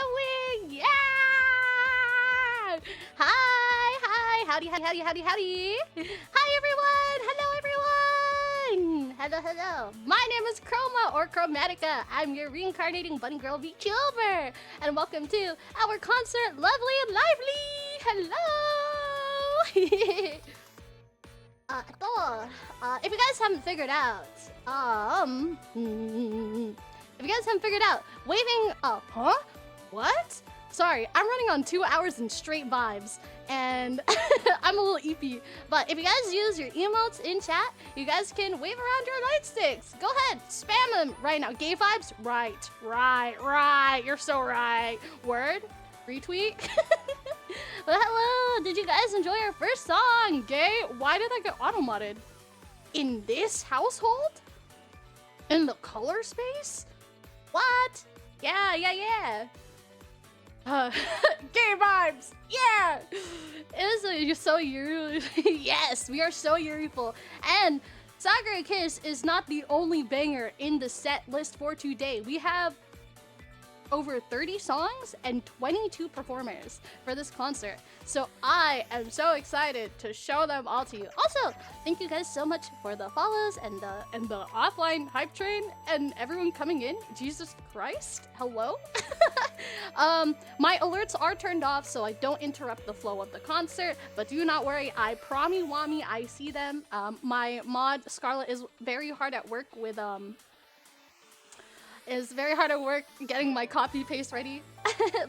going? Yeah! Howdy. Hi, everyone! Hello, everyone! Hello. My name is Chroma, or Kromatika. I'm your reincarnating bunny girl VTuber. And welcome to our concert, Lovely and Lively! Hello! If you guys haven't figured out, waving, huh? What? Sorry, I'm running on 2 hours and straight vibes, and I'm a little eepy. But if you guys use your emotes in chat, you guys can wave around your light sticks. Go ahead, spam them right now. Gay vibes? Right. You're so right. Word? Retweet? But hello, did you guys enjoy our first song? Gay? Why did I get auto-modded? In this household? In the color space? What? Yeah. Gay vibes! Yeah! You're so Yuri. Yes, we are so Yuriful. And Sakura Kiss is not the only banger in the set list for today. We have over 30 songs and 22 performers for this concert. So I am so excited to show them all to you. Also, thank you guys so much for the follows and the offline hype train and everyone coming in. Jesus Christ. Hello? My alerts are turned off so I don't interrupt the flow of the concert, but do not worry, I promise I see them. My mod Scarlett is very hard at work with getting my copy paste ready.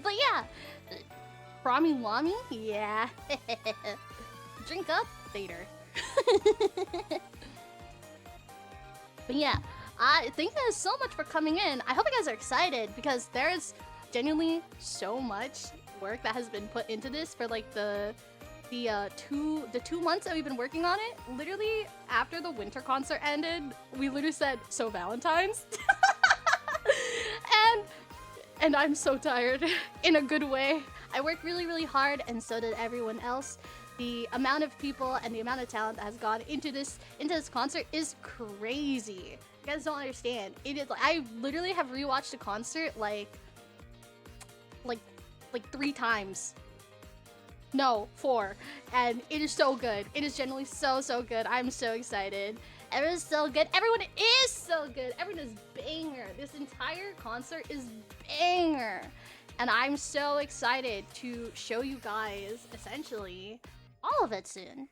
But yeah, Promi Wami, yeah. Drink up later. But yeah, thank you guys so much for coming in. I hope you guys are excited because there's genuinely so much work that has been put into this for like the 2 months that we've been working on it. Literally after the winter concert ended, we literally said, so Valentine's? And I'm so tired in a good way. I worked really hard, and so did everyone else. The amount of people and the amount of talent that has gone into this concert is crazy. You guys don't understand. It is. I literally have rewatched the concert like 3 times. No, 4. And it is so good. It is genuinely so good. I'm so excited. Everyone's so good. Everyone is so good. Everyone is banger. This entire concert is banger. And I'm so excited to show you guys, essentially, all of it soon.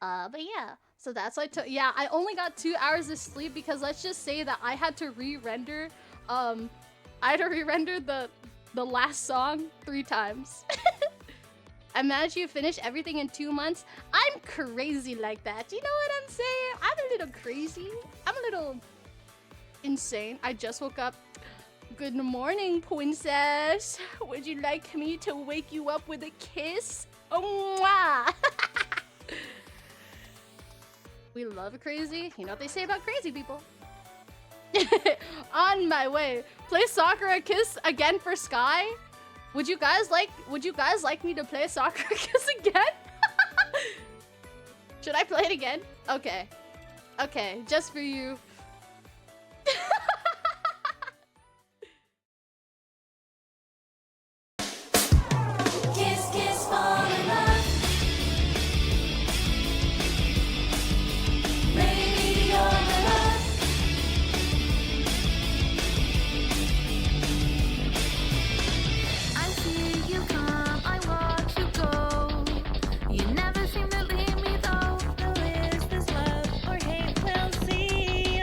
But yeah. So that's why I only got 2 hours of sleep because let's just say that I had to re-render, the last song 3 times. I managed to finish everything in 2 months. I'm crazy like that. You know what I'm saying? I'm a little crazy. I'm a little insane. I just woke up. Good morning, princess. Would you like me to wake you up with a kiss? Oh, mwah. We love crazy. You know what they say about crazy people. On my way. Play Sakura Kiss again for Sky? Would you guys like me to play Sakura Kiss again? Should I play it again? Okay, just for you. Kiss, fall in love. Maybe you're in love. I see you come, I watch you go. You never seem to leave me though. Now is this love or hate? We'll see.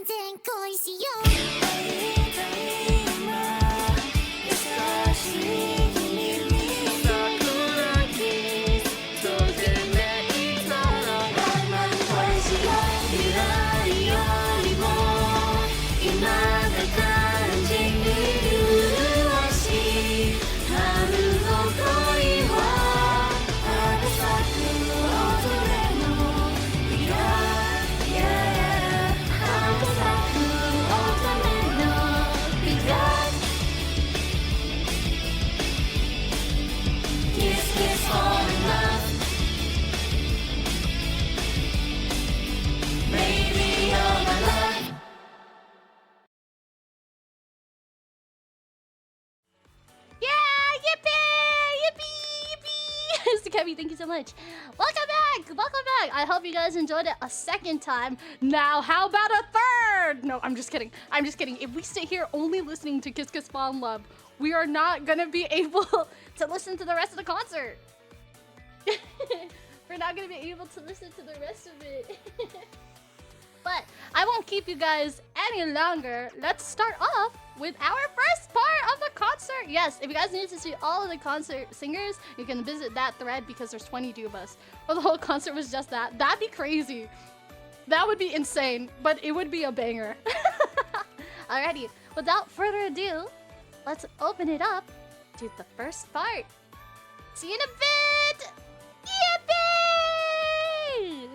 全恋しよう会いたい今優しい君に桜キスときめいたら恋しよう未来よりも今が感じに麗しい春の恋は花咲く乙女の未来花咲く乙女の未来 Kiss kiss fall in love Baby you're my love Yeah! Yippee! Yippee! Yippee! Mr. Kevin, thank you so much. Welcome back! Welcome back! I hope you guys enjoyed it a second time. Now, how about a third? No, I'm just kidding. I'm just kidding. If we sit here only listening to Kiss Kiss Fall in Love, we are not gonna be able to listen to the rest of the concert. We're not gonna be able to listen to the rest of it. But I won't keep you guys any longer. Let's start off with our first part of the concert. Yes, if you guys need to see all of the concert singers, you can visit that thread because there's 22 of us. Or the whole concert was just that. That'd be crazy. That would be insane, but it would be a banger. Alrighty, without further ado, let's open it up to the first part. See you in a bit! Yippee!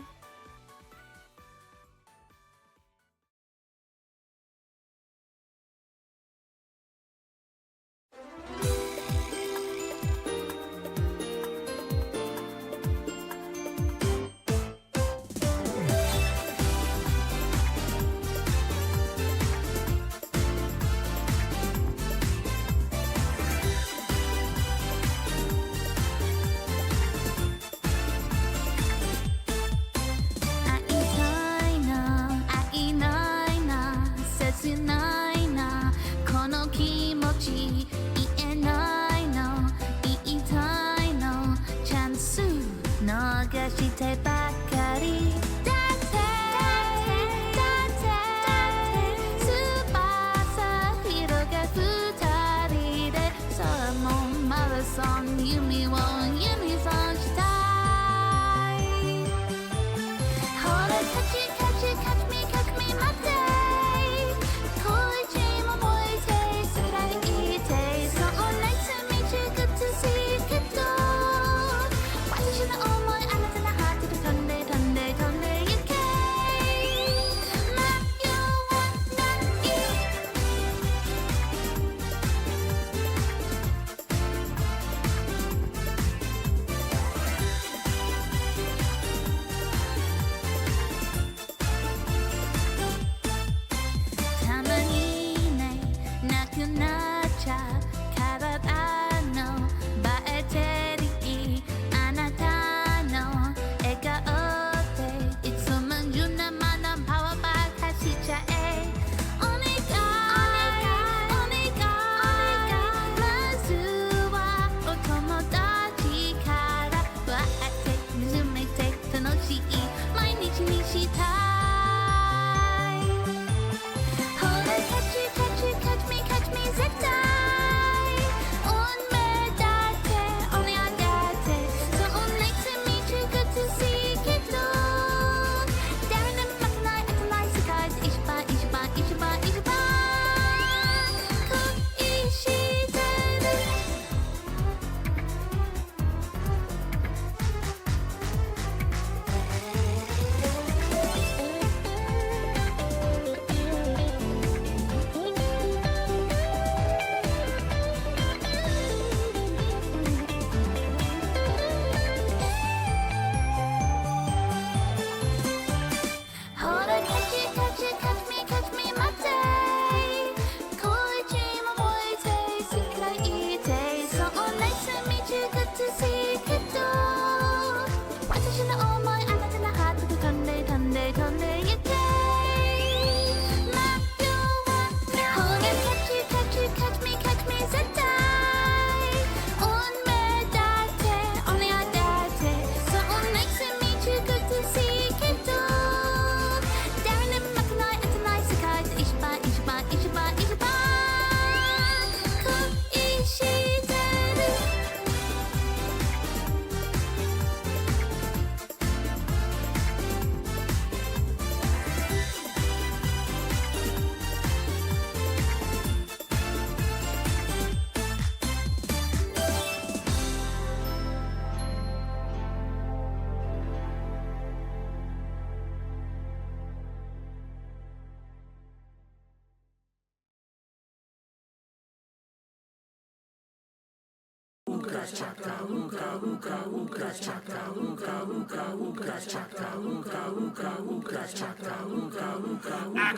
I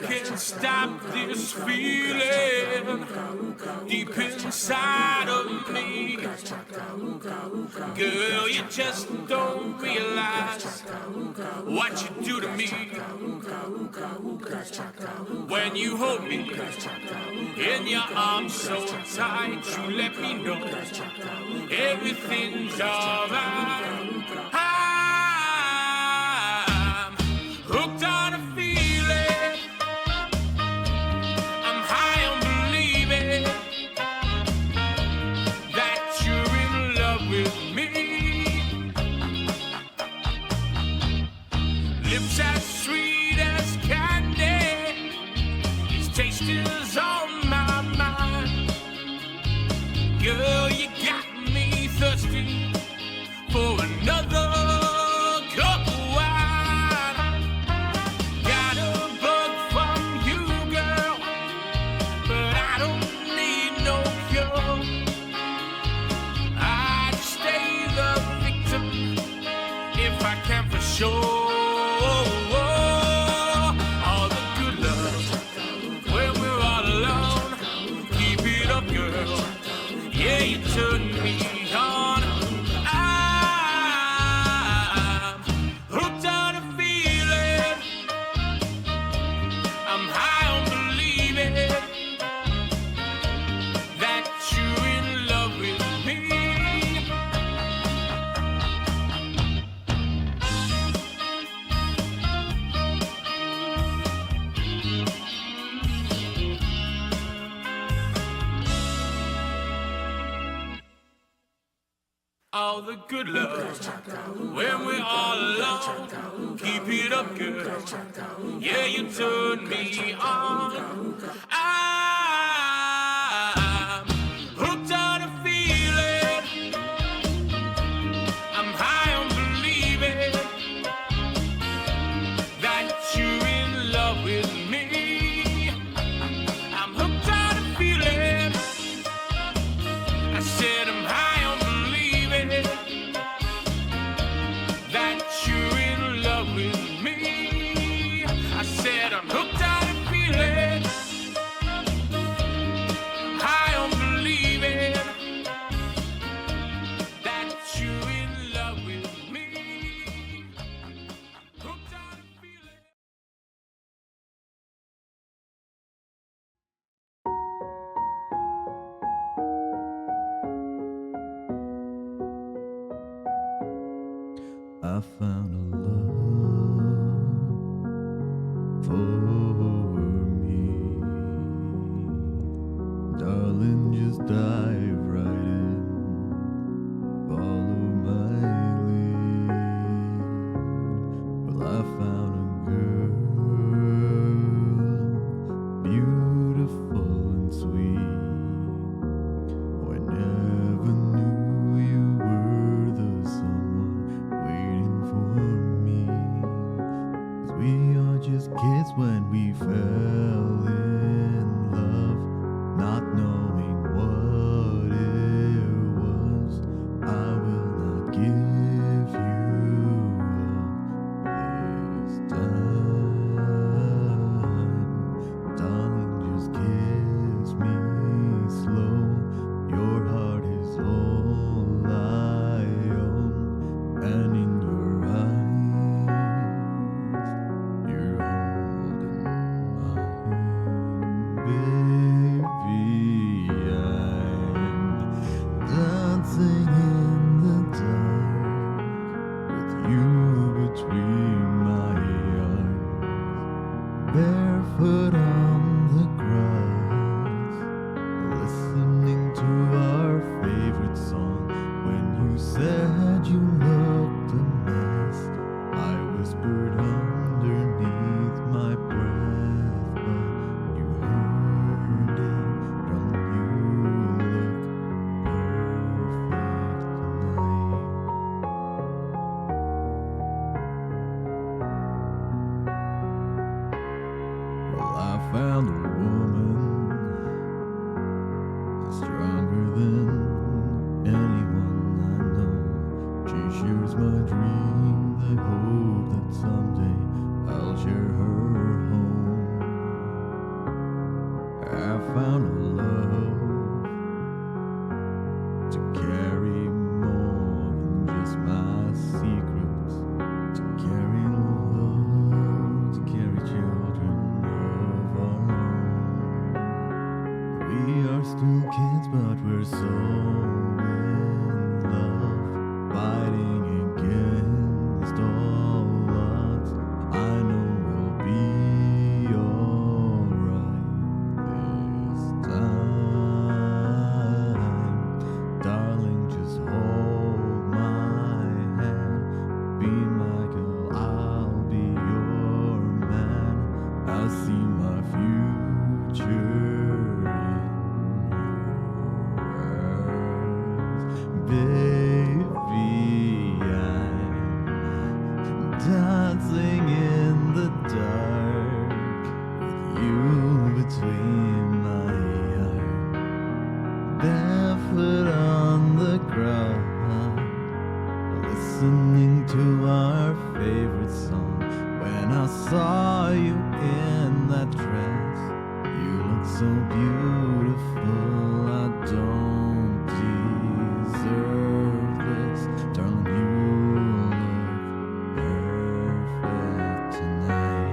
can't stop this feeling deep inside of me. Girl, you just don't realize what you do to me. When you hold me in your arms so tight, you let me know everything's alright. I'm hooked on a feeling. I'm high on believing that you're in love with me. Lips as sweet as candy, its taste is on my mind. Girl, you got me thirsty for another cup of wine. Got a bug from you, girl, but I don't need no cure. I'd stay the victim if I can for sure. All the good love when we're all alone. Keep it up, girl. Yeah, you turn me on. I'm hooked on a feeling. I'm high on believing that you're in love with me. All the good love when we're all alone. Keep it up, girl. Yeah, you turn me on. I'm hooked on a feeling. I'm high on believing that you're in love with me. I'm hooked on a feeling. I said I'm high on believing that you're in love with me. I said I'm hooked on a feeling, high on believing that you're in love with me. Hooked on a feeling. I found a love for me. Darling, just dive right in. Follow my lead. Well, I found a girl, beautiful and sweet. Oh, I never knew you were the someone waiting for me. 'Cause we are just kids when we fell in love, not knowing what found a love to carry more than just my secrets, to carry love, to carry children of our own. We are still kids, but we're so in love, fighting against all odds. I know we'll be alright this time. Darling, just hold my hand. Be my girl, I'll be your man. I see my future in your eyes. Baby, I'm dancing in the dark with you between my arms, barefoot on the ground, listening to our favorite song. When I saw you in that dress, you look so beautiful. I don't deserve this, darling. You look perfect tonight.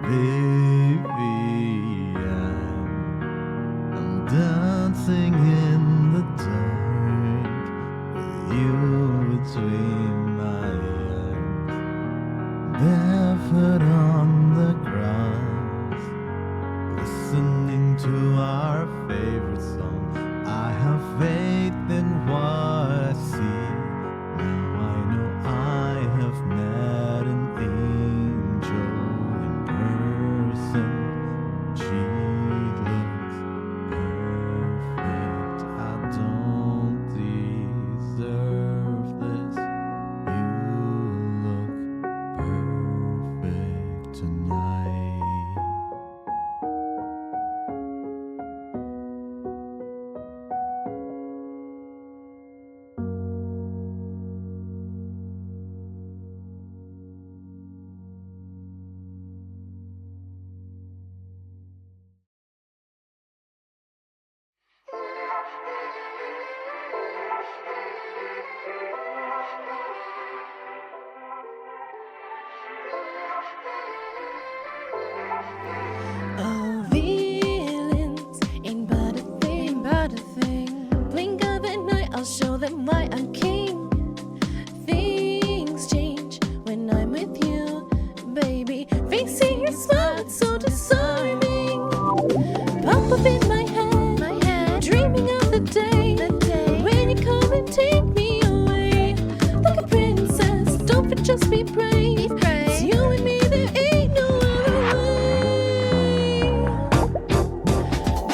Baby, I'm dancing in the dark with you between my arms, barefoot on the grass, listening to our favorite song. I have faith in what I see. Now I know I have met an angel in person. She looks perfect. I don't deserve this. You look perfect tonight. Oh, feelings ain't but a thing. Blink of an eye, I'll show them why I'm king. Things change when I'm with you, baby. Facing your smile, it's so disarming. Pop up in my head, dreaming of the day when you come and take me away. Like a princess, don't just be brave. It's you and me, there ain't no other way.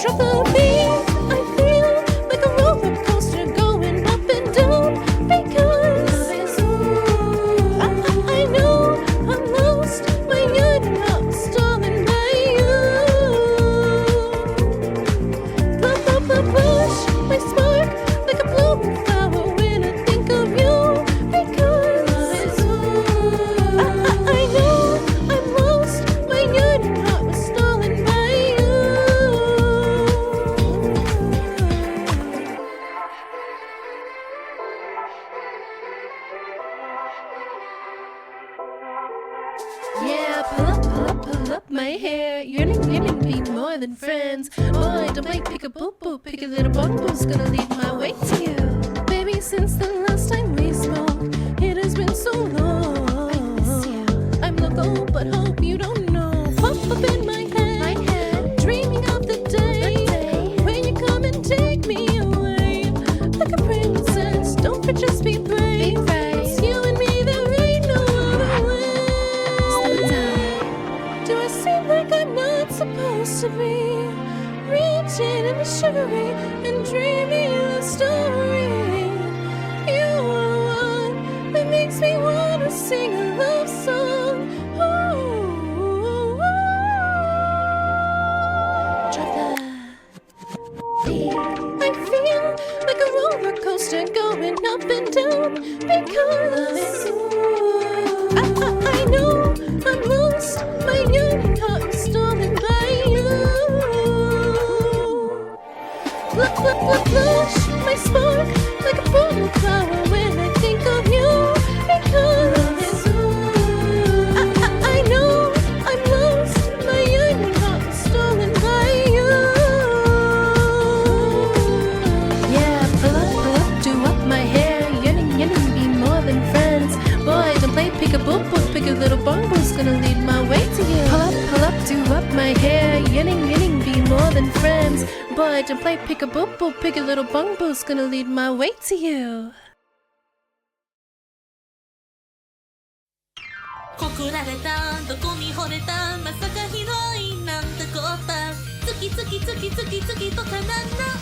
Drop the beat, I feel like a roller coaster going up and down. Because I know I'm lost when you're not stalling by you. Push my spark like a blooming flower when I think of you. Because I know I'm lost when you're not stalling by you. Yeah, pull up my hair. You're gonna be more than friends. Boy, don't play pick-a-boo-boo. Pick a little boo-boo's gonna lead my way to you. Baby, since the last time we spoke, it has been so long. I miss you. I'm loco, but hope you don't know. Pop up in my head, dreaming of the day when you come and take me away. Like a princess, don't just be brave. It's you and me, there ain't no other way. Do I seem like I'm not supposed to be reaching in the sugary and dreaming the story? You are the one that makes me wanna sing a love song. Ooh, drop the beat. constant going up and down because I know I'm lost. My yearning heart is stolen by you. Flush my spark like a bottle flower when I think of you because I know I'm lost. My yearning heart is stolen by you. Yeah, pull up, do up my hair. Yearning, be more than friends. Boy, don't play pick-a-boop, pick a little bongbo's gonna lead my way to you. Pull up, do up my hair. Yearning, be more than friends. Boy, don't play pick-a-boop, pick a little bongbo's gonna lead my way to you. 告られたどこに惚れたまさかヒロインなんてこった月とかなんだ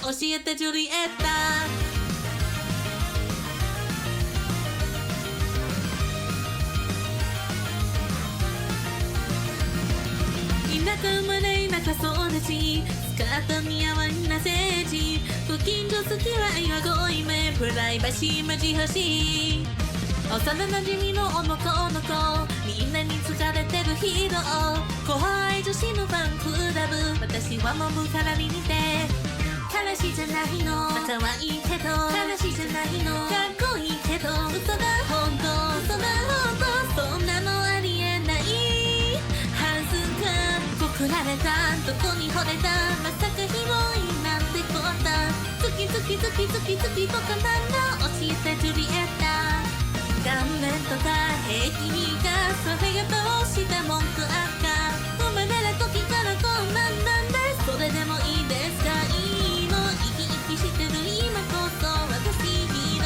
教えてジュリエッタ田舎生まれ田舎育ちスカートに合わんな政治ご近所付き合いは濃いめプライバシー無慈悲しい幼馴染の男の子みんなに疲れてるヒーロー後輩女子のファンクラブ私はモブからに似て彼氏じゃないのまたはいいけど彼氏じゃないのかっこいいけど嘘だ本当嘘だ本当そんなのありえないはずか告られたどこに惚れたまさかヒロインなんてこった月とかなんだ教えてジュリエッタ顔面とか平気かそれがどうした文句あっか生まれた時からこんなんなんでそれでもいいですかいいの生き生きしてる今こそ私ヒロ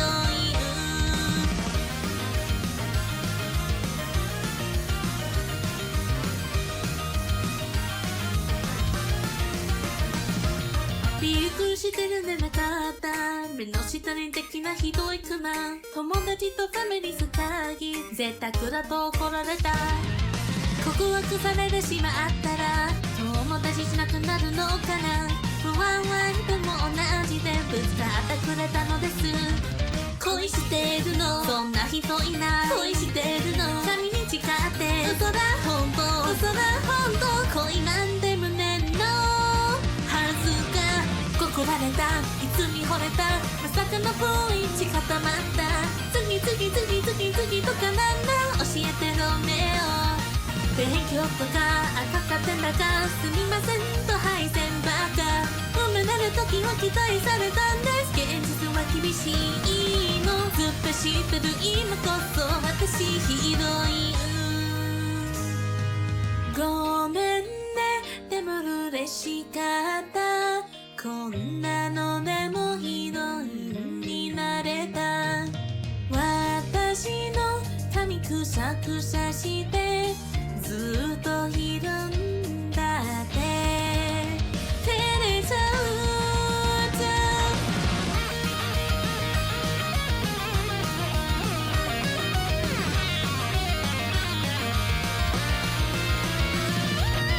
インびっくりしてるねなかった目の下に的なひどいクマ友達とファミリー騒ぎ絶対だと怒られた告白されてしまったら友達しなくなるのかな不安はいつも同じでぶつかってくれたのです恋してるのそんな人いない恋してるの神に誓って嘘だ本当嘘だ本当恋なんて胸のはずが告られたいつに惚れたまさかの雰囲気固まった次とかなんだ教えてロメオ勉強とか赤かってんだかすみませんと敗戦ばっか生まれる時は期待されたんです現実は厳しいのずっと知ってる今こそ私ヒロインごめんねでも嬉しかったこんなのでもヒロインになれた私の髪くさくさしてずっとひるんだって照れちゃうじゃん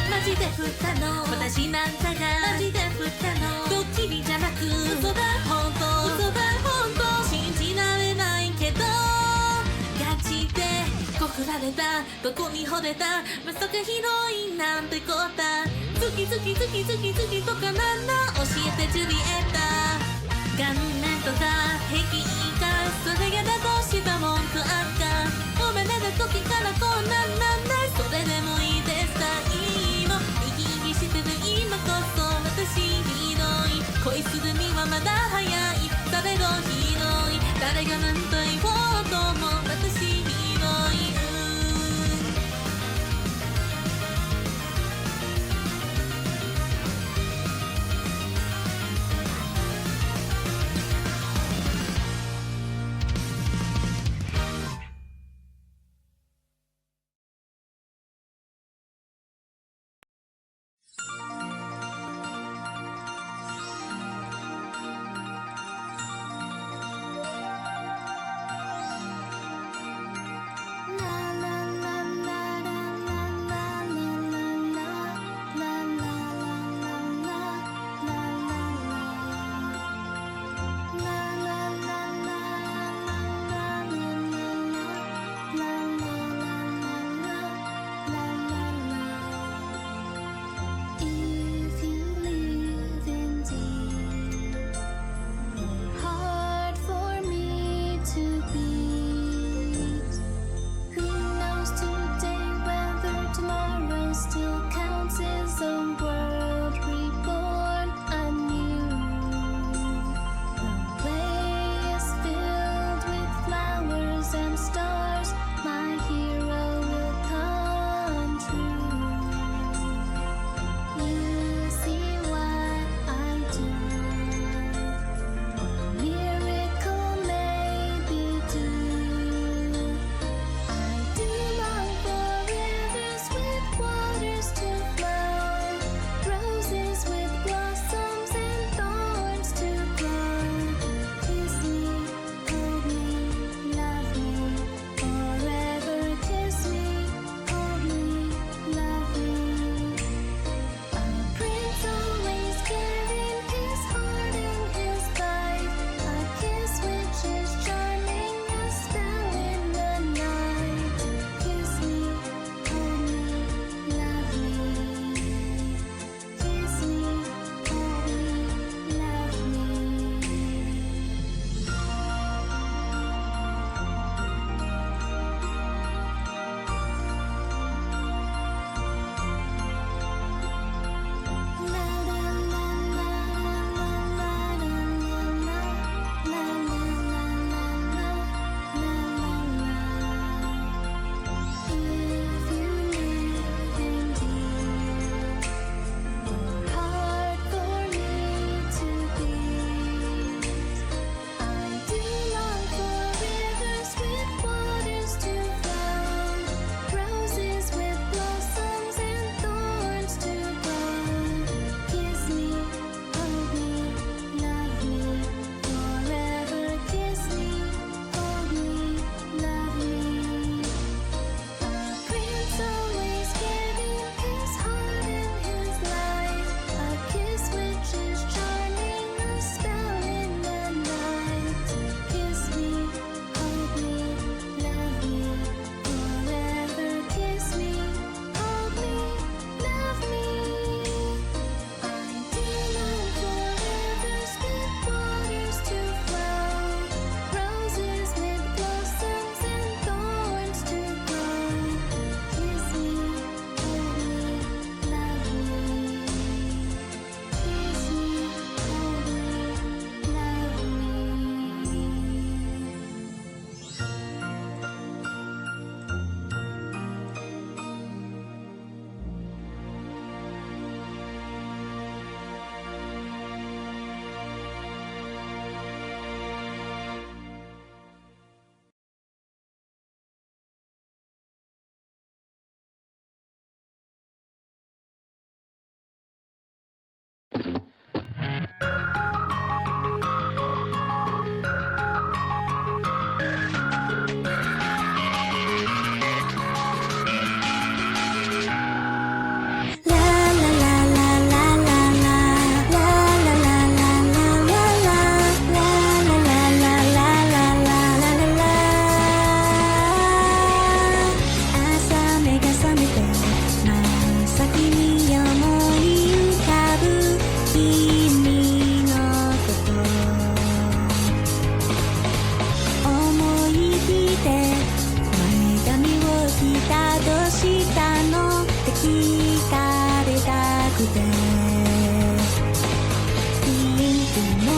マジで振ったの私なんかがマジで振ったのドッキリじゃなく嘘だ本当嘘だ本当信じられないけどガチで告られたどこに惚れたまさかヒロインなんてこった月とかなんだ教えてジュリエッタ顔面とか平気かそれがだとした文句あっか生まれた時からこんなんなんだそれでもいいですかいいの生き生きしてる今こそ私ヒロイン恋するにはまだ早い誰のヒロイン誰が何と言おうとも私ヒロイン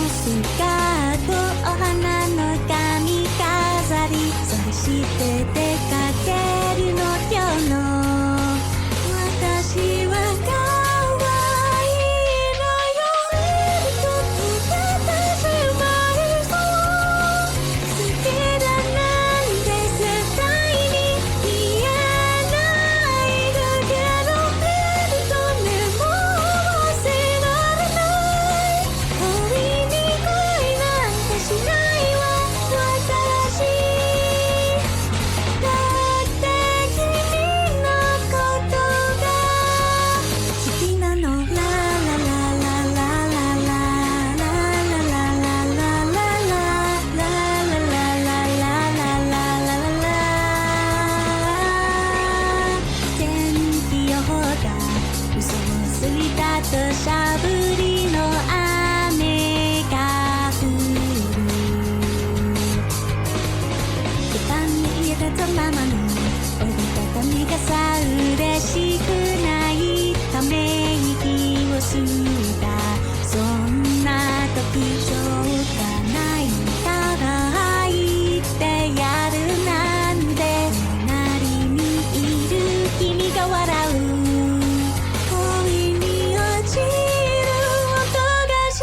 スカートお花の髪飾りそして出かけるの今日の私は可愛いのよとたたしまいそう好きだなんて絶対に言えないだけどと目も合わせられない恋に恋なんてしないわ私だって君のことが好きなのララララララララララララ天気予報が嘘をついたとしゃぶりの雨が降る途端に家出たままの折りたたみ傘嬉しくないため息を吸ったそんな特徴がないから入ってやるなんて隣にいる君が笑う恋に落ちる音がした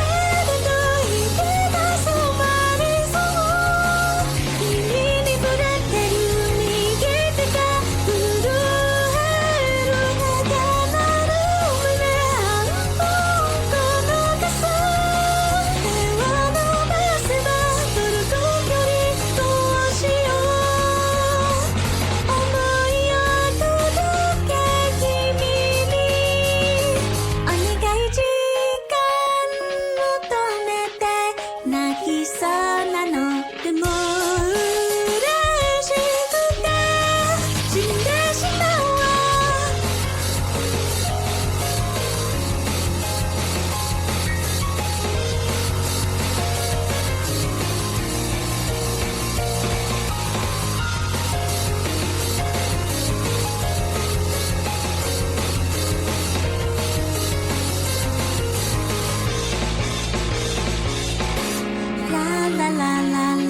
エレと言ってた染まりそう君に触れてる逃げてた震える高鳴る胸半分この傘手を伸ばせば届く距離どうしよう思いを届け君にお願い時間求めて泣きそうなのでも嬉しくて死んでしまうわラララララ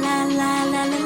ララララ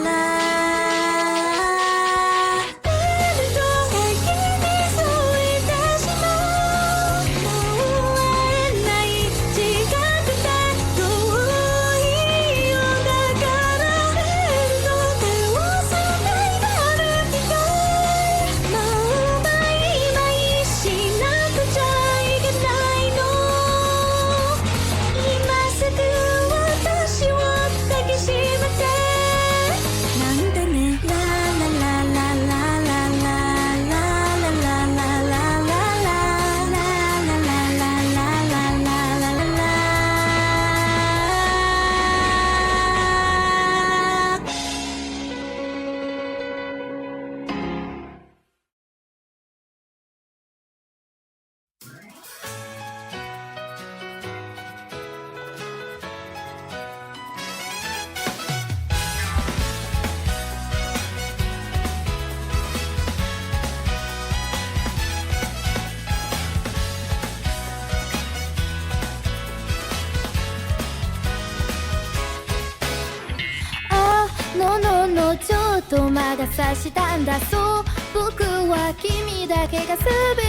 ちょっと魔が差したんだそう僕は君だけが全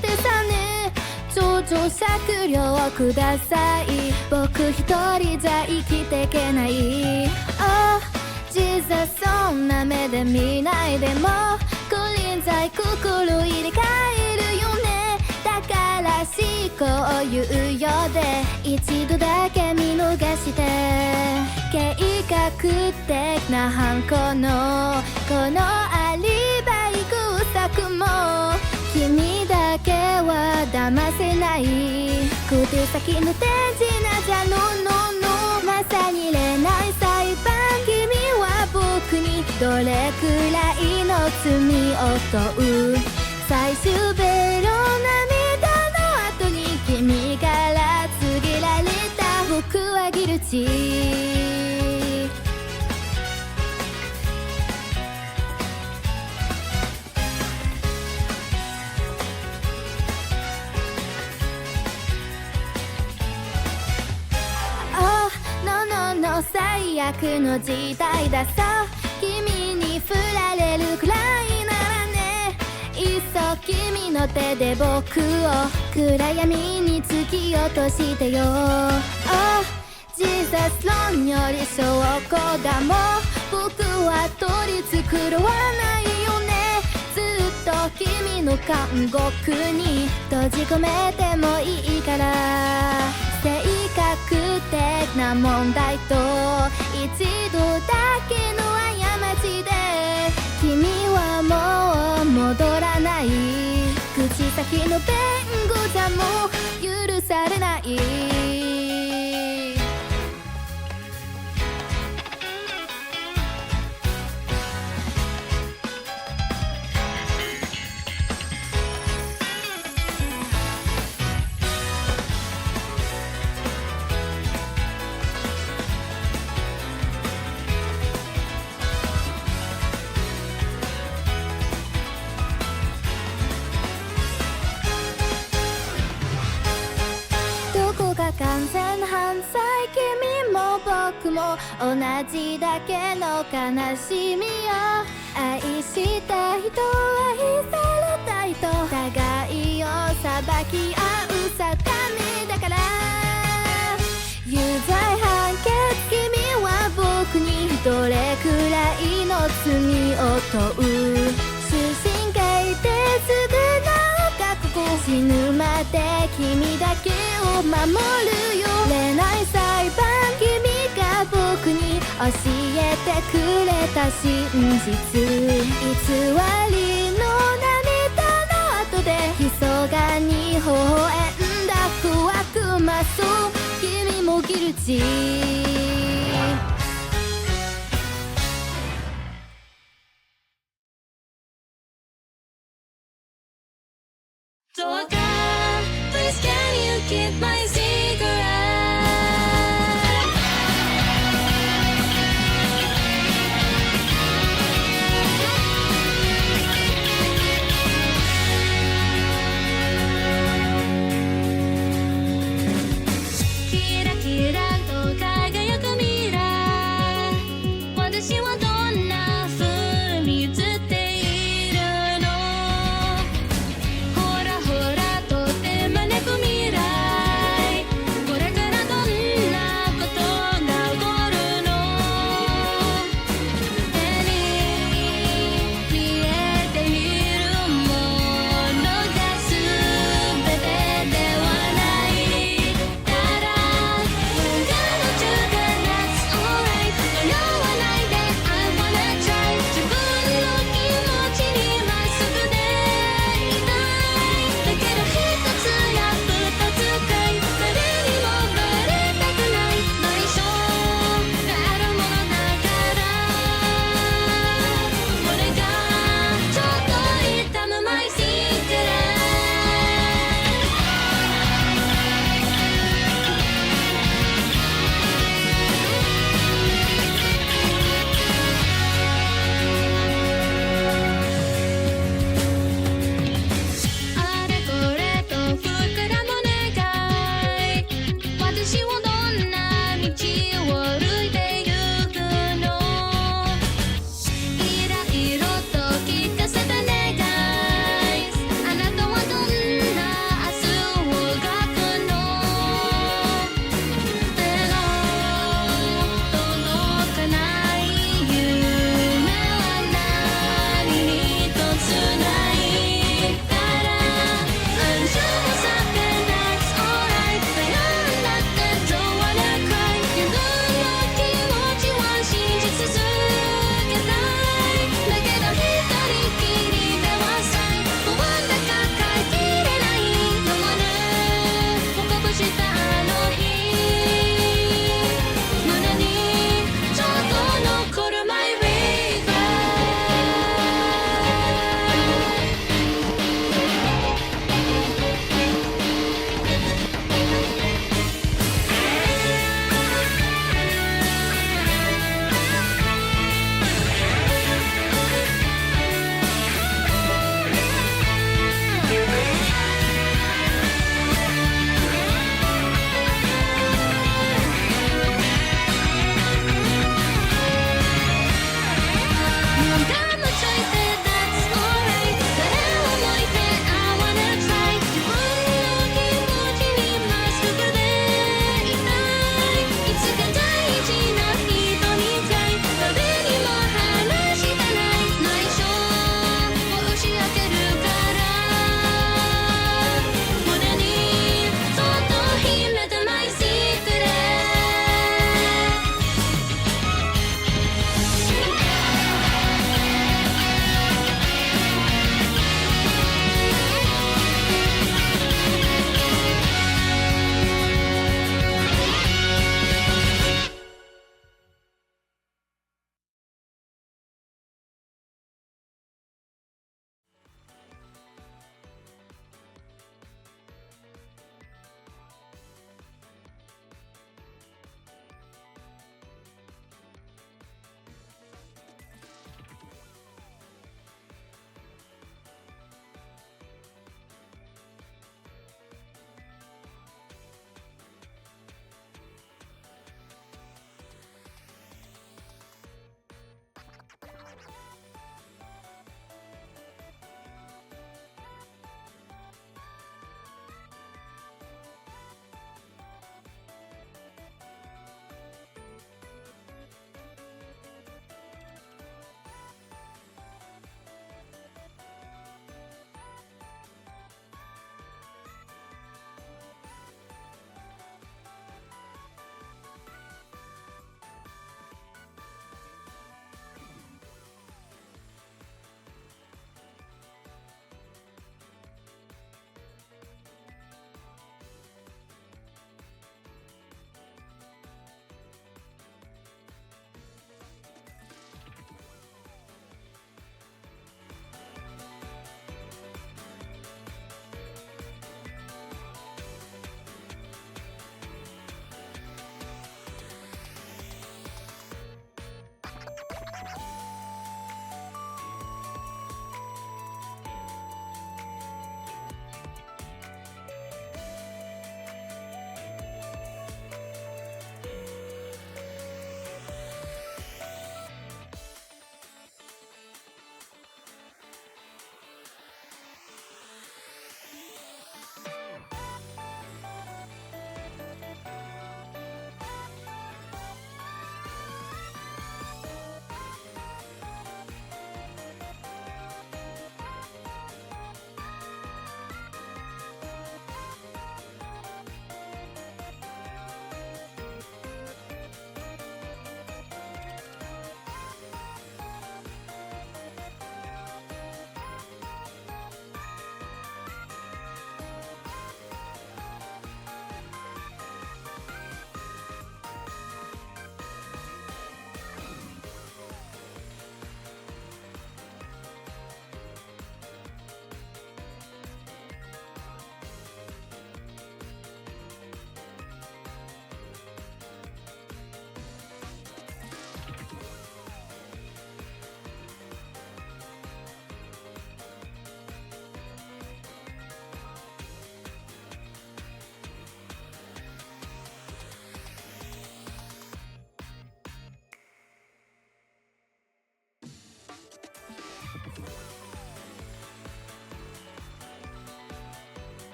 てさね情状酌量ください僕一人じゃ生きていけないあ実はそんな目で見ないでも金輪際心入れ替えるよねだから思考猶予で一度だけ見逃して計画的な犯行のこのアリバイ工作も君だけは騙せない小手先の手品じゃのまさに恋愛裁判君は僕にどれくらいの罪を問う最終ベロ涙の後に君から告げられた僕はギルティ最悪の時代ださ君に振られるくらいならねいっそ君の手で僕を暗闇に突き落としてよジーザス論より証拠だも僕は取り繕わないよねずっと君の監獄に閉じ込めてもいいから性格的な問題と一度だけの過ちで君はもう戻らない口先の弁護じゃもう許されない完全犯罪君も僕も同じだけの悲しみを愛した人は愛された人互いを裁き合う定めだから有罪判決君は僕にどれくらいの罪を問う終身刑ですぐな死ぬまで君だけを守るよ恋愛裁判君が僕に教えてくれた真実偽りの涙の後で密かに微笑んだ不悪魔そう君もギルティDaughter, please can you keep my secret? キラキラと輝く未来私はどんな風に映っているのほらほらとて招く未来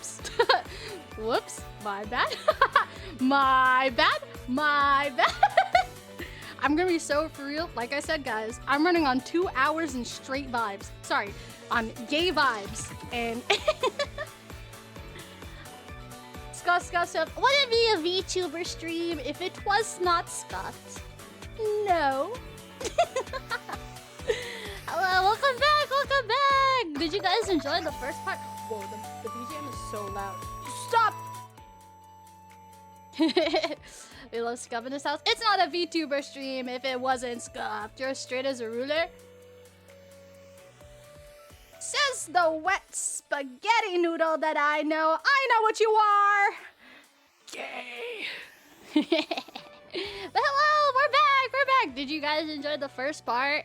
Whoops. Whoops. My bad. My bad. My bad. I'm gonna be so for real. Like I said, guys, I'm running on 2 hours and straight vibes. Sorry, on gay vibes. And Scott, would it be a VTuber stream if it was not Scott? No. Hello, welcome back, welcome back. Did you guys enjoy the first part? Whoa, the BGM is so loud. Stop. We love Scuff in this house. It's not a VTuber stream if it wasn't Scuff. You're straight as a ruler. Says the wet spaghetti noodle that I know. I know what you are. Gay. But hello, we're back. We're back. Did you guys enjoy the first part?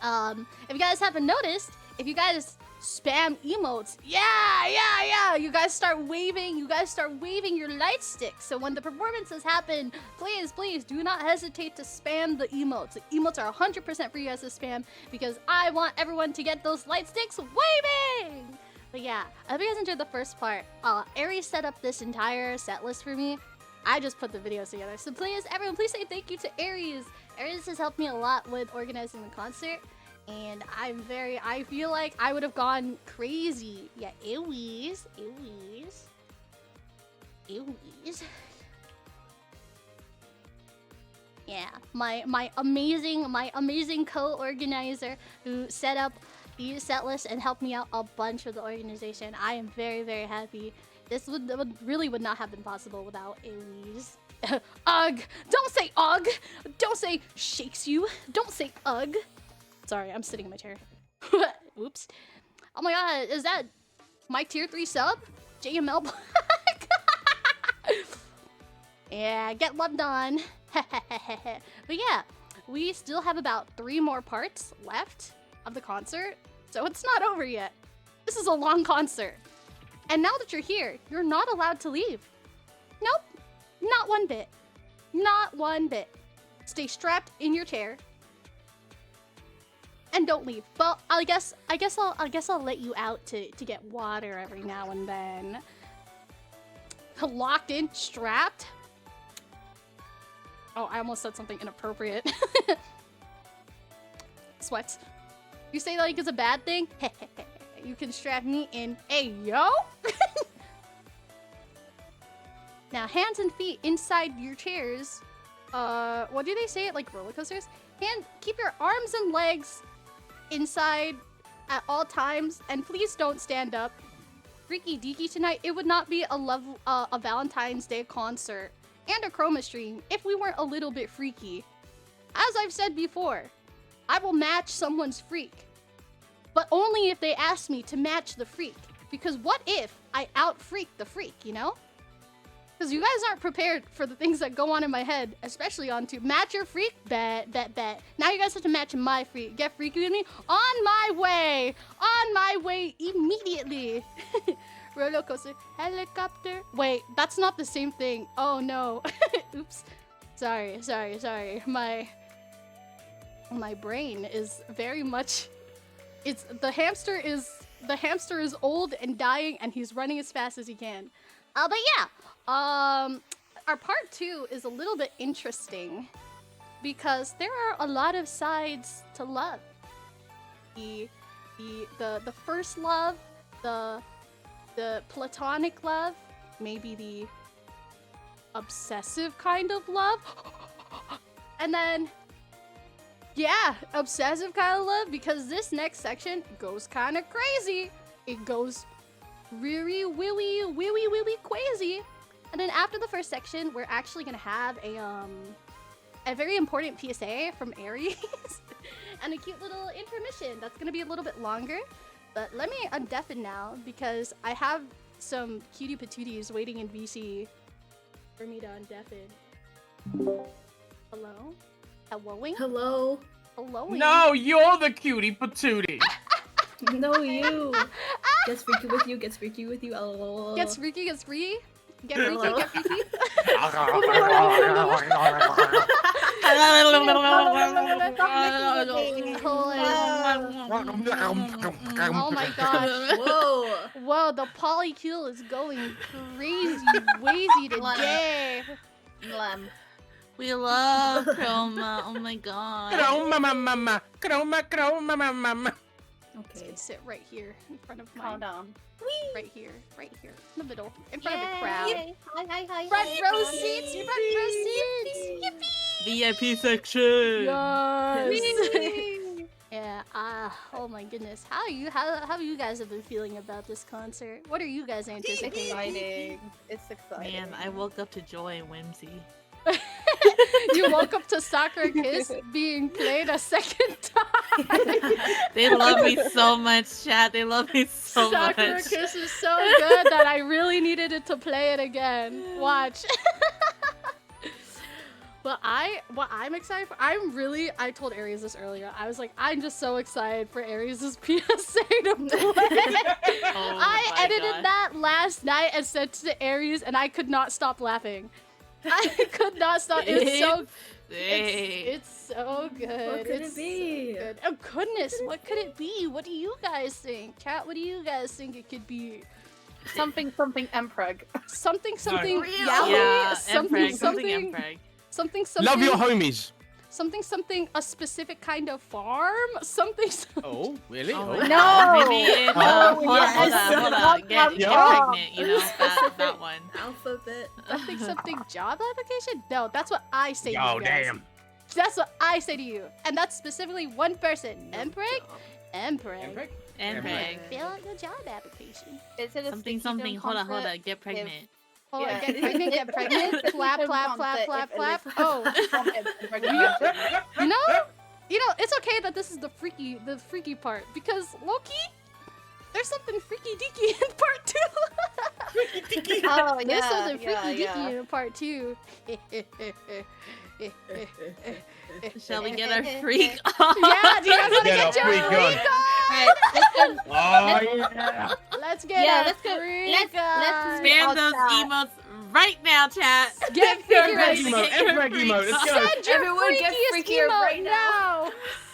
If you guys haven't noticed, if you guys spam emotes, yeah, you guys start waving your light stick. So when the performances happen, please do not hesitate to spam the emotes. The emotes are 100% for you guys to spam because I want everyone to get those light sticks waving. But yeah, I hope you guys enjoyed the first part. Aries set up this entire set list for me. I just put the videos together. So please, everyone, please say thank you to Aries. Aries has helped me a lot with organizing the concert. And I feel like I would have gone crazy. Yeah, Aries. Yeah, my amazing co-organizer who set up the set list and helped me out a bunch with the organization. I am very happy. This would not have been possible without Aries. Ugh! Don't say ugh! Don't say shakes you! Don't say ugh! Sorry, I'm sitting in my chair. Oops. Oh my god, is that my tier 3 sub? JML Black? Yeah, get one done. But yeah, we still have about 3 more parts left of the concert, so it's not over yet. This is a long concert. And now that you're here, you're not allowed to leave. Nope, not one bit. Not one bit. Stay strapped in your chair. And don't leave. But I guess I'll let you out to get water every now and then. Locked in, strapped. Oh, I almost said something inappropriate. Sweats. You say like it's a bad thing? You can strap me in. Hey, yo! Now, hands and feet inside your chairs. What do they say? Like roller coasters? Keep your arms and legs inside at all times, and please don't stand up. Freaky deaky tonight. It would not be a Valentine's Day concert and a Chroma stream if we weren't a little bit freaky. As I've said before, I will match someone's freak, but only if they ask me to match the freak. Because what if I out-freak the freak, you know? Because you guys aren't prepared for the things that go on in my head, especially on to match your freak. Bet. Now you guys have to match my freak. Get freaky with me? On my way immediately. Roller coaster, helicopter. Wait, that's not the same thing. Oh no. Oops. Sorry. My brain is very much. The hamster is old and dying, and he's running as fast as he can. But yeah. Our part 2 is a little bit interesting because there are a lot of sides to love. The first love, the platonic love, maybe the obsessive kind of love, and then yeah, obsessive kind of love, because this next section goes kind of crazy. It goes really wee crazy. And then after the first section, we're actually gonna have a very important PSA from Aries and a cute little intermission that's gonna be a little bit longer. But let me undeafen now because I have some cutie patooties waiting in VC for me to undeafen. Hello? Helloing? Hello. Helloing? No, you're the cutie patootie. No, you. Gets freaky with you. Gets freaky with you. Oh. Gets freaky. Get freaky. Get freaky. Hi, Oh my gosh. Whoa. Whoa, the polycule is going crazy, wazy today. We love Chroma. Oh my god. Okay. Sit right here in front of Calm mine. down. Right here, in the middle, in front of the crowd. Hi. Front row seats, front row seats. VIP section. Yes. Yeah. Oh my goodness. How you guys have been feeling about this concert? What are you guys anticipating? Exciting. It's exciting. Man, I woke up to joy and whimsy. You woke up to Sakura Kiss being played a second time. They love me so much, chat. They love me so Sakura much. Kiss is so good that I really needed it to play it again. Watch. What I'm excited for, I told Aries this earlier. I was like, I'm just so excited for Aries' PSA to play. Oh I my edited God. that last night and sent it to Aries, and I could not stop laughing. I could not stop. It's so it's so good. What could It's it be? so good. Oh goodness, what could it be? What do you guys think? Chat, what do you guys think it could be? Something Mpreg. Something No. Yeah, something Mpreg. something Love your homies. something a specific kind of farm? Something Oh, really? Oh Oh. my No! God. Maybe it's Oh, hold on. Get Yeah. pregnant, you know, that one. Alphabet. something job application? No, that's what I say to Oh, you guys. damn. That's what I say to you. And that's specifically one person. Mpreg? Mpreg. Mpreg. Fill out the job application. Is it a Something, Stickydome hold on. concept? Get pregnant. Oh, Yeah. get pregnant, get pregnant. Clap, clap, clap, clap, clap. Oh, you know, it's okay that this is the freaky part because Loki, there's something freaky deaky in part 2. Oh, yeah. There's something freaky yeah. deaky in part 2. Shall we get our freak on? Yeah, do you guys want to Get get our your freak on. freak on? Alright, listen. Oh, yeah. Let's get Yeah, our let's go. freak Let's on. Spam those chat. emotes right now, chat. Get freaky Empreg on. emote, Empreg emote, let's go. Send your Everyone get freakiest freakier emote right now.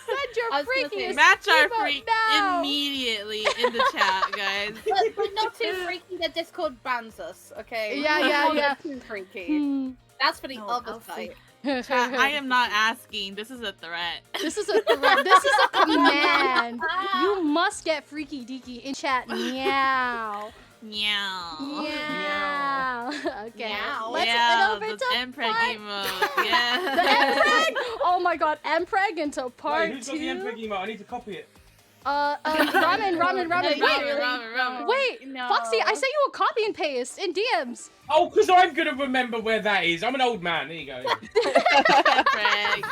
Send your I was gonna say, freakiest Match our emote freak now. immediately in the chat, guys. But not too freaky that Discord bans us, okay? Yeah, We're yeah, not yeah. Too freaky. Hmm. That's for the No, other I'll side. Chat, I am not asking. This is a threat. This is a threat. This is a command. You must get freaky deaky in chat now. Meow. Meow. Okay. Meow. Let's Yeah, head over the to Mpreg part- emote. the Yeah. Mpreg. Oh my God, Mpreg into part Wait, who's got the 2. Empreg emote? I need to copy it. Ramen. Ramen. Wait, No. Foxy, I sent you a copy and paste in DMs. Oh, because I'm going to remember where that is. I'm an old man. There you go. Mpreg.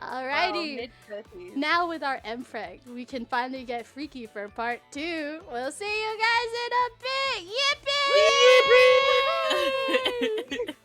Alrighty. Mid-30s. Now with our Mpreg, we can finally get freaky for part 2. We'll see you guys in a bit. Yippee!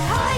Hi,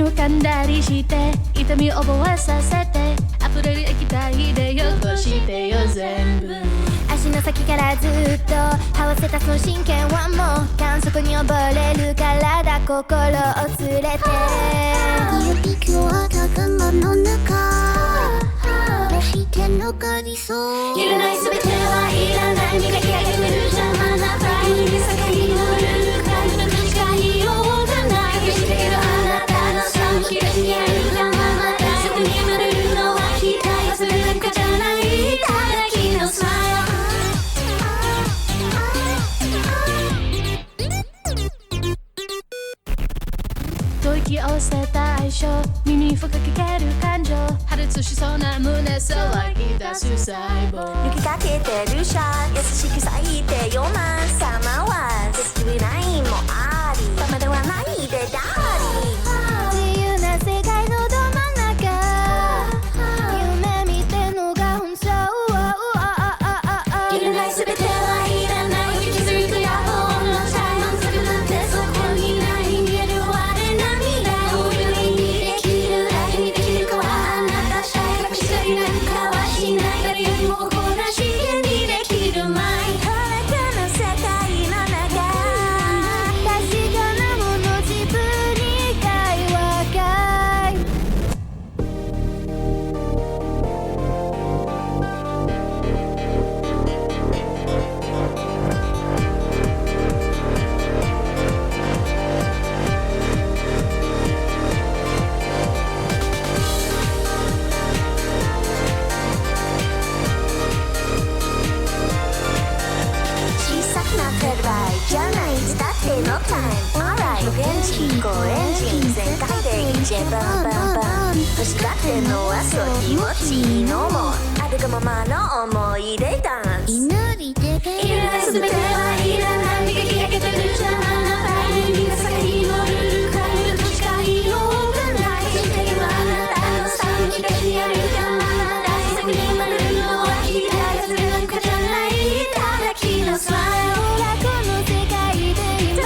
に浮かんだりして痛みを覚えさせて溢れる液体で汚してよ全部足の先からずっと這わせたその真剣はもう感触に溺れる体心を連れて指今日頭の中出して残りそういらない全てはいらない磨き上げてる邪魔なプライドに境のルールからの誓いようがない消してるあなたのさむき出しにあるがままだそこに生まれるのは期待するなんかじゃないただ君のスマイル吐息を捨てた相性耳に吹きかける感情破裂しそうな胸騒ぎ出す細胞抜きかけてるシャン優しく咲いてよまさまは絶対ないもありまではないでダーリー自由な世界のど真ん中夢見てのが本当いらない全てはいらない気づく野望のチャイ満足なんてそこにない見える我涙を有意にできるだけにできるかはあなたしか隠したりなんかはしない誰よりも誇らしげにできるマイ裸の世界の中確かなもの自分以外はかい小さくなってる場合じゃないいつだってのタイム Alright 無限人工エンジン全開でいっちゃバンバンバン欲しがってんのはそう気持ちいいのもあるがままの思い出ダンス祈りでいらない全てはいらない磨き上げてる邪魔なプライドに境のルールからの誓いようがない知っているあなたのさむき出しにあるがままだ自作に生まれるのは期待するなんかじゃないただ君のスマイルがこの世界で今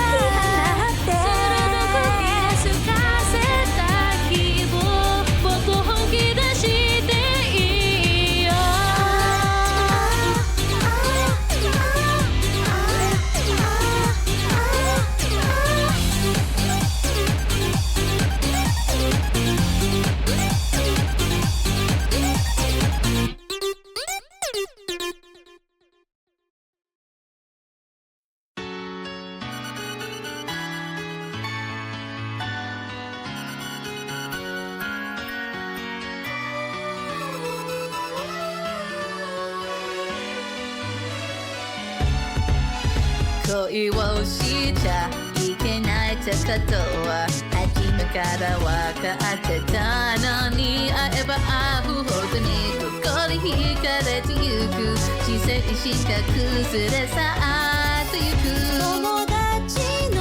すかせた希望もっと本気出していいよ恋をしちゃいけないってことは初めから分かってたのに会えば会うほどに心惹かれてゆく自制心が崩れ去ってゆく友達の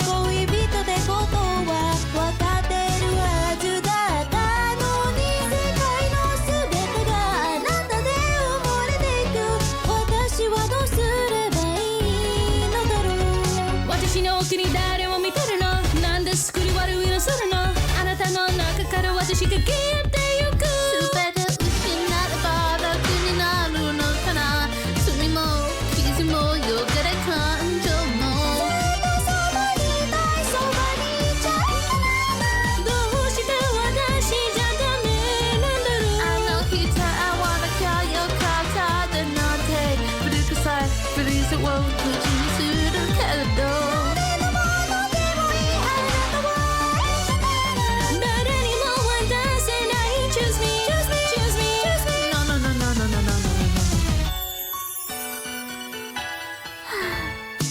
恋人ってことは分かってるはずだったのに世界の全てがあなたで埋もれていく私はどうすればいいのだろう私の奥に誰も見てるのなんで作り悪いのするのあなたの中から私が消えてゆく全て失ったら楽になるのかな罪も傷も汚れ感情もそばにいたいそばにいちゃいけないどうして私じゃダメなんだろうあの日さ会わなきゃよかっただなんて古臭いフリーズを口にするけれど誰のものでもいいあなたは誰にも渡せない Choose me, choose me, choose me, choose me No, no, no, no, no, no, no, no, no.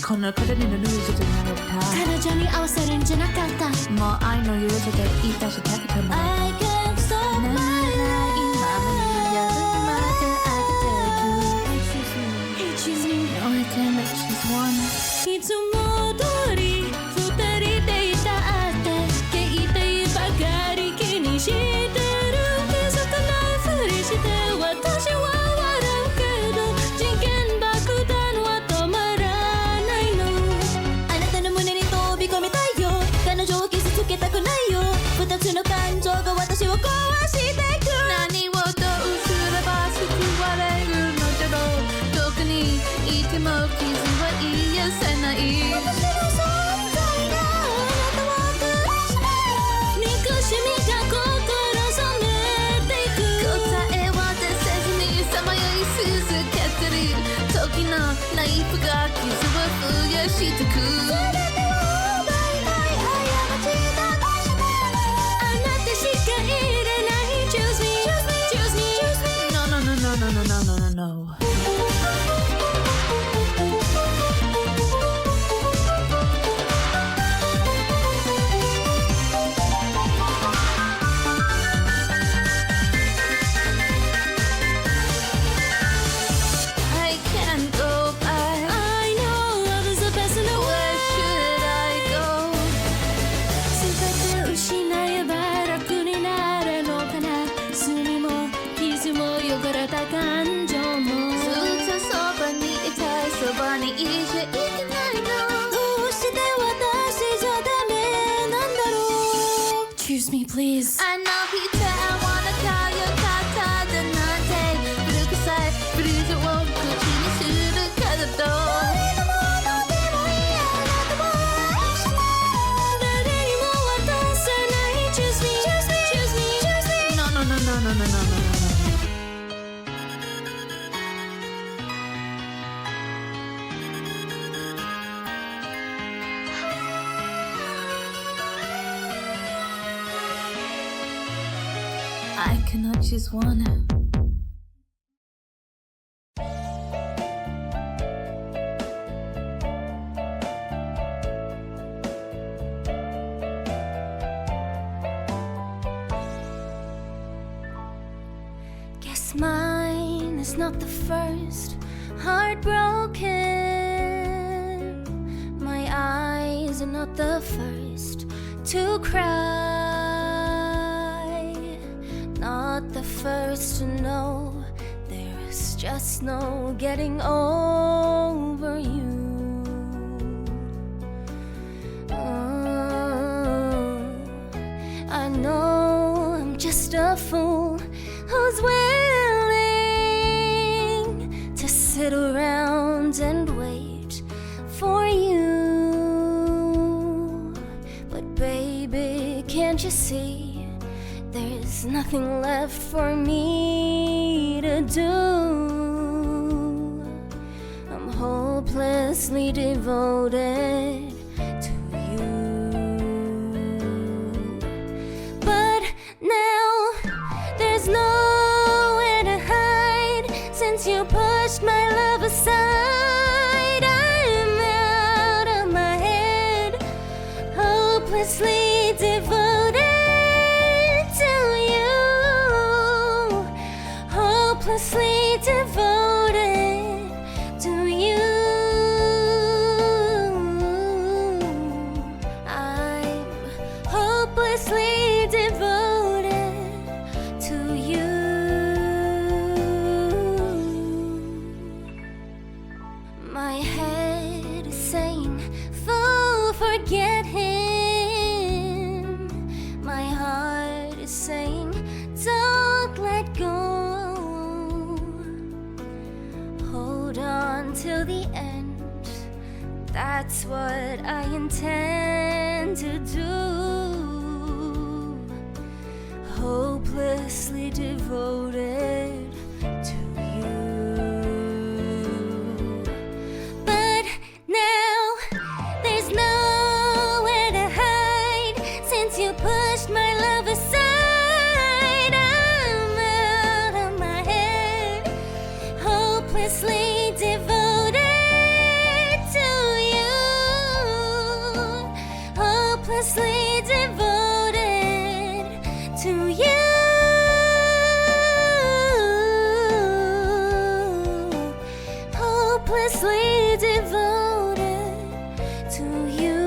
この体にのルーズとなれた彼女に合わせるんじゃなかったもう愛の許せて言い出したくても I can't stop my ならないままにやるまであげてく Hey, choose me No, I can't let she's one いつも通り二人でいたって携帯ばかり気にしてる気づかないふりして私は笑うけど事件爆弾は止まらないのあなたの胸に飛び込みたいよ彼女を傷つけたくないよ二つナイフが傷を増やしてく全てをバイバイ過ちだとしてあなたしかいれない Choose me, choose me, choose me No, no, no, no, no, no, no, no, no I can't go back I know love is the best in the world Where should I go 全て失えば楽になるのかな罪も傷も汚れた感情もずっとそばにいたいそばにいちゃいけないのどうして私じゃダメなんだろう Choose me please I know he said I wanna call you 肩だなんて古臭いブルーズを口にするからと誰のものでもいいあなたも愛して誰にも渡さない Choose me, choose me, choose me, choose me No, no, no, no, no, no, no, no, no I cannot choose one Guess mine is not the first heartbroken. My eyes are not the first to cry. Not the first to know there's just no getting over you. I know I'm just a fool who's willing to sit around and wait for you. But baby, can't you see there's nothing left for me to do? I'm hopelessly devoted to you. But now there's nowhere to hide since you pushed my love aside. I'm out of my head, hopelessly devoted to you. Hopelessly devoted to you. I'm hopelessly devoted to you. My head is saying, fool, forget him. My heart is saying, don't let go. Hold on till the end. That's what I intend to do. Hopelessly devoted to you. But now there's nowhere to hide since you pushed my love aside. I'm out of my head, hopelessly devoted to you. Hopelessly devoted to you. Hopelessly devoted to you.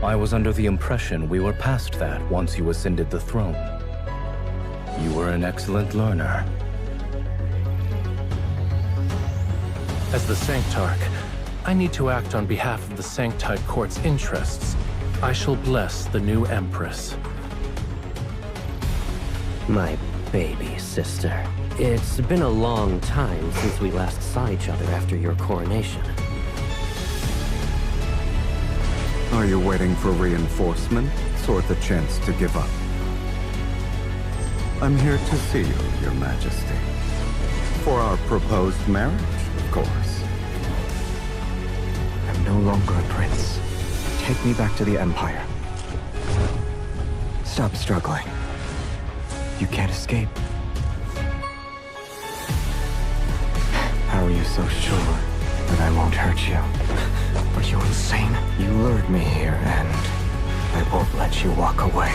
I was under the impression we were past that once you ascended the throne. You were an excellent learner. As the Sanctarch, I need to act on behalf of the Sanctite Court's interests. I shall bless the new Empress. My baby sister. It's been a long time since we last saw each other after your coronation. Are you waiting for reinforcements or the chance to give up? I'm here to see you, Your Majesty. For our proposed marriage, of course. I'm no longer a prince. Take me back to the Empire. Stop struggling. You can't escape. How are you so sure that I won't hurt you? Are you insane? You lured me here, and I won't let you walk away.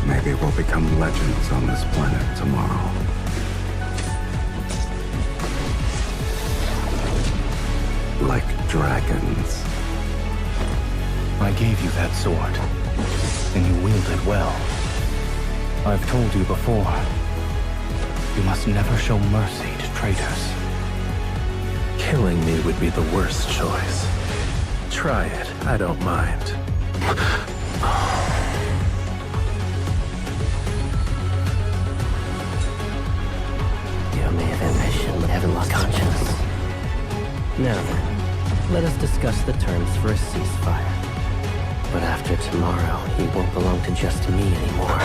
Maybe we'll become legends on this planet tomorrow. Like dragons. I gave you that sword, and you wield it well. I've told you before, you must never show mercy to traitors. Killing me would be the worst choice. Try it, I don't mind. You may have ambition, but haven't lost conscience. Now then, let us discuss the terms for a ceasefire. But after tomorrow, he won't belong to just me anymore.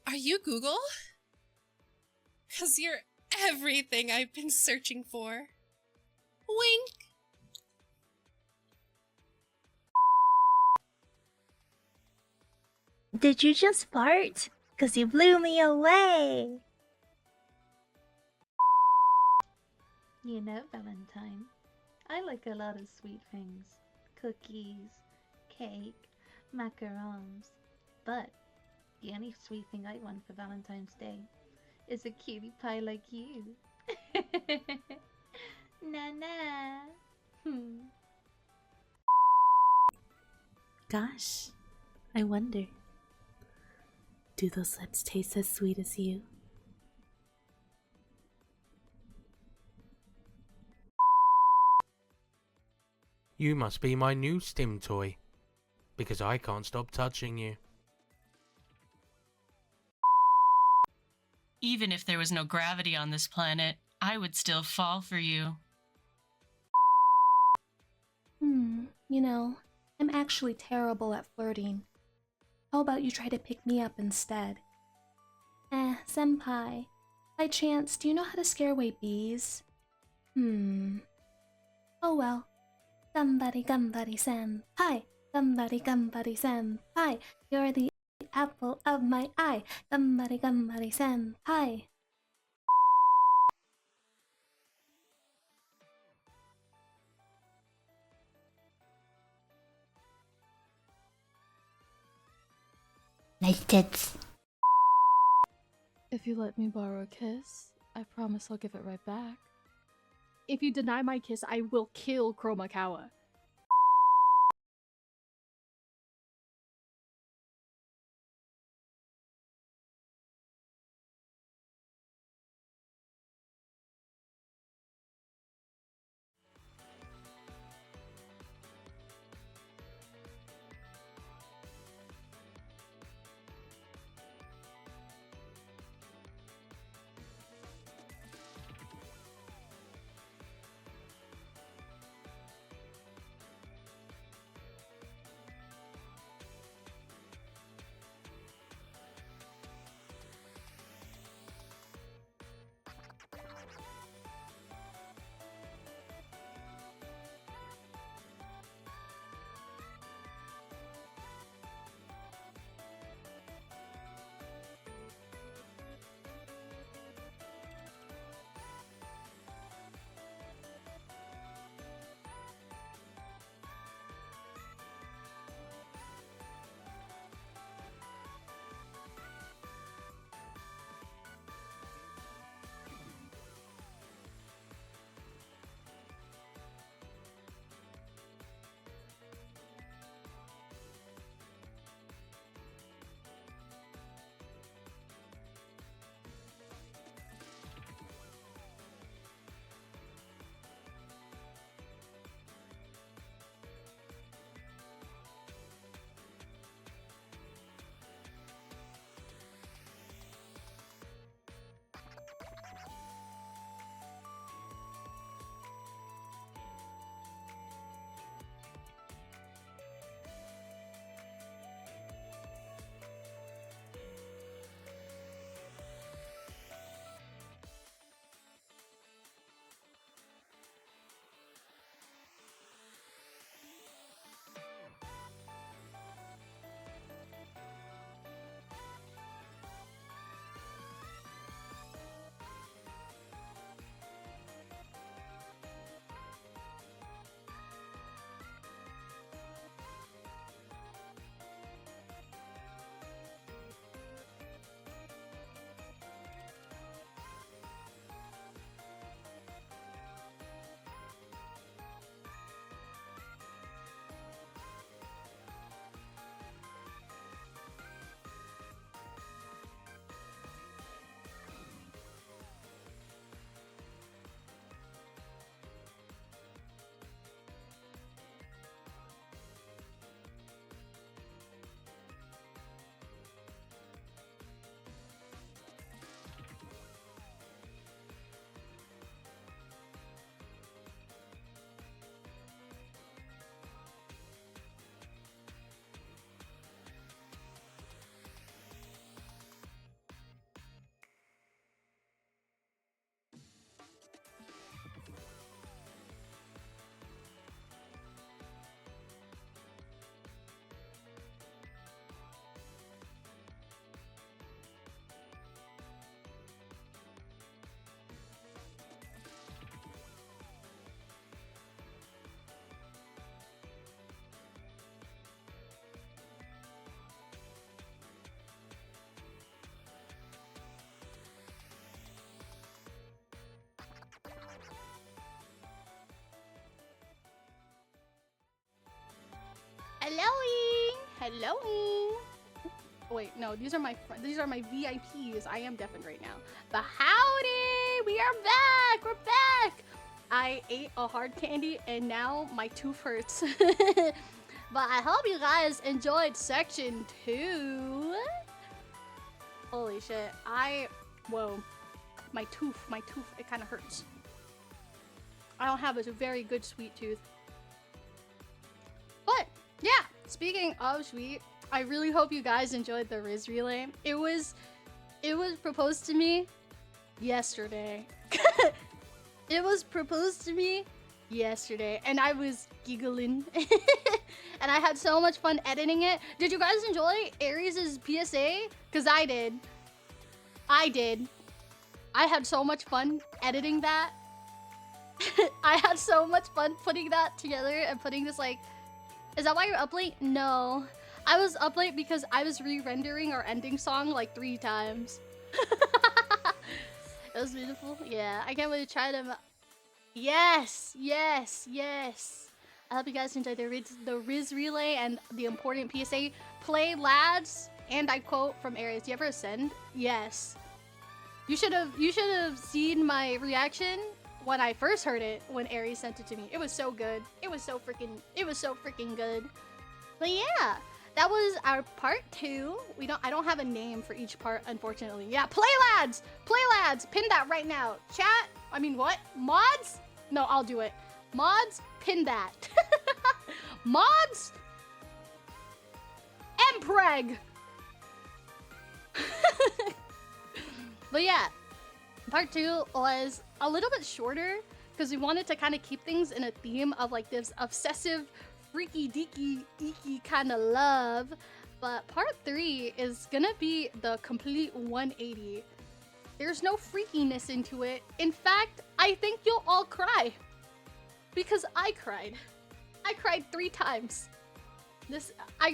Are you Google? Because your everything I've been searching for. Wink! Did you just fart? 'Cause you blew me away! You know, Valentine, I like a lot of sweet things. Cookies, cake, macarons. But the only sweet thing I want for Valentine's Day is a cutie pie like you. Na. Gosh, I wonder, do those lips taste as sweet as you? You must be my new stim toy, because I can't stop touching you. Even if there was no gravity on this planet, I would still fall for you. You know, I'm actually terrible at flirting. How about you try to pick me up instead? Senpai. By chance, do you know how to scare away bees? Oh well. Gambari senpai. Gambari senpai. You're the apple of my eye. Gambari senpai. Nice tits. If you let me borrow a kiss, I promise I'll give it right back. If you deny my kiss, I will kill Kromatika. Hello. Wait, no, these are my VIPs. I am deafened right now. But howdy, we are back. We're back. I ate a hard candy and now my tooth hurts. But I hope you guys enjoyed section 2. Holy shit. Whoa. My tooth, it kind of hurts. I don't have a very good sweet tooth. But yeah, speaking of sweet, I really hope you guys enjoyed the Riz Relay. It was proposed to me yesterday. It was proposed to me yesterday and I was giggling. And I had so much fun editing it. Did you guys enjoy Aries' PSA? Cause I did. I had so much fun editing that. I had so much fun putting that together and putting this like... Is that why you're up late? No. I was up late because I was re-rendering our ending song like 3 times. It was beautiful. Yeah, I can't wait to try them. Yes, yes, yes. I hope you guys enjoyed the Riz Relay and the important PSA. Play lads, and I quote from Aries. Do you ever ascend? Yes. You should have seen my reaction when I first heard it when Aries sent it to me. It was so good. It was so freaking good. But yeah, that was our part 2. I don't have a name for each part, unfortunately. Yeah, play lads! Play lads! Pin that right now. Chat? I mean what? Mods? No, I'll do it. Mods, pin that. Mods, Mpreg. But yeah, part 2 was a little bit shorter because we wanted to kind of keep things in a theme of like this obsessive, freaky deaky kind of love. But part 3 is gonna be the complete 180. There's no freakiness into it. In fact, I think you'll all cry. Because I cried. I cried 3 times. I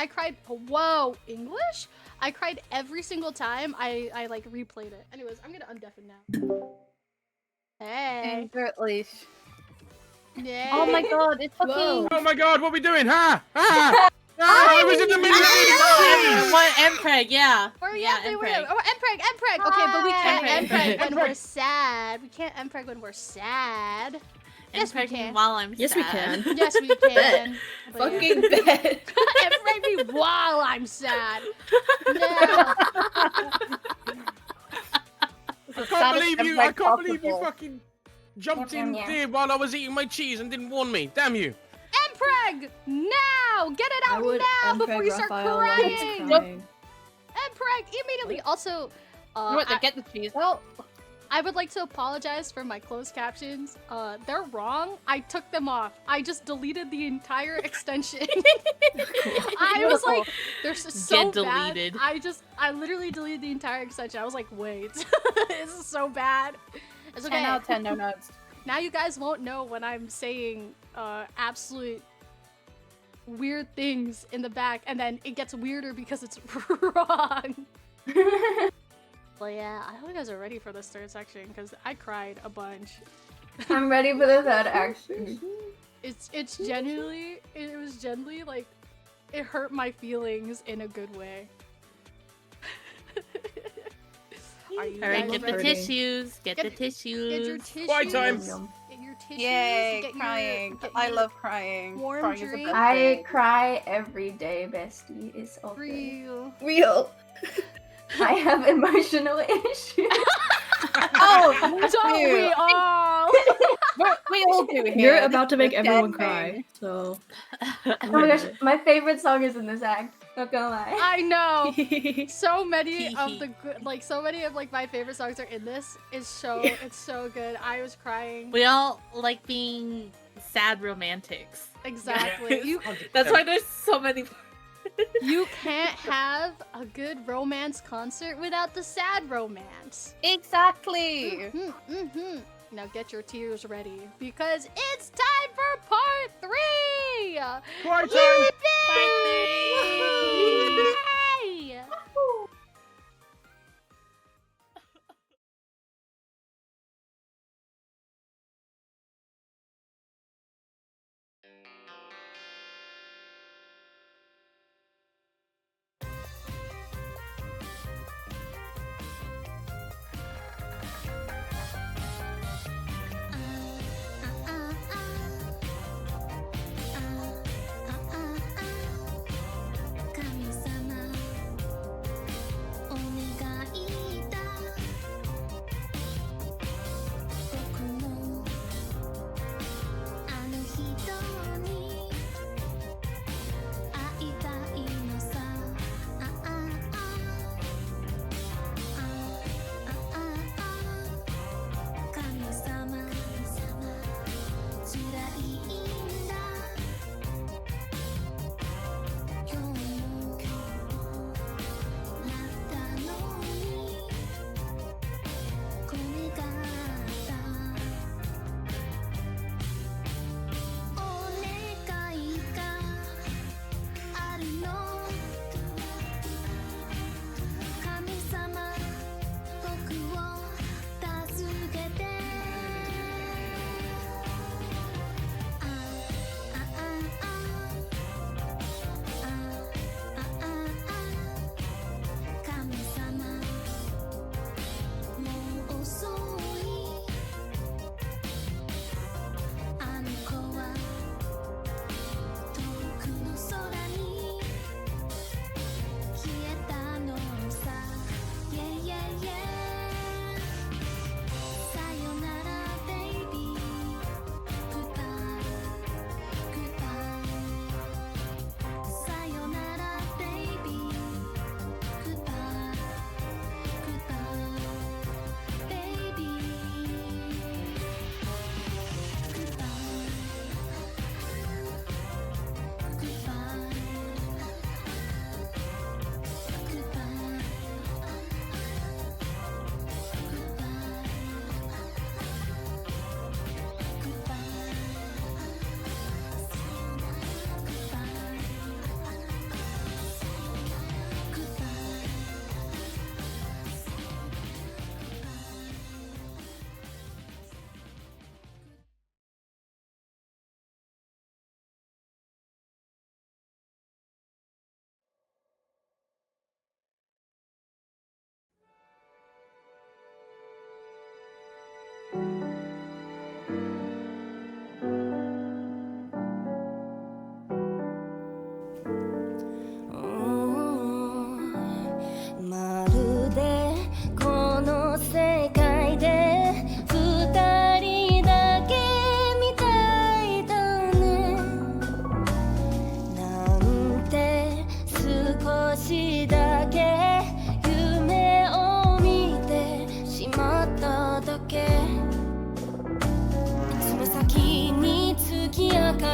cried, whoa, English? I cried every single time I like replayed it. Anyways, I'm gonna undeafen now. Hey. Leash. Yeah. Oh my god, it's fucking... Oh my god, what are we doing? Ha! Ha! I was in the middle of What Mpreg? Yeah. Mpreg. Okay, but we can't Mpreg when we're sad. We can't Mpreg when we're sad. Yes, we can. While I'm sad. Yes, we can. Yes, we can. Fucking bet. Mpreg me while I'm sad. No. I can't believe you fucking jumped in there while I was eating my cheese and didn't warn me. Damn you. Mpreg! Now! Get it out now before you start crying! Mpreg, immediately! Also, get the cheese out. I would like to apologize for my closed captions. They're wrong. I took them off. I just deleted the entire extension. I was like, they're so deleted. bad. I literally deleted the entire extension. I was like, wait, this is so bad. It's okay. 10 out of 10, no notes. Now you guys won't know when I'm saying absolute weird things in the back, and then it gets weirder because it's wrong. Well, yeah, I hope you guys are ready for this 3rd section because I cried a bunch. I'm ready for the 3rd action. It was genuinely like, it hurt my feelings in a good way. Alright, get the tissues. Get the tissues. Get your tissues. Quiet time. Get your tissues. Yay, get crying. Your, I love crying. Warm Crying is the drink. best I thing. cry every day, bestie. It's okay. Real. I have emotional issues. Oh, don't we all? We all do here. You're about to make This is everyone dead cry, thing. so... Oh my gosh, my favorite song is in this act. Not gonna lie. I know. So many of the good, like so many of like my favorite songs are in this. It's so good. I was crying. We all like being sad romantics. Exactly. That's why there's so many. You can't have a good romance concert without the sad romance. Exactly. Now get your tears ready because it's time for part 3! Part time! Yay!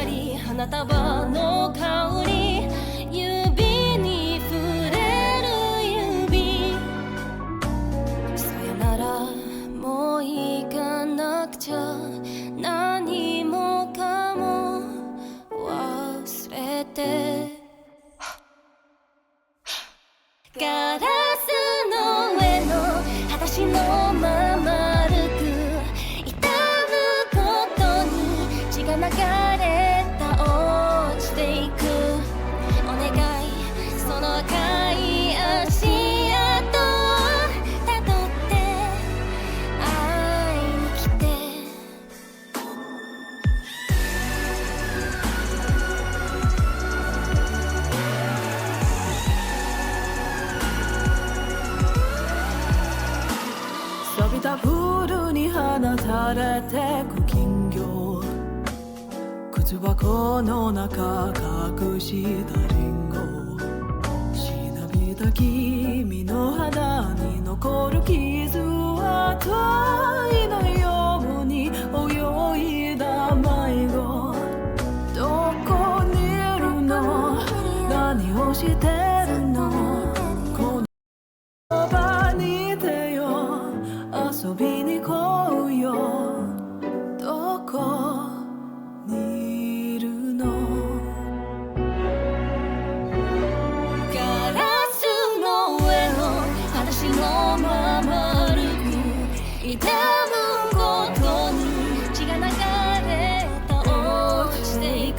り花束の香り指に触れる指さよならもう行かなくちゃ何もかも忘れてガラスの上の裸足のまま歩く痛むことに血が流れた落ちていくお願いその赤い足跡をたどって会いに来て錆びたプールに放たれてく金魚靴箱の中隠したリンゴしなびた君の肌に残る傷は愛のように泳いだ迷子どこにいるの何をしてるのこのそばにいてよ遊びに来うよどこにいるのガラスの上の裸足のまま歩く痛むことに血が流れた落ちていく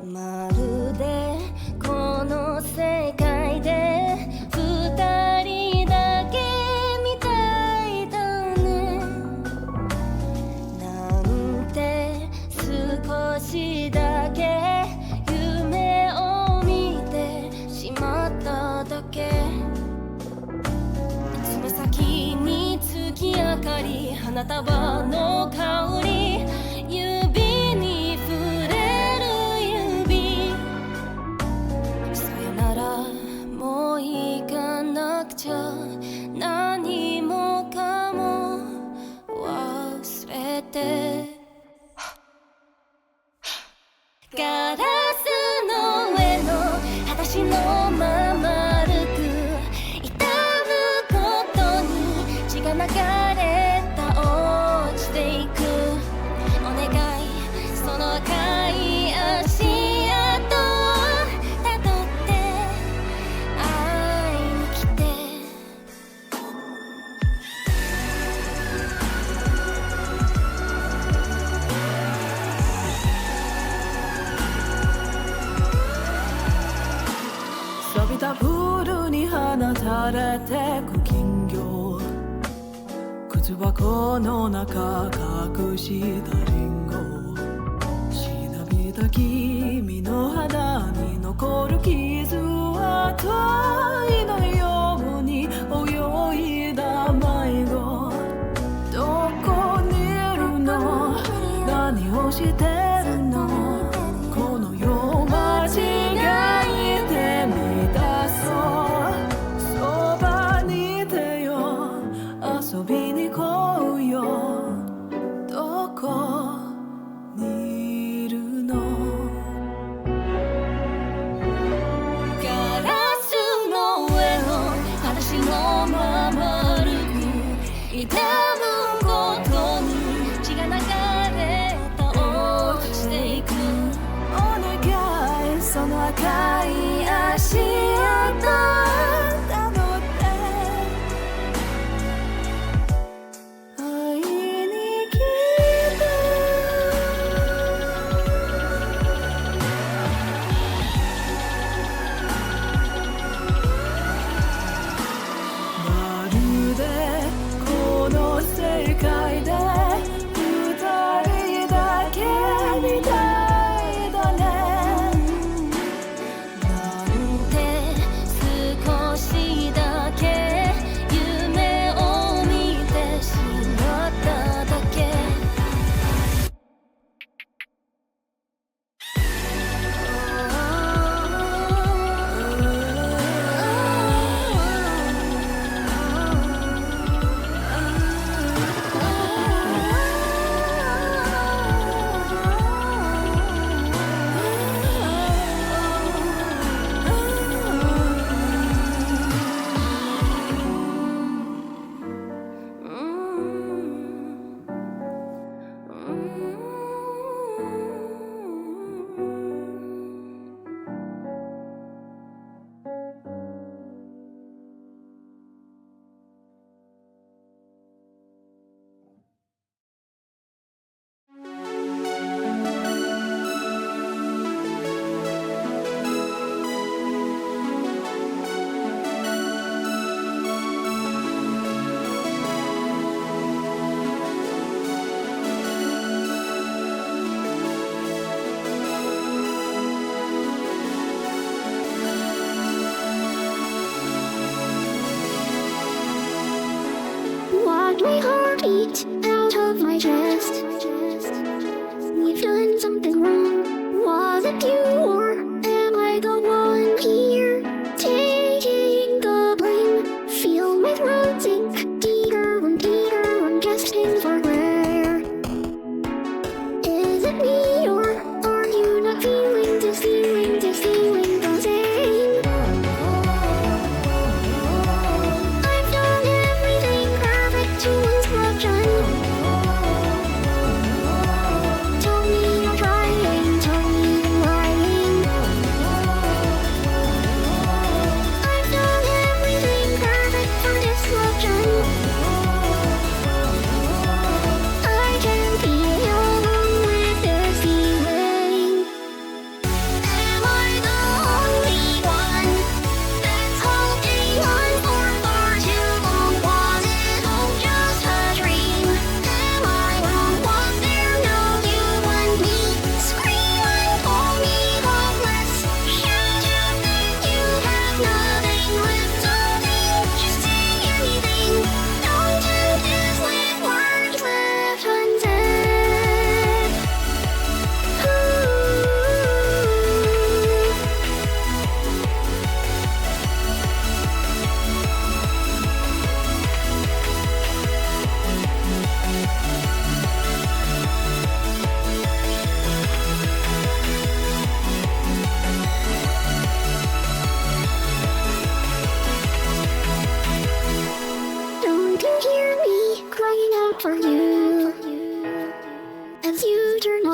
まるでこの世界で二人だけみたいだねなんて少しだけ夢を見てしまっただけ爪先に月明かり花束の香り指に触れる指さよならもう行かなくちゃ何もかも忘れてガラスの上の裸足のまま歩く痛むことに血が流れた落ちていくお願いその赤い足跡をたどって会いに来て錆びたプールに放たれてく金魚靴箱の中隠したリンゴしなびた君の肌に残る傷は愛のように泳いだ迷子どこにいるの何をしてるのこの世間違いで満たそうそばにいてよ遊びに来うよどこにいるのガラスの上の裸足のまま歩く痛むことに血が流れた落ちていく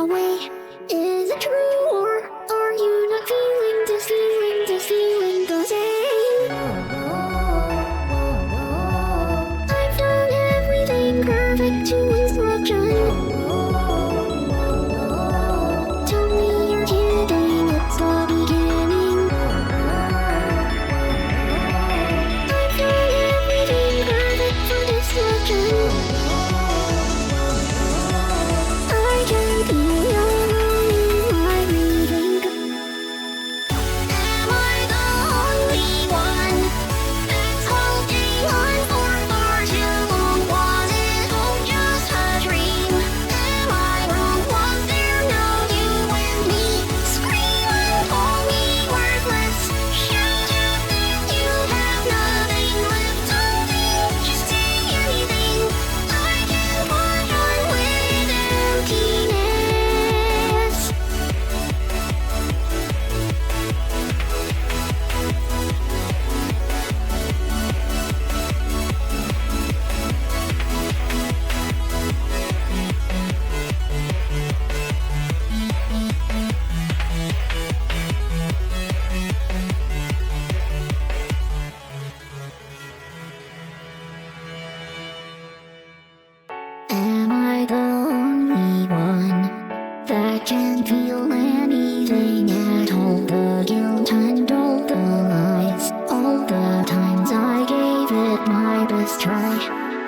away. Is it true, or are you not feeling this feeling the same? I've done everything perfect to instruction. Tell me you're kidding, it's the beginning. I've done everything perfect for destruction. I can feel your love in my breathing. Am I the only one that's holding on for far too long? Was it all just a dream? Am I wrong? Was there no you and me? Scream and call me worthless. Shout out that you have nothing left. Something, just say anything. I can push on with emptiness. Am I the only one that can feel anything at all? The guilt and all the lies, all the times I gave it my best try.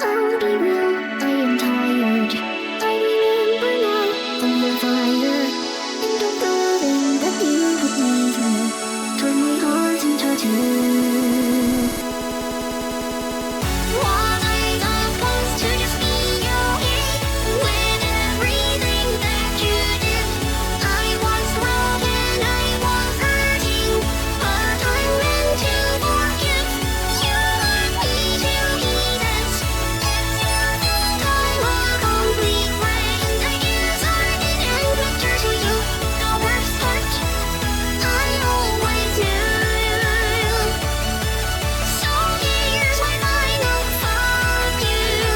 I'll be real, I am tired. I remember now of the fire and of the loving that you put me through. Turn my heart into two. Was I supposed to just be okay with everything that you did? I was wrong and I was hurting, but I'm meant to forgive. You hurt me to pieces. If you think I'm a complete wreck, I guess I didn't picture to you the worst part. I always knew. So here's my final fuck you.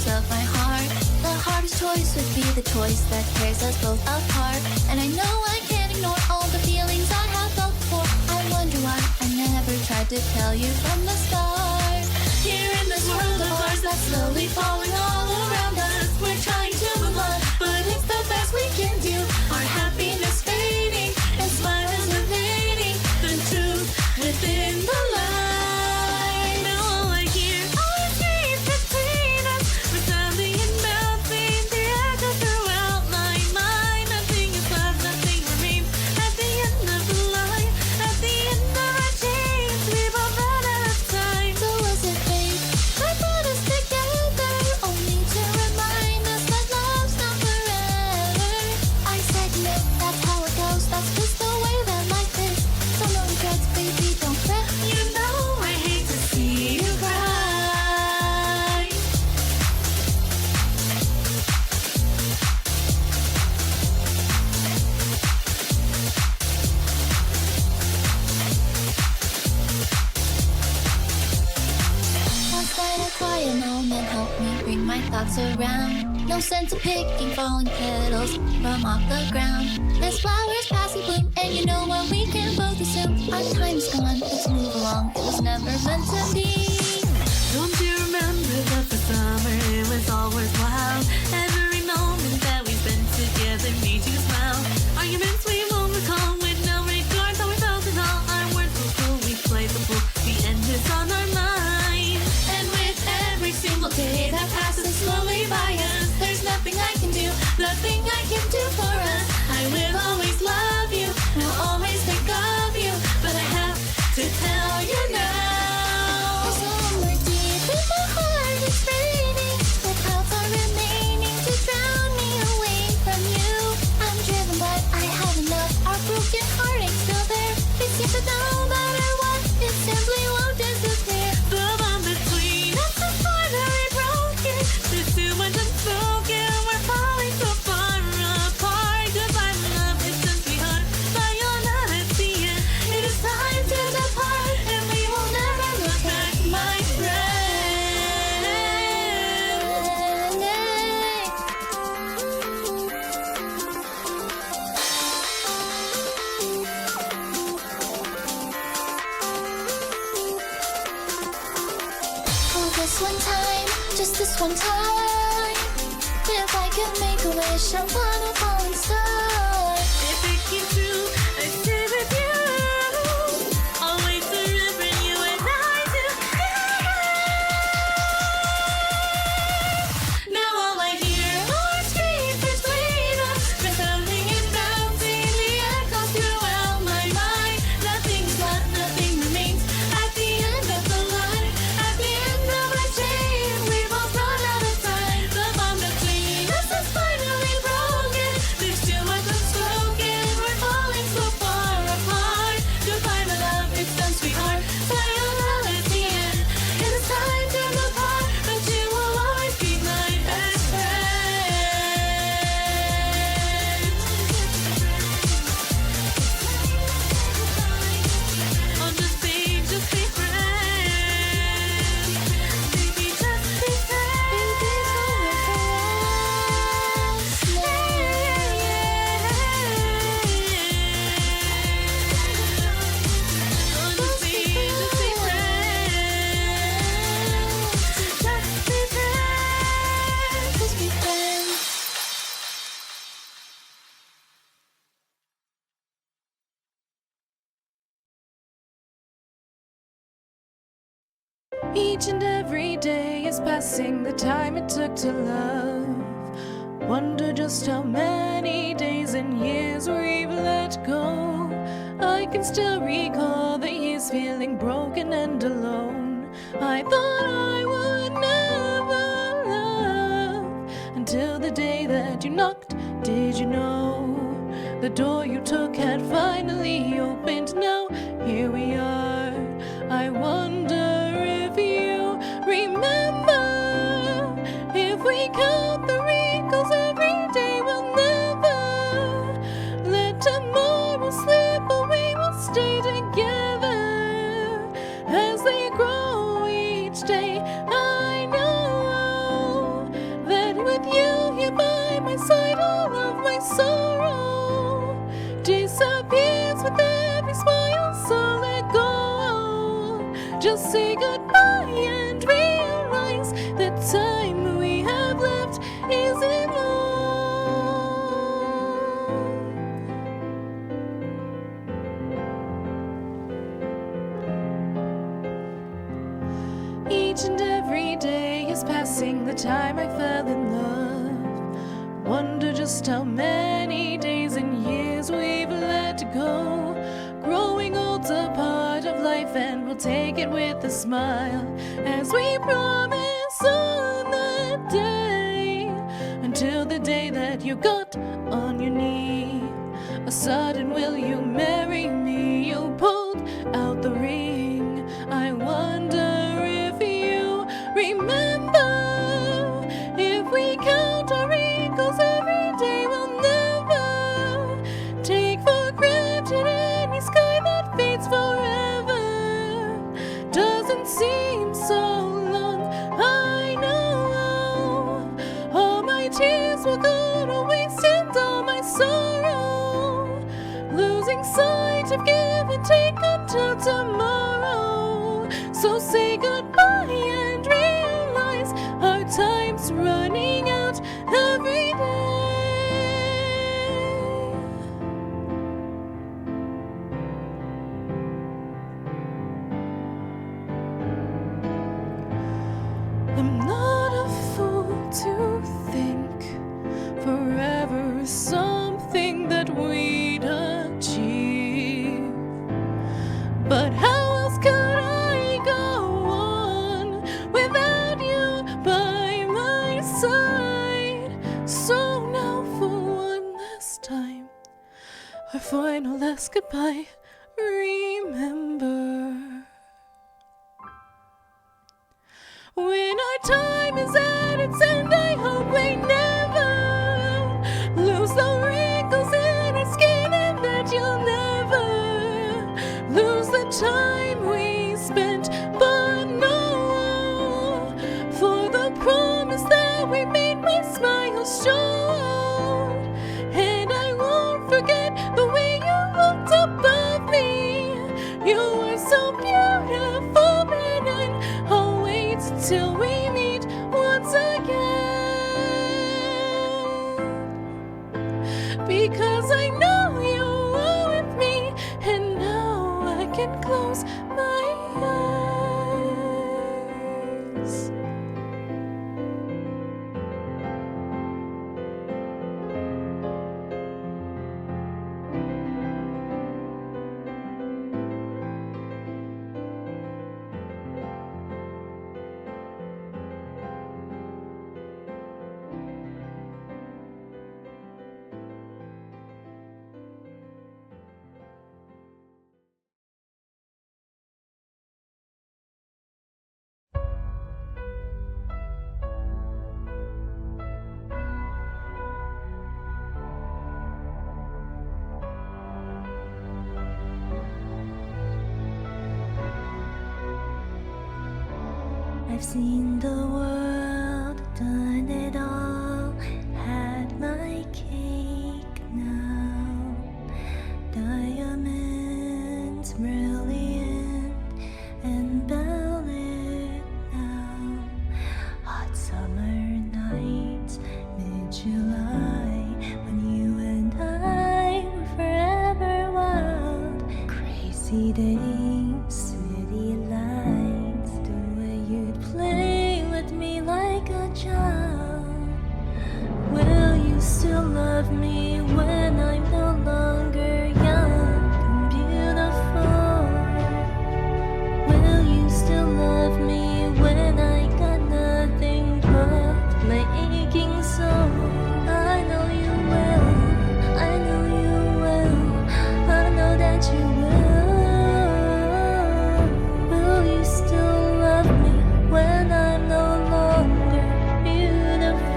corners of my heart. The hardest choice would be the choice that tears us both apart. And I know I can't ignore all the feelings I have felt before. I wonder why I never tried to tell you from the start. Here in this world of ours that's slowly falling all around us, we're trying to move on, but it's the best we can do. Our happiness fading and smiles evading the truth within the lie. Now all I hear are dreams between us, resounding and melting the echo throughout my mind. Nothing is left, nothing remains at the end of the line. At the end of our chains, we both ran out of time. So was it fate that brought us together, only to remind us that love's not forever? I said no, that's how it goes, that's just the way that life is. So no regrets, baby, don't fret. You know I hate to see you cry. Last night a quiet moment helped me bring my thoughts around. No sense of picking falling petals from off the ground. There's flowers past the bloom, and you know what we can both assume. Our time's gone, let's move along. It was never meant to be. Don't you remember that the summer it was all worthwhile? Every moment that we spent together made you smile. Arguments we won't recall with no regard, though we felt it all. Our words were cool, we played the fool. The end is on our mind. And with every single day that passes slowly by us, there's nothing I can do, nothing I can do for us. I will always love you, will always think of you, but I have to tell you now. Somewhere deep in my heart it's raining, the clouds are remaining to drown me away from you. I'm driven but I have enough, our broken heartache's still there. It seems that no matter what, it simply won't disappear. The bond between us is finally broken. There's too much unspoken. We're falling so far apart. Goodbye, love. It's just sweetheart. Sayonara, see ya. It is time to depart, and we will never look back, my friend. Oh, this one time, just this one time. If I could make a wish, I wanna fall and star. If it came true, I'd stay with you. Always forever, you and I together. Now all I hear are screams between us, resounding and bouncing the echoes throughout my mind. Nothing's left, nothing remains at the end of the line. At the end of our chain, we both run out of time. The bond between us is finally broken. There's too much unspoken. We're falling so far apart. Goodbye, my love. It's done, sweetheart. Sayonara, at the end. It is time to depart, but you will always be my best friend. Oh, just be friends. Baby, just be friends. Each and every day is passing the time it took to love. Wonder just how many days and years we've let go. I can still recall the years feeling broken and alone. I thought I would never love until the day that you knocked. Did you know the door you took had finally opened? Now here we are. I wonder if you remember. If we count the wrinkles every day, we'll never let tomorrow slip away. We'll stay together as they grow each day. I know Just say goodbye and realize the time we have left isn't long. Each and every day is passing the time I fell in love. Wonder just how many days and years we've let go. Growing old's a part of life, and we'll take it with a smile as we promise on that day. Until the day that you got on your knee, a sudden will you marry me? You pulled out the ring. I wonder if you remember. If we count our wrinkles every day, we'll never take for granted any sky that fades forever. Doesn't seem so long, I know. All my tears will go to waste and all my sorrow. Losing sight of give and take until tomorrow. So say goodbye and realize our time's running out every day. I'm not a fool to think forever is something that we'd achieve. But how else could I go on without you by my side? So now for one last time, our final last goodbye, remember. When our time is at its end, I hope we never lose the wrinkles in our skin, and that you'll never lose the time we spent. But no, for the promise that we made, my smile showed, and I won't forget the way you looked above me. You were so beautiful, and I'll wait till we meet once again, because I know you are with me, and now I can close my eyes. I've seen the world, done it all, had my cake now. Diamonds, brilliant and ballet now. Hot summer nights, mid-July, when you and I were forever wild. Crazy days, city lights, the way you'd play with me like a child. Will you still love me when I'm no longer young and beautiful? Will you still love me when I got nothing but my aching soul? I know you will, I know you will, I know that you will. Will you still love me when I'm no longer beautiful?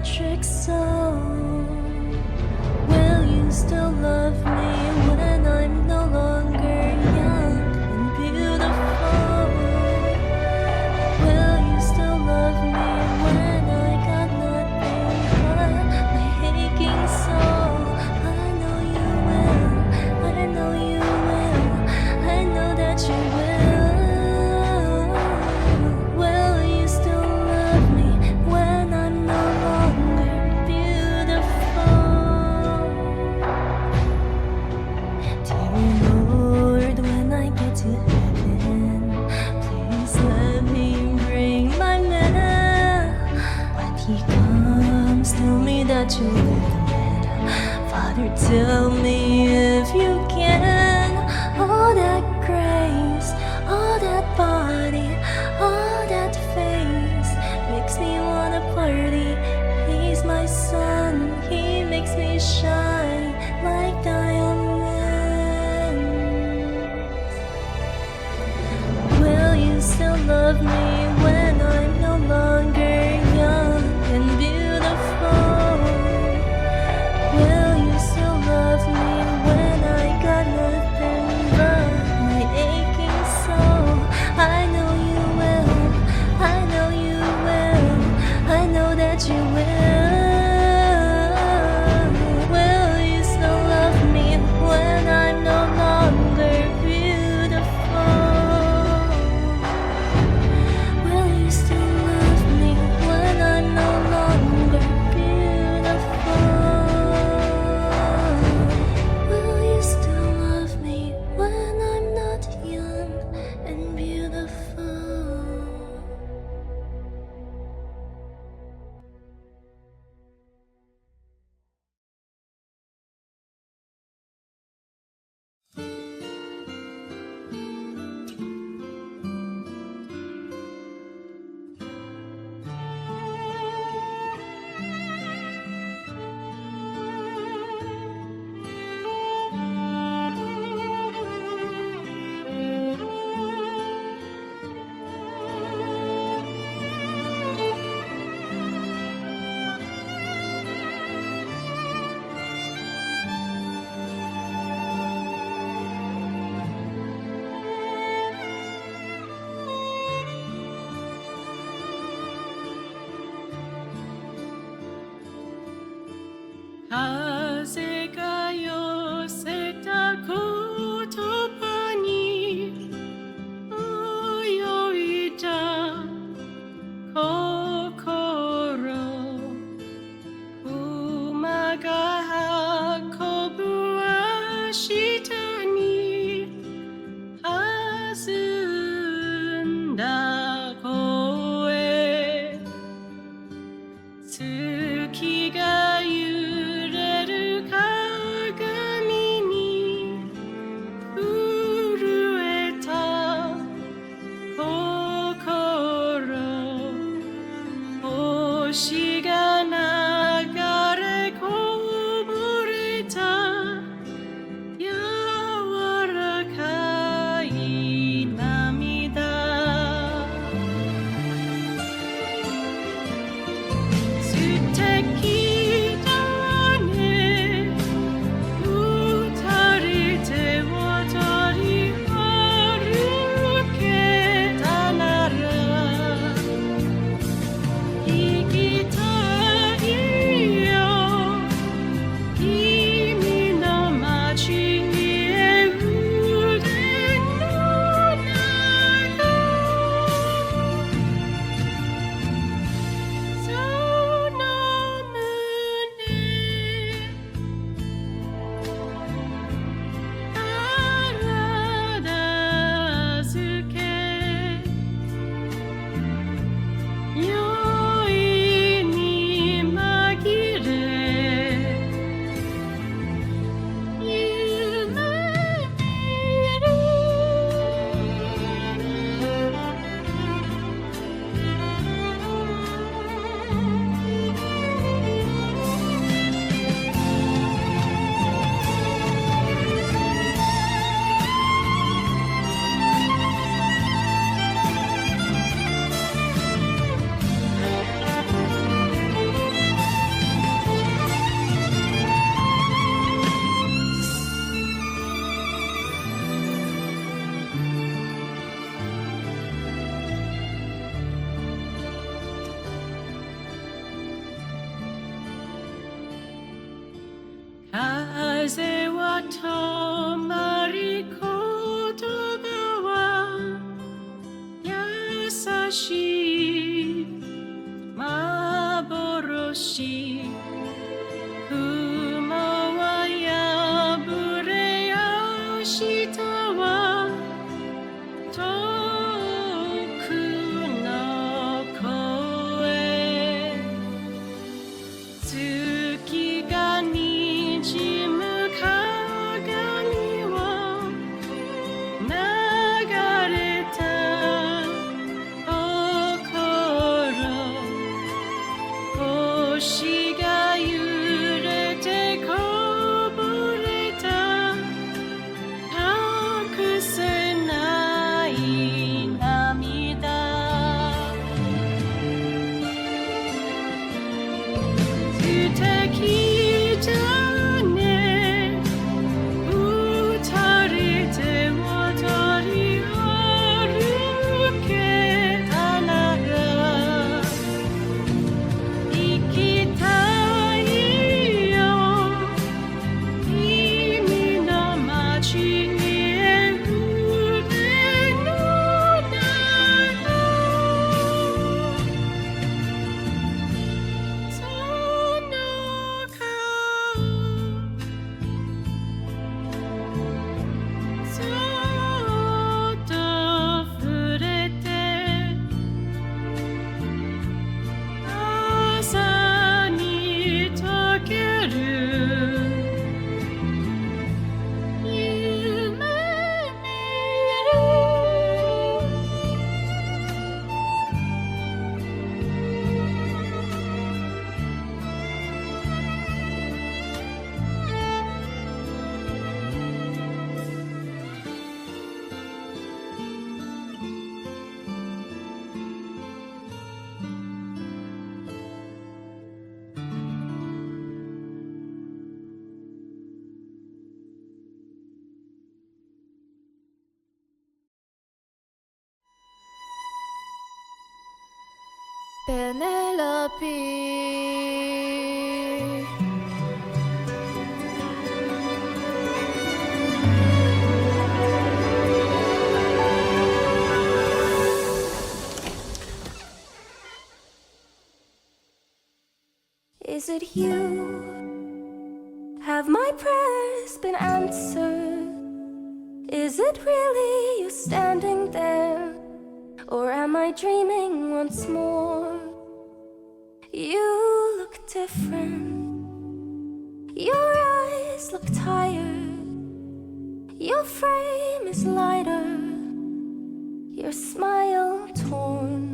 electric soul. Will you still love me when I'm no longer young and beautiful? Will you still love me when I got nothing but my aching soul? I know you will, I know you will, I know that you will. Will you still love me when I'm no longer beautiful? Dear Lord, when I get to heaven, please let me bring my man. When he comes, tell me that you live. Father, tell me if you can. All that grace, all that body, all that face makes me wanna party. He's my sun, he makes me shine like diamonds. Will you still love me when I'm no longer young and beautiful? Will you still love me when I しい幻雲は破れ明日は遠くの声月がにじむ鏡を流れた星が揺れてこぼれた隠せない涙素敵だね二人で渡り歩けたなら行きたいよ君の街へ腕のならその顔そっと触れて朝に溶ける夢見るペネロピーIs it you? Have my prayers been answered? Is it really you standing there? Or am I dreaming once more? You look different. Your eyes look tired. Your frame is lighter. Your smile torn.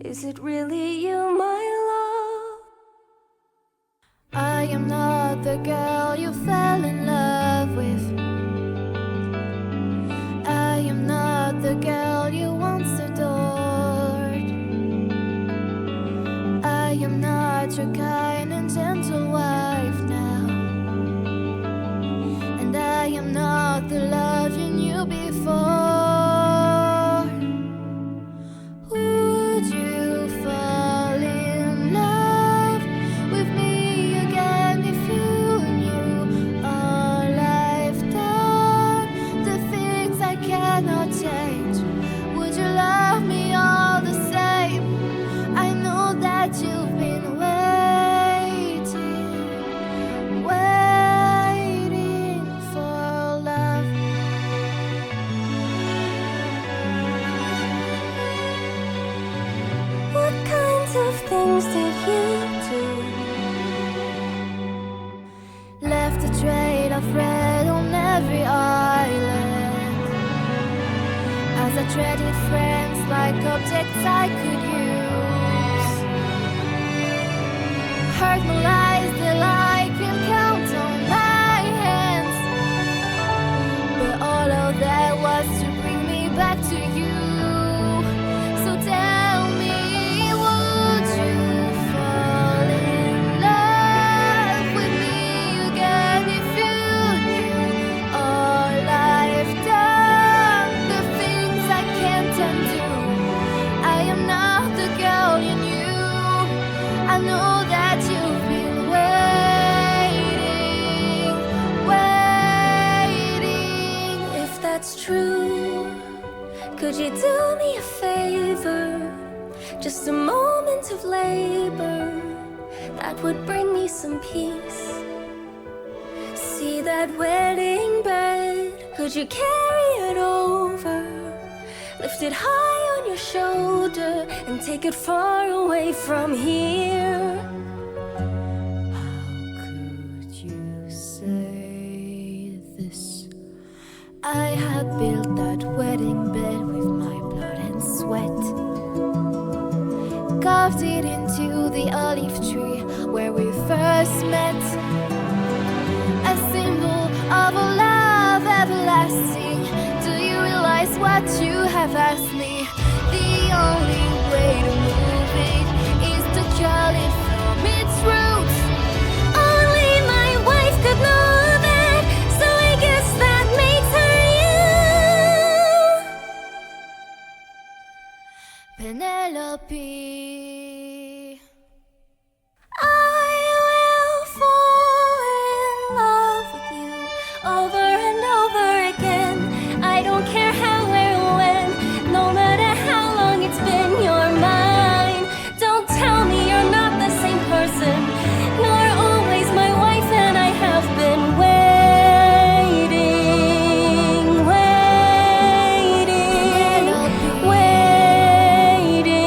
Is it really you, my love? I am not the girl you fell in love with. I am not the girl you once adored. I am not your kind and gentle wife now. And I am not the love you knew before. Would you fall in love with me again if you knew all I've done? The things I cannot change. Would you love me all the same? I know that you've been waiting for love. What kinds of things did you do? Left a trail of red on every island. As I treated friends like objects I could use. Heard no lies that I can count on my hands. But all of that was to bring me back to you. So tell me, would you fall in love with me again if you knew all I've done? The things I can't undo. I am not the girl you knew. I know that you've been waiting. If that's true, Could you do me a favor? Just a moment of labor that would bring me some peace. See that wedding bed? Could you carry it over? Lift it high on your shoulder and take it far away from here. How could you say this? I had built that wedding bed with my blood and sweat. Carved it into the olive tree where we first met. A symbol of a love everlasting. Do you realize what you have asked me? The only way to move it is to cut it from its roots. Only my wife could know that, so I guess that makes her you, Penelope. I will fall in love with you over and over again. I don't care how or when, no matter how long it's been, you're mine. Don't tell me you're not the same person, nor always my wife, and I have been waiting, waiting, waiting.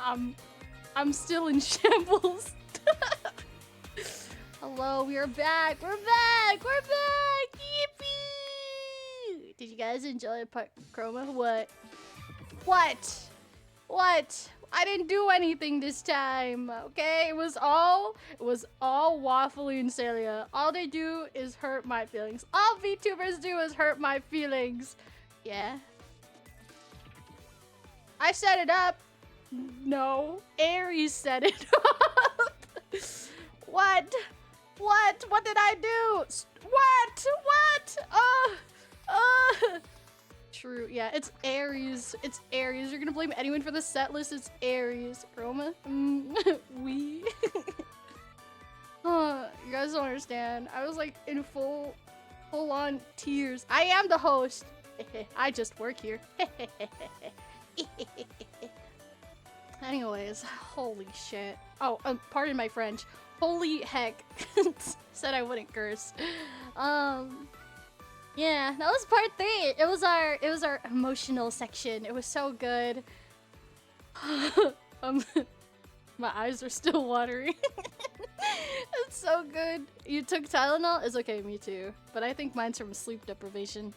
I'm still in shambles. Hello, we are back. We're back. We're back. Yippee! Did you guys enjoy Chroma? What? What? I didn't do anything this time. Okay, it was all Waffly and Celia. All they do is hurt my feelings. All VTubers do is hurt my feelings. Yeah. I set it up. No, Aries set it up. What? What did I do? What? True. Yeah, it's Aries. It's Aries. You're gonna blame anyone for the set list. It's Aries. Chroma. We. You guys don't understand. I was like in full on tears. I am the host. I just work here. Anyways, holy shit. Oh, pardon my French. Holy heck. Said I wouldn't curse. Yeah, that was part 3. It was our emotional section. It was so good. My eyes are still watery. It's so good. You took Tylenol? It's okay, me too. But I think mine's from sleep deprivation.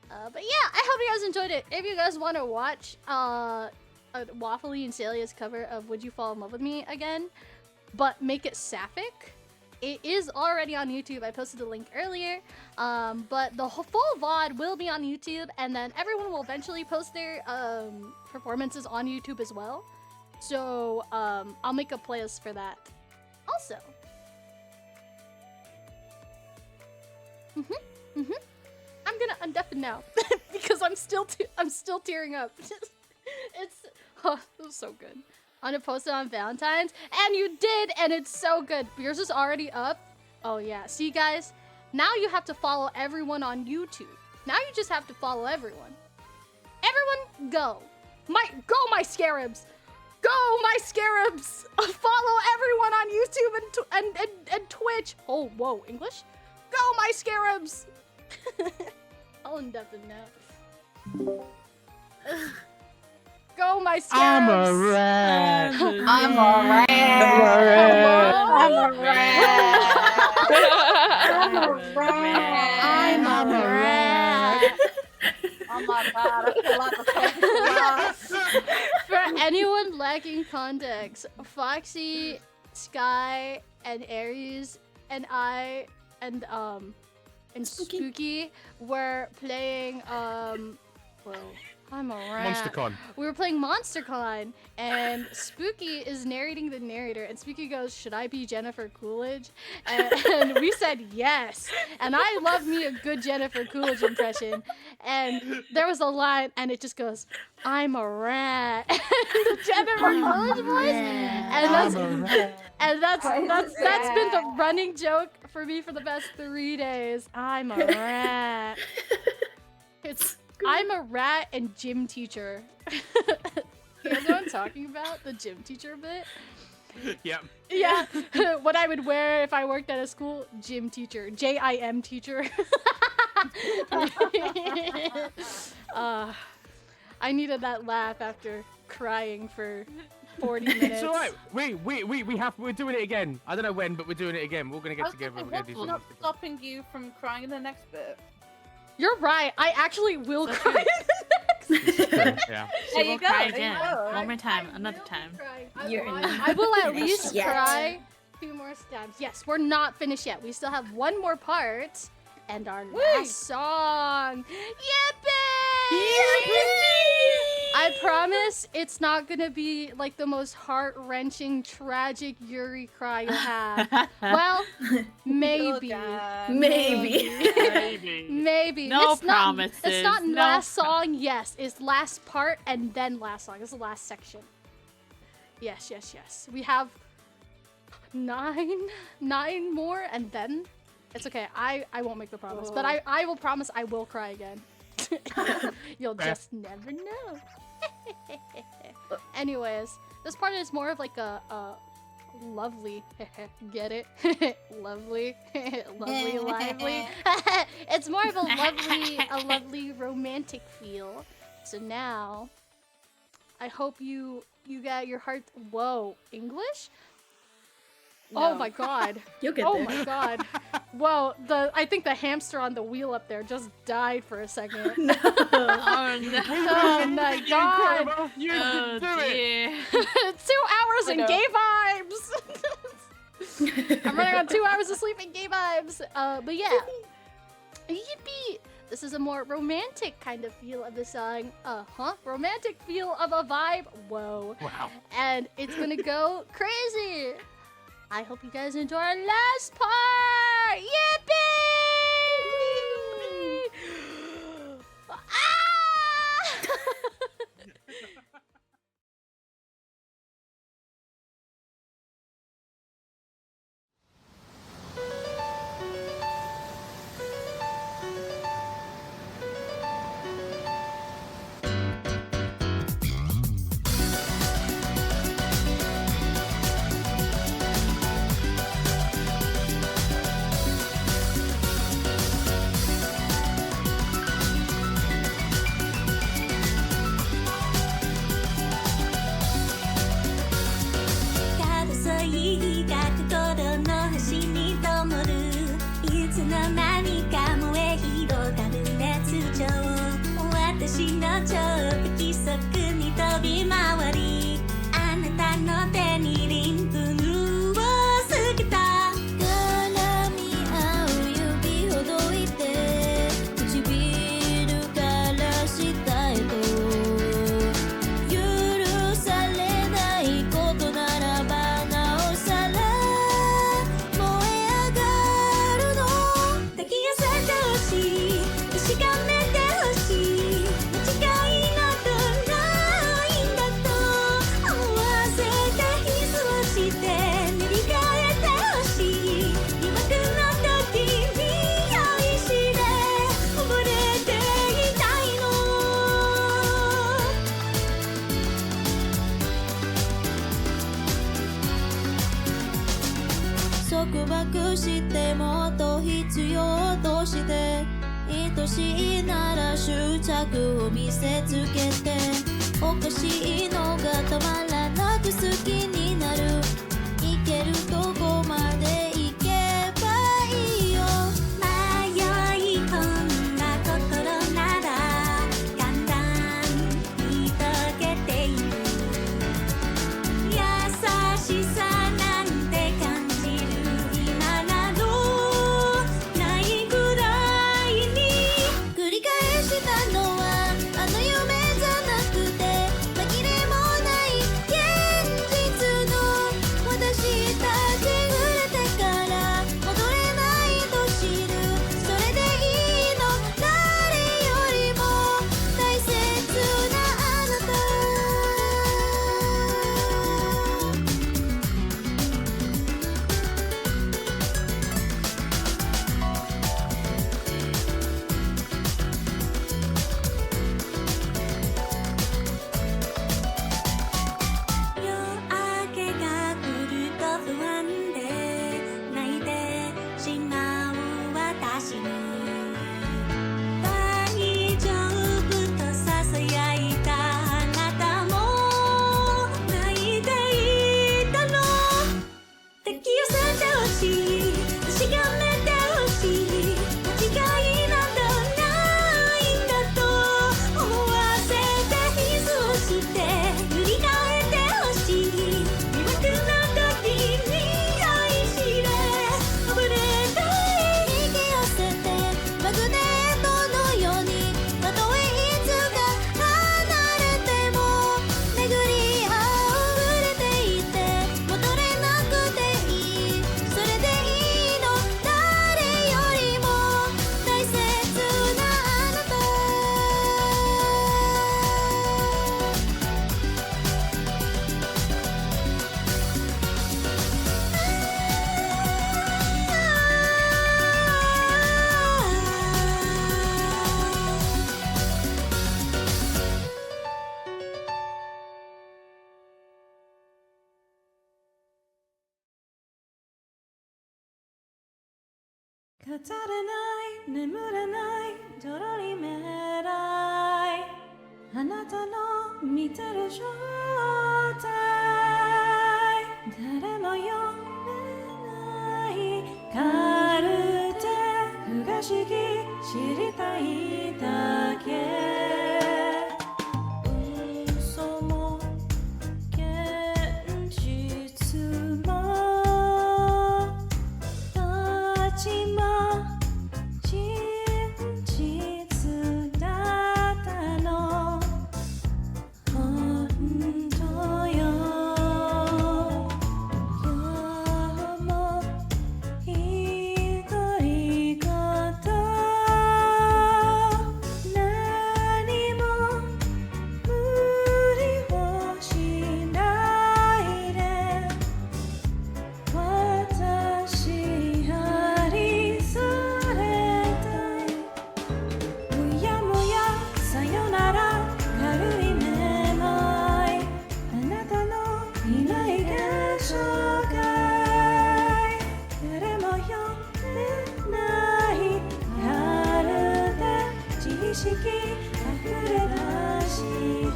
But yeah, I hope you guys enjoyed it. If you guys want to watch Waffly and Celia's cover of Would You Fall in Love With Me again, but make it sapphic, it is already on YouTube. I posted the link earlier. But the full VOD will be on YouTube, and then everyone will eventually post their performances on YouTube as well. So I'll make a playlist for that. Also, I'm gonna undeafen now because I'm still tearing up. It was so good. I'm gonna post it on Valentine's, and you did, and it's so good. Yours is already up. Oh yeah, see guys, now you have to follow everyone on YouTube. Now you just have to follow everyone. Everyone, go my scarabs, go my scarabs. Follow everyone on YouTube and Twitch. Oh whoa, English. Go my scarabs. I'll undeafen now. Go my scarabs. I'm a rat. I'm a rat. I'm a rat. Oh my god, I feel like a For anyone lacking context, Foxy, Sky, and Aries, and I, and Spooky were playing, I'm a rat. MonsterCon. We were playing MonsterCon, and Spooky is narrating the narrator, and Spooky goes, "Should I be Jennifer Coolidge?" And we said yes. And I love me a good Jennifer Coolidge impression. And there was a line, and it just goes, "I'm a rat." The Jennifer Coolidge voice. And that's been the running joke for me for the past 3 days. I'm a rat. I'm a rat and gym teacher. You guys know what I'm talking about? The gym teacher bit? Yeah. Yeah. What I would wear if I worked at a school? Gym teacher. J-I-M teacher. I needed that laugh after crying for 40 minutes. It's alright. We're doing it again. I don't know when, but we're doing it again. We're gonna get together and we're gonna do something. Not stopping you from crying in the next bit. You're right. I actually will cry in the next. Yeah. There you go. Cry again. One more time. Another time. I will at least cry 2 more times. Yes, we're not finished yet. We still have 1 more part and our last song. Yippee! I promise it's not gonna be like the most heart-wrenching, tragic Yuri cry you'll have. Well, maybe. Maybe. No promises. It's not last song, yes. It's last part and then last song. It's the last section. Yes. We have 9 more and then it's okay. I won't make the promise, but I will promise I will cry again. You'll just never know. Anyways, this part is more of like a lovely, get it? Lovely, lively. It's more of a lovely romantic feel. So now, I hope you get your heart. Whoa, English? No. Oh my god. You'll get oh there. my god. Whoa, I think the hamster on the wheel up there just died for a second. Oh no. Oh my god. Oh dear. 2 hours and gay vibes. I'm running on 2 hours of sleep and gay vibes. But yeah. Yippee! This is a more romantic kind of feel of the song. Romantic feel of a vibe. Whoa. Wow. And it's gonna go crazy. I hope you guys enjoy our last part. Yippee! Ah! 軽い日が心の端に灯るいつの間にか燃え広がる熱情私の超不規則に飛び回りあなたの手に鱗粉をつけた絡み合う指ほどいて唇から下へと許されないことならばなおさら燃え上がるの抱き寄せてほしい確かめてほしい間違いなどないんだと思わせてキスをして塗り替えてほしい疑惑の時に酔いしれ溺れていたいの束縛してもっと必要として愛しいなら執着を見せつけておかしいのがたまらなく好きになるいけるとこまで行けばいいよ迷い込んだ心なら簡単に溶けていく優しさなんて感じる今などないぐらいに繰り返したのはあの夢じゃなくて紛れもない現実の私たち触れてから戻れないと知るそれでいいの誰よりも大切なあなた夜明けが来ると不安で泣いてしまう私に大丈夫とささやいたあなたも泣いていたの抱き寄せてほしい確かめてほしい間違いなどないんだと思わせてキスをして塗り替えてほしい疑惑の時に酔いしれ溺れて引き寄せてマグネットのようにたとえいつか離れても巡り合う触れていて戻れなくていいそれでいいの誰よりも大切なあなた語れない眠れないとろりめらいあなたの見てる状態誰も読めないカルテ不可思議知りたいだけ嘘も現実もどっちも真実だったの本当よ今日もひどいこと何も無理をしないで私ありされたいうやむやさよなら軽いめまいあなたのいない現象界誰も読めない春で知識あふれ出して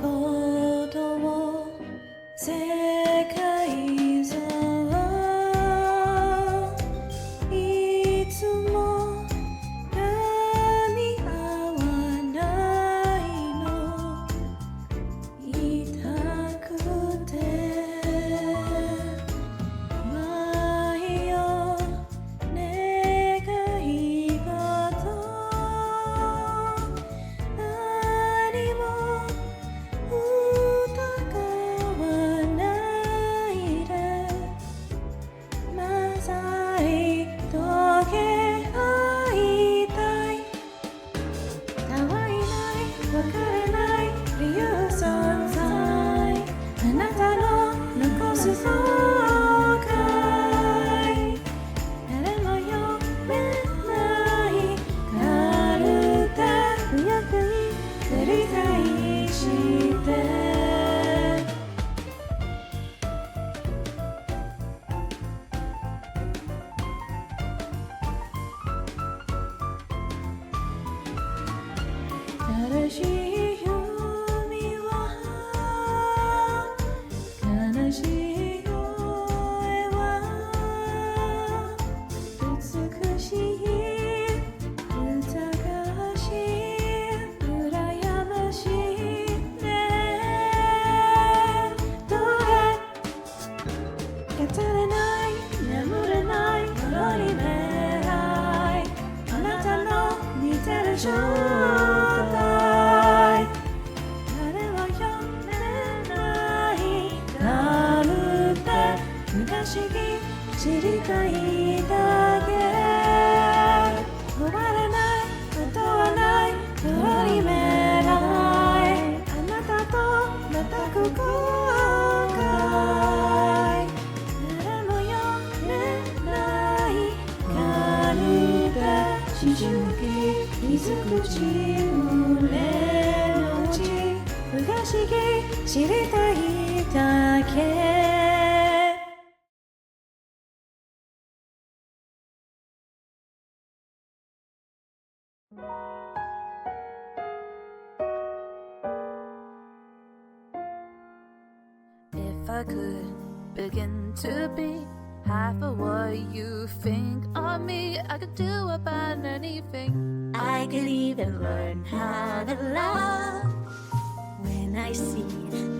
鼓動世界像いつも噛み合わないの痛くて迷よ願い事何も疑わないで混ざり溶け合いたいたわいない別れない理由存在あなたの残す後悔誰も読めないカルテ不役になりたいして新しい夢は悲しい声は美しい疑わしい羨ましいねどれ語れない眠れない心に寝ないあなたの見てる状態誰も読めないカルテ不可思議知りたいだけ終われないことはない変わり目ないあなたとまたく後悔誰も読めないカルテ思春期水口胸の内不可思議知りたいだけIf I could begin to be half of what you think of me, I could do about anything. I could even learn how to love. When I see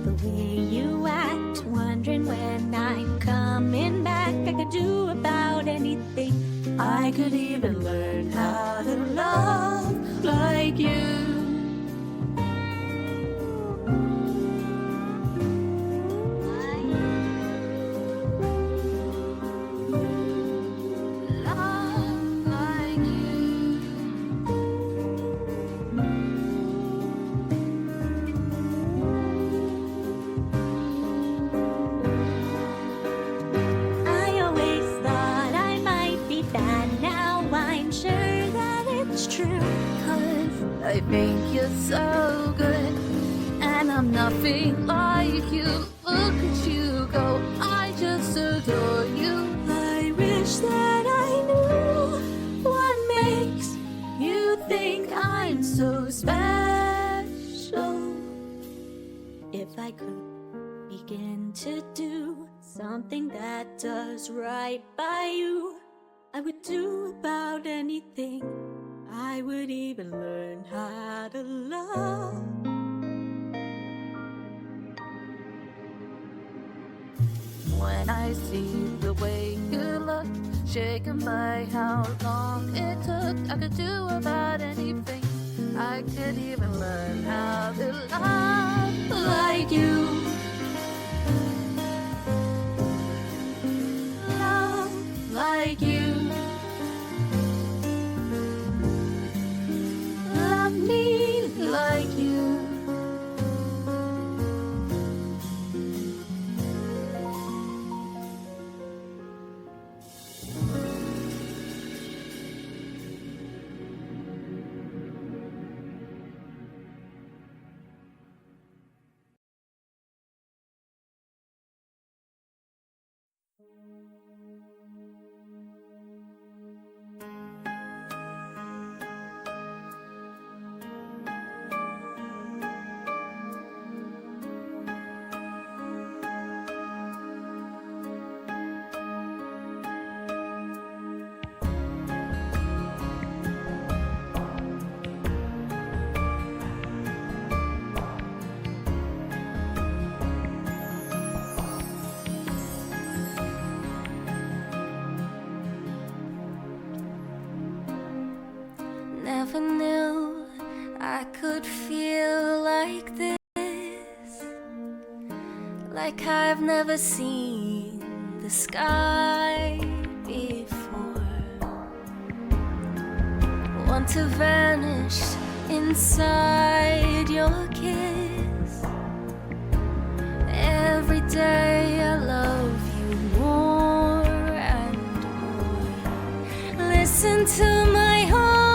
the way you act, wondering when I'm coming back, I could do about anything. I could even learn how to love like you. I think you're so good, and I'm nothing like you. look at you go, I just adore you. I wish that I knew what makes you think I'm so special. If I could begin to do something that does right by you, I would do about anything. I would even learn how to love. When I see the way you look, shaken by how long it took, I could do about anything. I could even learn how to love like you. Love like you. Love me like you. Never knew I could feel like this, like I've never seen the sky before. Want to vanish inside your kiss. Every day I love you more and more. Listen to my heart.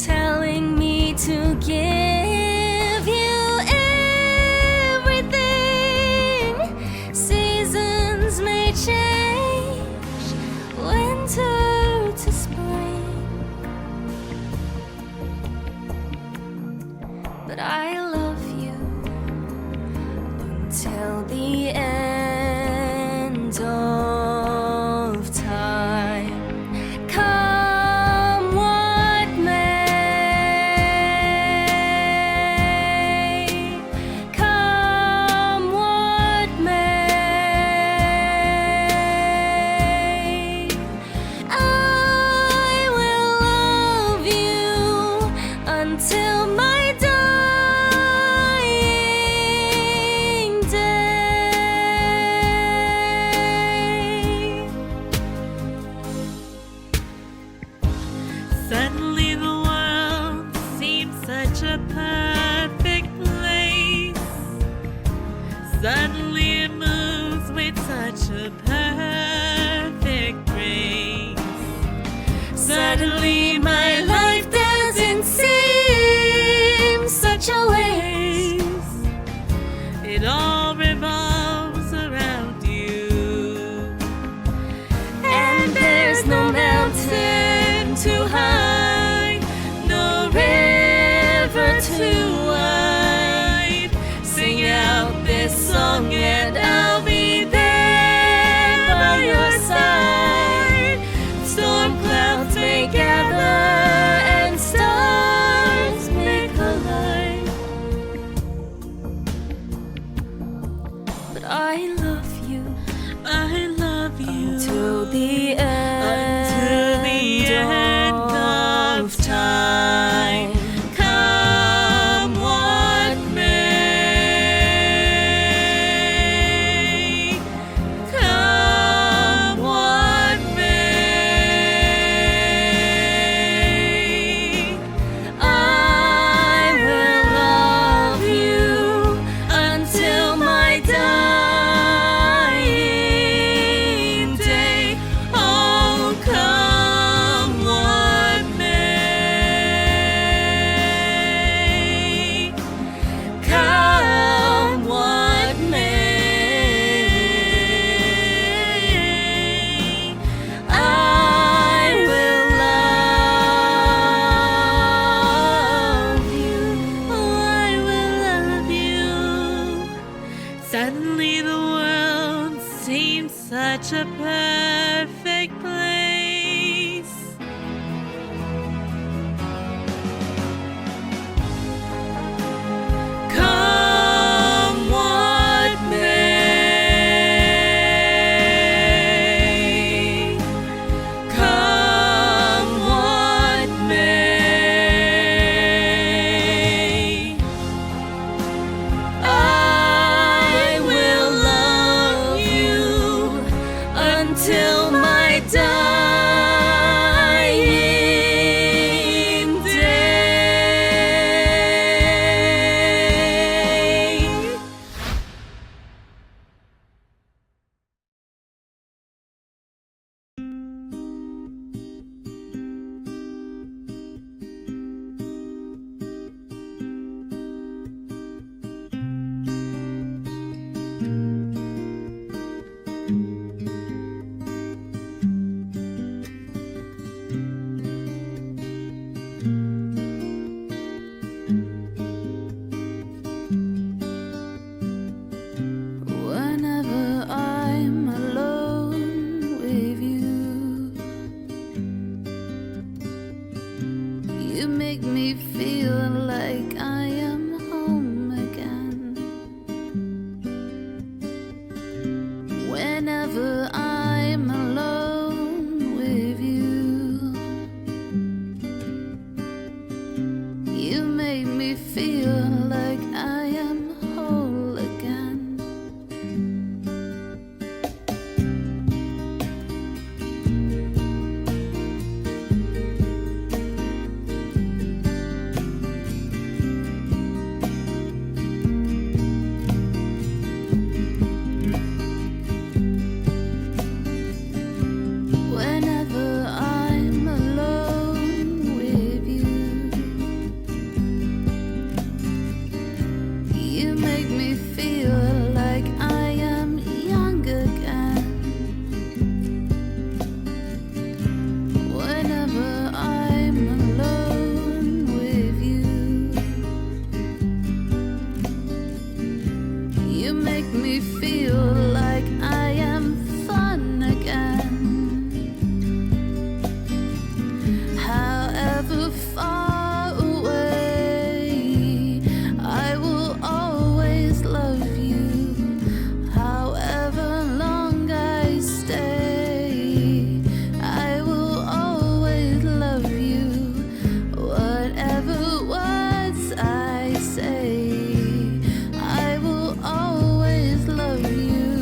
Telling me to give you everything. Seasons may change, winter to spring, but I love you until the end of time. Suddenly it moves with such a perfect grace. Suddenly my life doesn't seem such a waste. It all revolves around you, and there's no mountain too high, no river too wide. Sing out this song and I'll be there by your side. Storm clouds may gather and stars may collide, but I love you until the end of time. Come what may, come what may, I will love you until my dying day. Oh, Suddenly the world seemed such a perfect place. Come what may, come what may, I will love you until my dying day. Whenever I'm alone with you, you make me feel like I am home again. Whenever I'm alone with you, you make me feel like I am whole again. Whenever I'm alone with you, you make me feel like I am young again. Whenever I'm alone with you, you make me feel like I am fun again. However far away, I will always love you. However long I stay, I will always love you. Whatever words I say, I will always love you.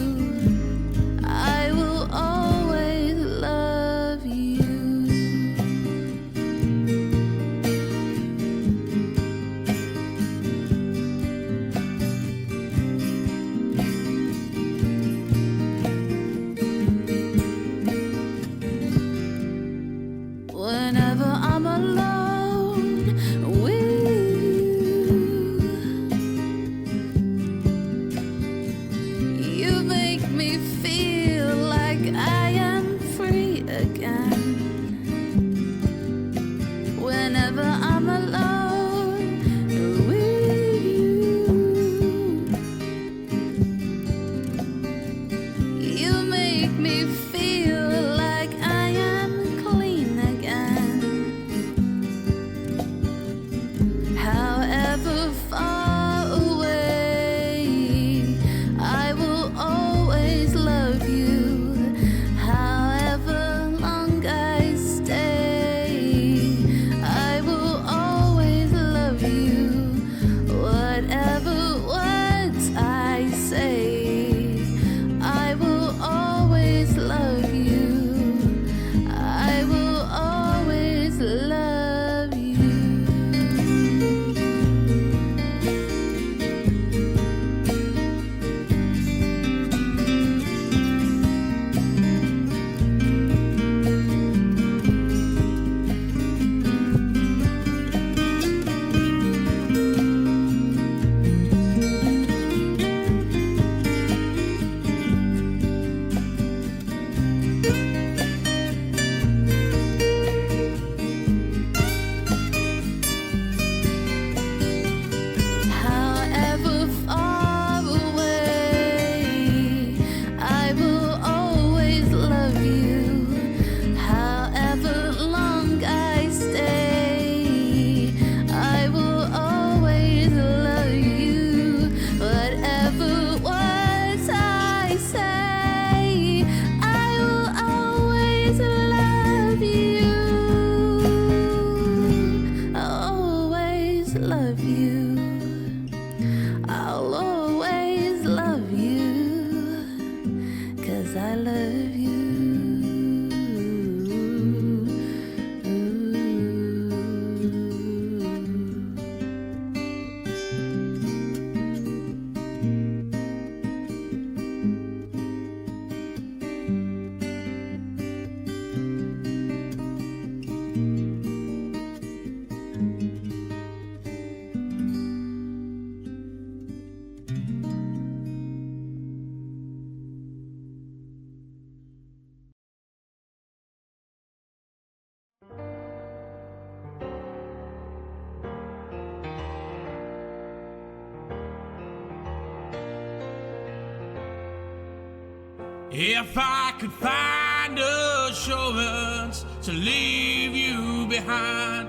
If I could find assurance to leave you behind,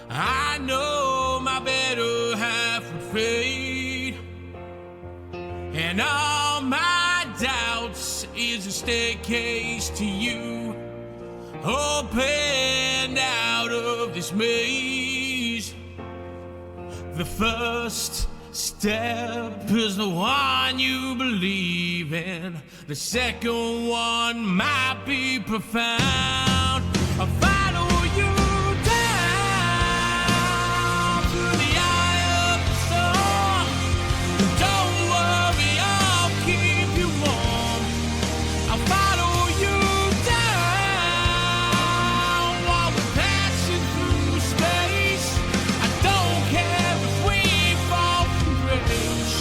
I know my better half would fade, and all my doubts is a staircase to you, opened out of this maze. The first step is the one you believe in. The second one might be profound. I'll follow you down through the eye of the storm. Don't worry, I'll keep you warm. I'll follow you down while we're passing through space. I don't care if we fall from grace.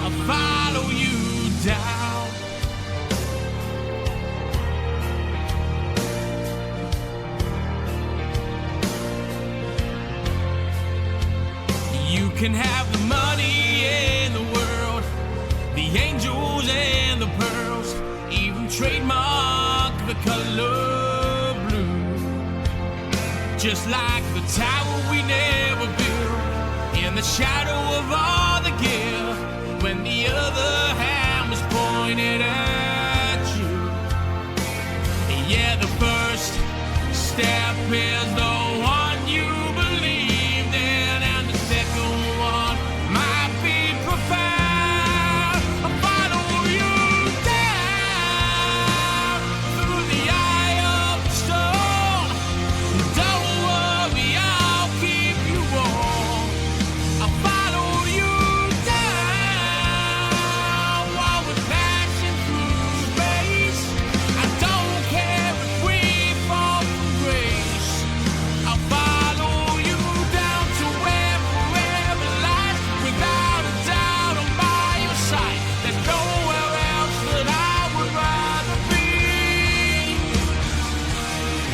I'll follow you down. You can have the money and the world, the angels and the pearls, even trademark the color blue. Just like the tower we never built, in the shadow of all the gift, when the other hand was pointed at you. Yeah, the first step is the one you believed in, and the second one might be profound. I'll follow you down through the eye of the storm. Don't worry, I'll keep you warm. I'll follow you down while we're passing through space. I don't care if we fall from grace. I'll follow you down to where forever lies, without a doubt I'm by your side. There's nowhere else that I would rather be.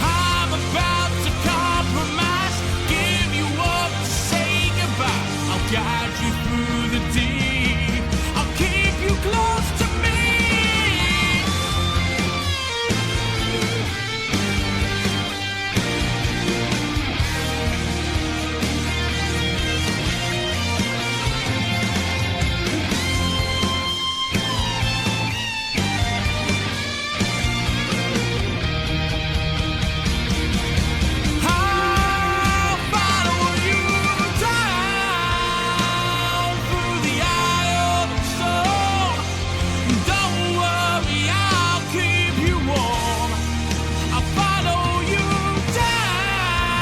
I'm about to compromise, give you up to say goodbye. I'll guide you through the deep, I'll keep you close to me. I'll follow you down through the eye of the storm. Don't worry, I'll keep you warm. I'll follow you down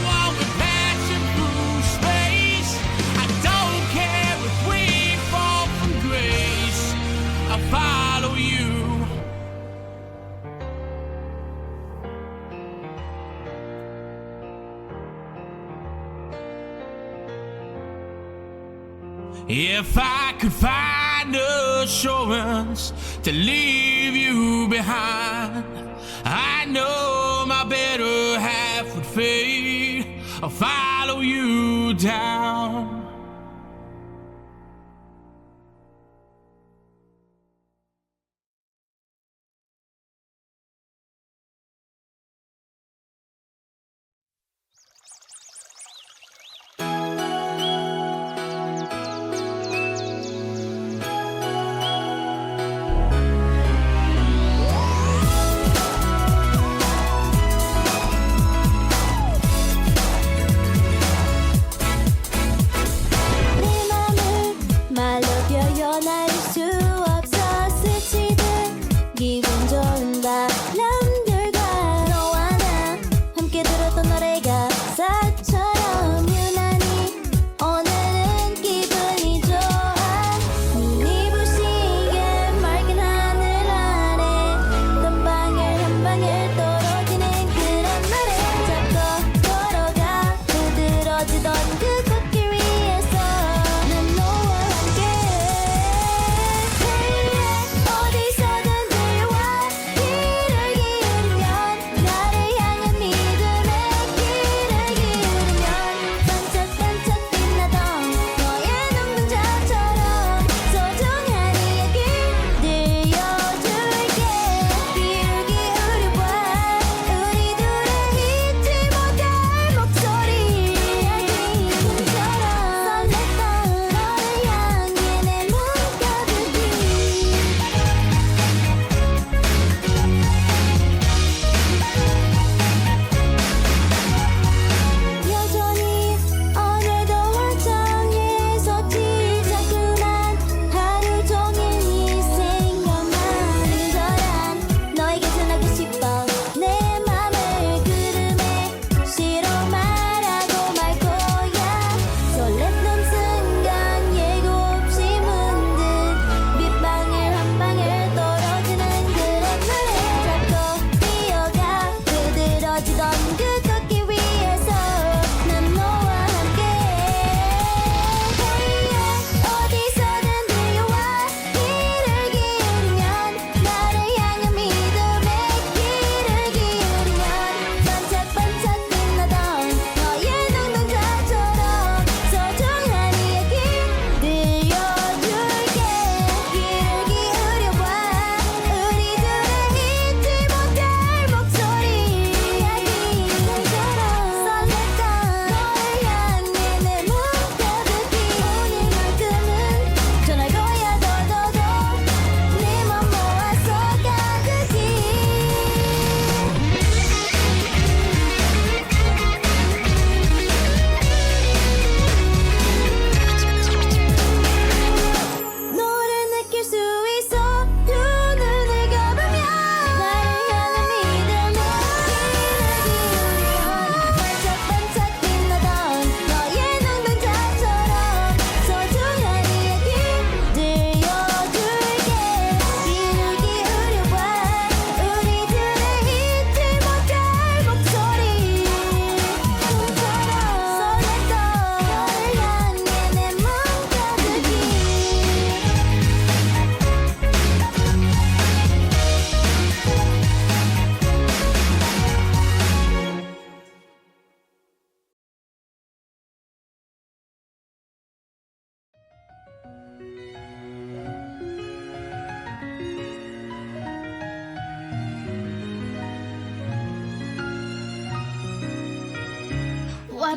while we're passing through space. I don't care if we fall from grace. I'll follow you. If I could find assurance to leave you behind, I know my better half would fade. I'll follow you down.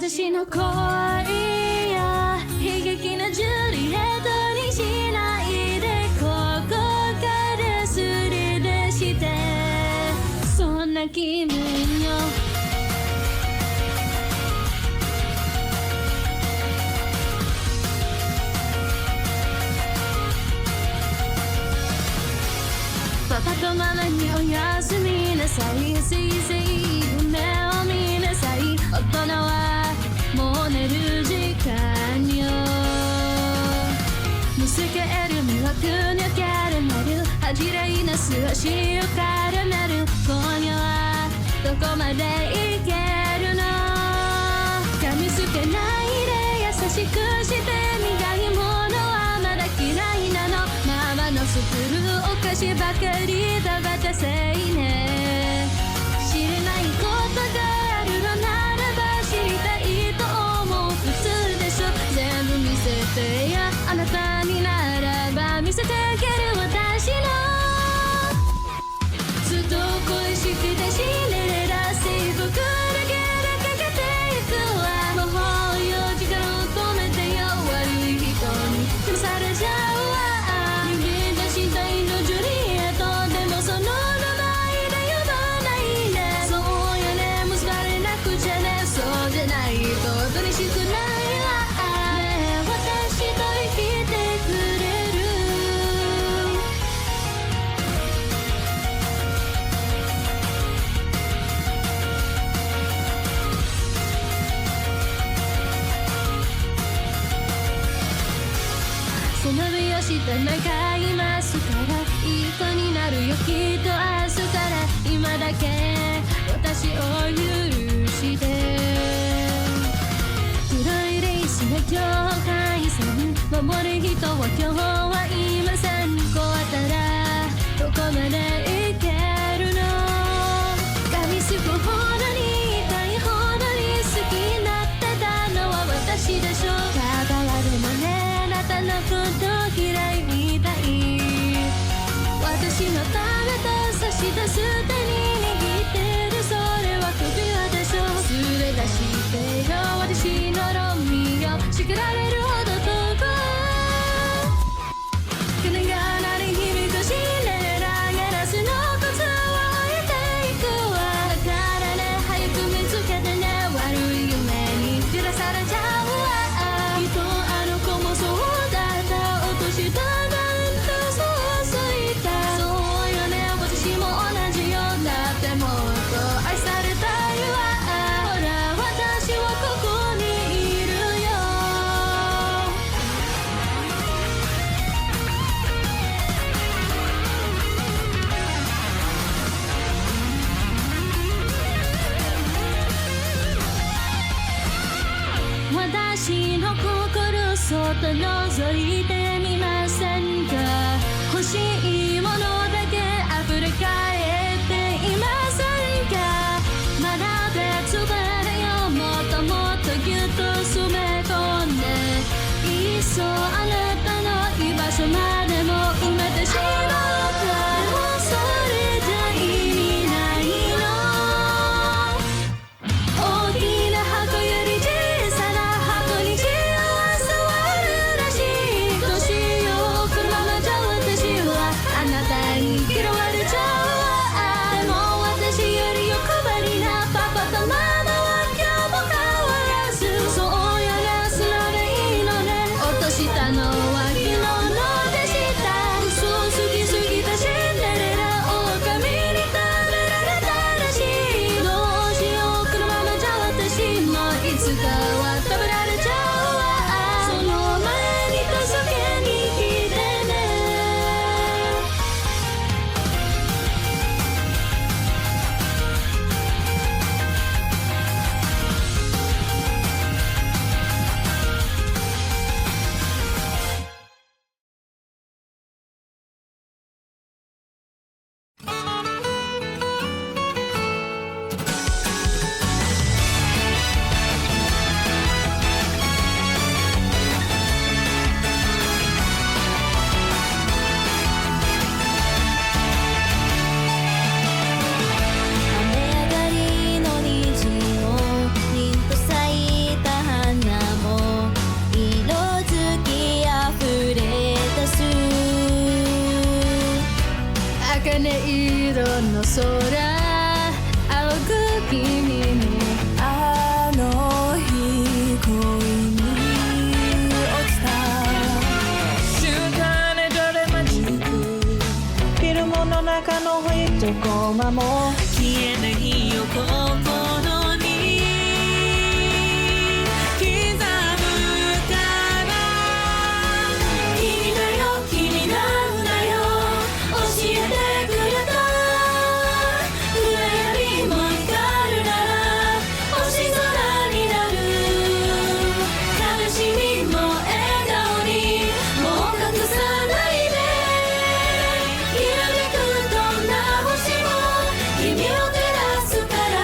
私の恋や悲劇なジュリエットにしないでここからすり出してそんな気分よパパとママにおやすみなさいせいせい夢を見なさい大人はもう寝る時間よ見つける魅力にキャラメル恥じらいなす足を絡める今夜はどこまでいけるの噛みつけないで優しくして苦いものはまだ嫌いなのママの作るお菓子ばかり食べたせいね知れないことがあるのならば知りたいと思う普通でしょ全部見せてやあなたにならば見せてあげる私のずっと恋しくてシンデレラ制服だけでかけてゆくわ魔法よ力を込めてよ悪い人に騙されちゃうわ人間身体のジュリエットでもその名前で呼ばないねそうよね結ばれなくちゃねそうじゃないと嬉しくないわねえ私と生きてくれる背伸びをして長いますからいい子になるよきっと明日から今だけ私を許して黒いレースが境界線守る人は今日はいませんこうったらどこまでいけるの噛みつくほどに痛いほどに好きになってたのは私でしょ関わるのねあなたのこと嫌いみたい私のためと差し出す手に握ってるそれは首輪でしょ連れ出してよ私のロミオ叱られるほど遠く鐘が鳴り響くシンデレラガラスの靴を置いていくわだからね早く見つけてね悪い夢に照らされちゃうわきっとあの子もそうだった落としたなんてそうついたそうよね私も同じよだってもっと愛されたいわほら私はここにいるよ私の心そっと覗いてみませんか欲しいものだけ溢れ返っていませんかまだ別腹よもっともっとぎゅっと詰め込んでいっそあなたの居場所までも埋めてしまうかでもそれじゃ意味ないの大きな箱より小さな箱に幸せはあるらしいどうしようこのままじゃ私はあなたに嫌われちゃうわでも私より欲張りなパパとママは今日も変わらずそうよね素直でいいのね落としたのは昨日ので音色の空青く君にあの日恋に落ちた静かねどれまじくフィルムの中の一コマも消えないよ心に刻むから君だよ君なんだよ教えてくれた暗闇も光るなら星空になる悲しみも笑顔にもう隠さないできらめくどんな星も君を照らすから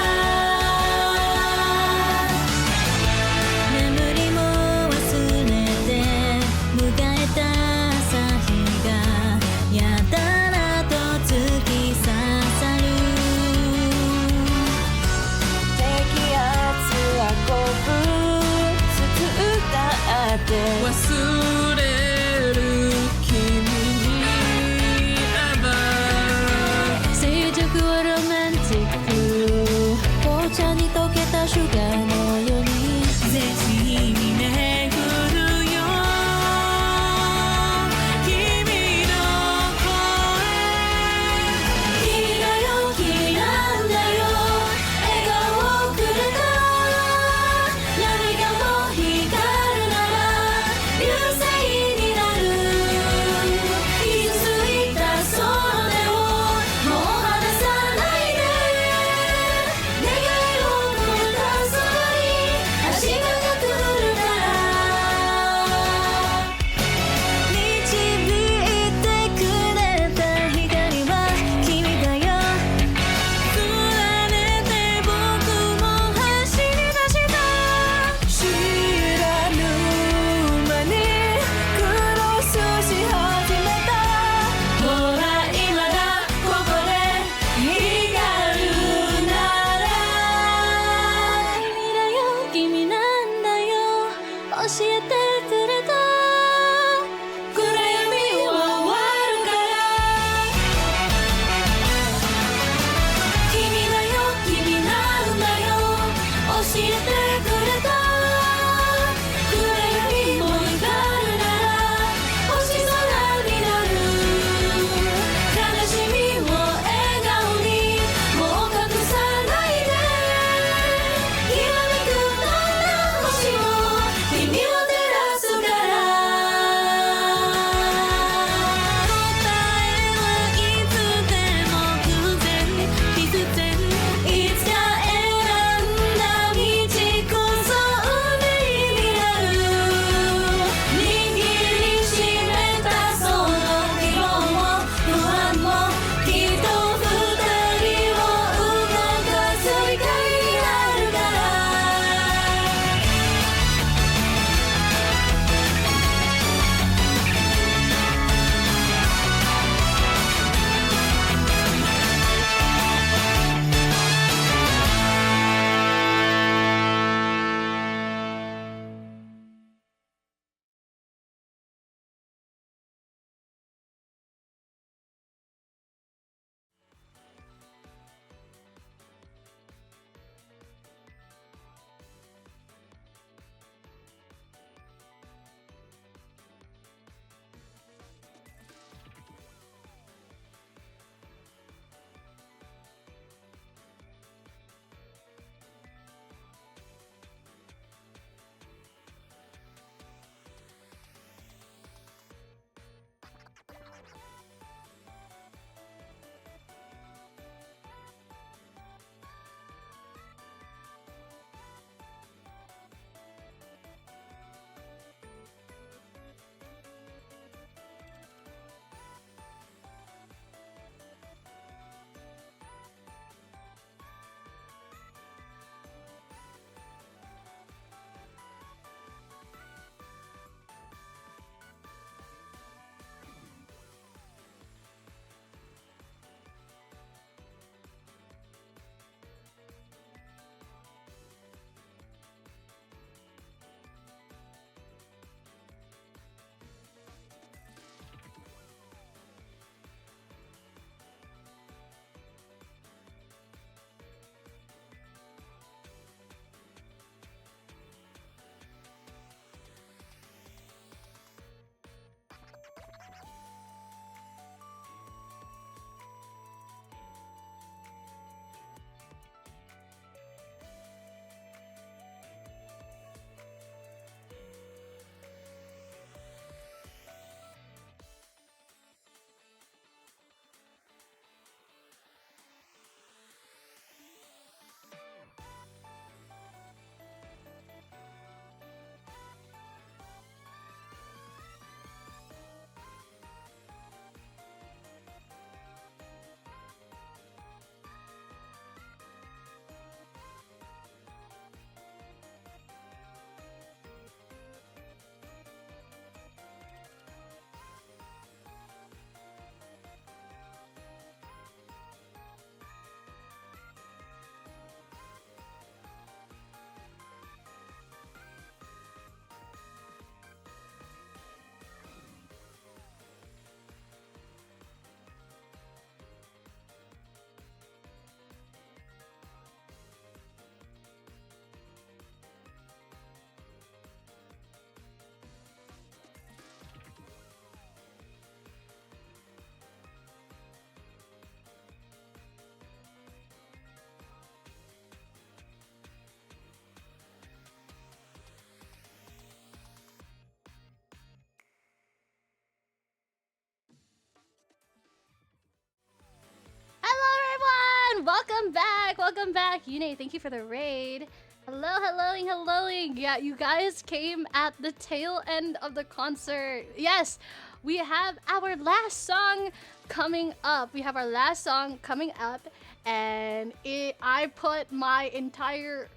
welcome back, welcome back. Yune, thank you for the raid. Hello, helloing, helloing. Yeah, you guys came at the tail end of the concert. Yes, we have our last song coming up. We have our last song coming up, and I put my entire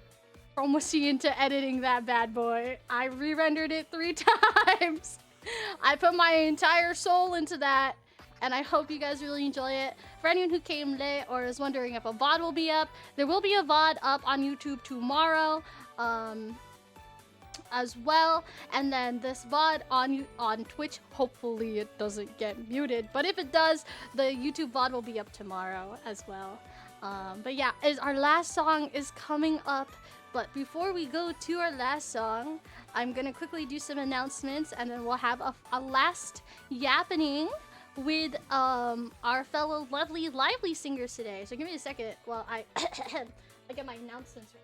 Kromatika into editing that bad boy. I re-rendered it 3 times. I put my entire soul into that, and I hope you guys really enjoy it. For anyone who came late or is wondering if a VOD will be up, there will be a VOD up on YouTube tomorrow as well. And then this VOD on Twitch, hopefully it doesn't get muted. But if it does, the YouTube VOD will be up tomorrow as well. But yeah, our last song is coming up. But before we go to our last song, I'm gonna quickly do some announcements, and then we'll have a last yappening with our fellow lovely lively singers today. So give me a second while I get my announcements right.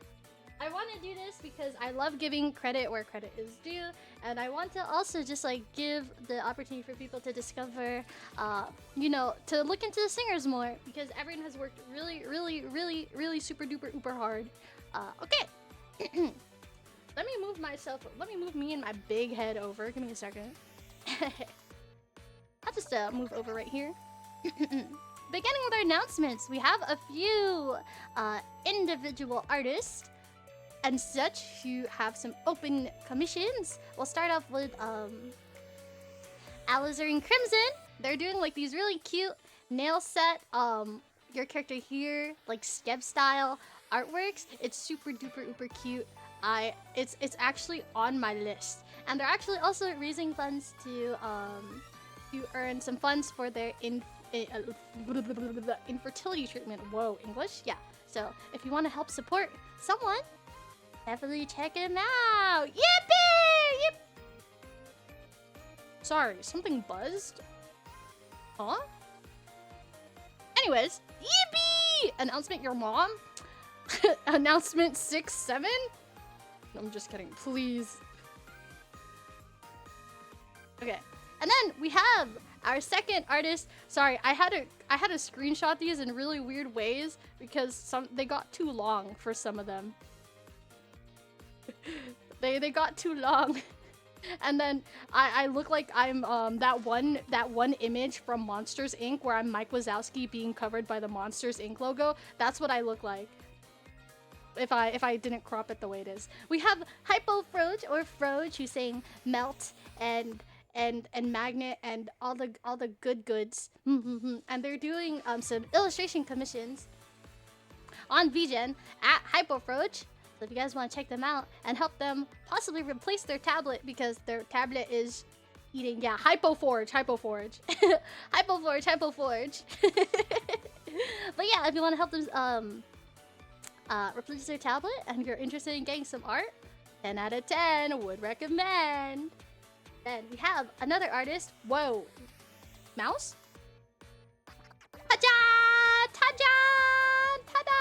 I want to do this because I love giving credit where credit is due, and I want to also just like give the opportunity for people to discover you know, to look into the singers more, because everyone has worked really super duper uber hard. Okay. Let me move me and my big head over. Give me a second. I'll just move over right here. Beginning with our announcements, we have a few individual artists and such who have some open commissions. We'll start off with Alizarin Crimson. They're doing like these really cute nail set, your character here, like skeb style artworks. It's super duper uber cute. It's actually on my list, and they're actually also raising funds to earn some funds for their infertility treatment. Whoa, English? Yeah. So if you want to help support someone, definitely check them out. Yippee! Yip. Sorry, something buzzed. Huh? Anyways, yippee! Announcement your mom? Announcement 6-7? I'm just kidding, please. Okay. And then we have our second artist. Sorry, I had to screenshot these in really weird ways because they got too long for some of them. they got too long. And then I look like I'm that one image from Monsters Inc. where I'm Mike Wazowski being covered by the Monsters Inc. logo. That's what I look like if I didn't crop it the way it is. We have Hypo Froge or Froge who's saying melt and magnet and all the good goods. And they're doing some illustration commissions on VGen at Hypofroge. So if you guys want to check them out and help them possibly replace their tablet because their tablet is eating, yeah, Hypoforge. Hypoforge. But yeah, if you want to help them replace their tablet and you're interested in getting some art, 10 out of 10 would recommend. Then we have another artist. Whoa. Mouse? Ta-da! Ta-da! Ta-da!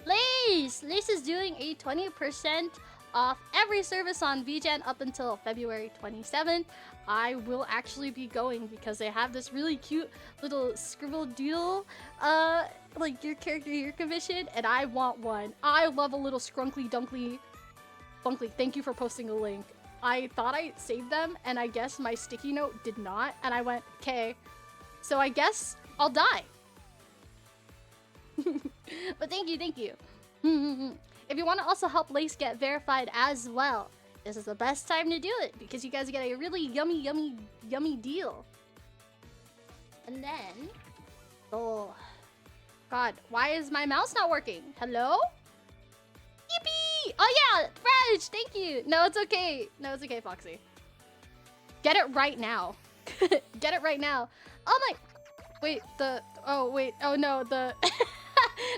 Lace! Lace is doing a 20% off every service on VGen up until February 27th. I will actually be going because they have this really cute little scribble doodle like your character here commission, and I want one. I love a little scrunkly dunkly. Bunkly, thank you for posting a link. I thought I saved them, and I guess my sticky note did not, and I went, okay, so I guess I'll die. But thank you. If you want to also help Lace get verified as well, this is the best time to do it, because you guys get a really yummy deal. And then, oh, God, why is my mouse not working? Hello? Yippee! Oh yeah, French, thank you. No, it's okay. No, it's okay, Foxy. Get it right now. Get it right now. Oh my, wait, oh no, the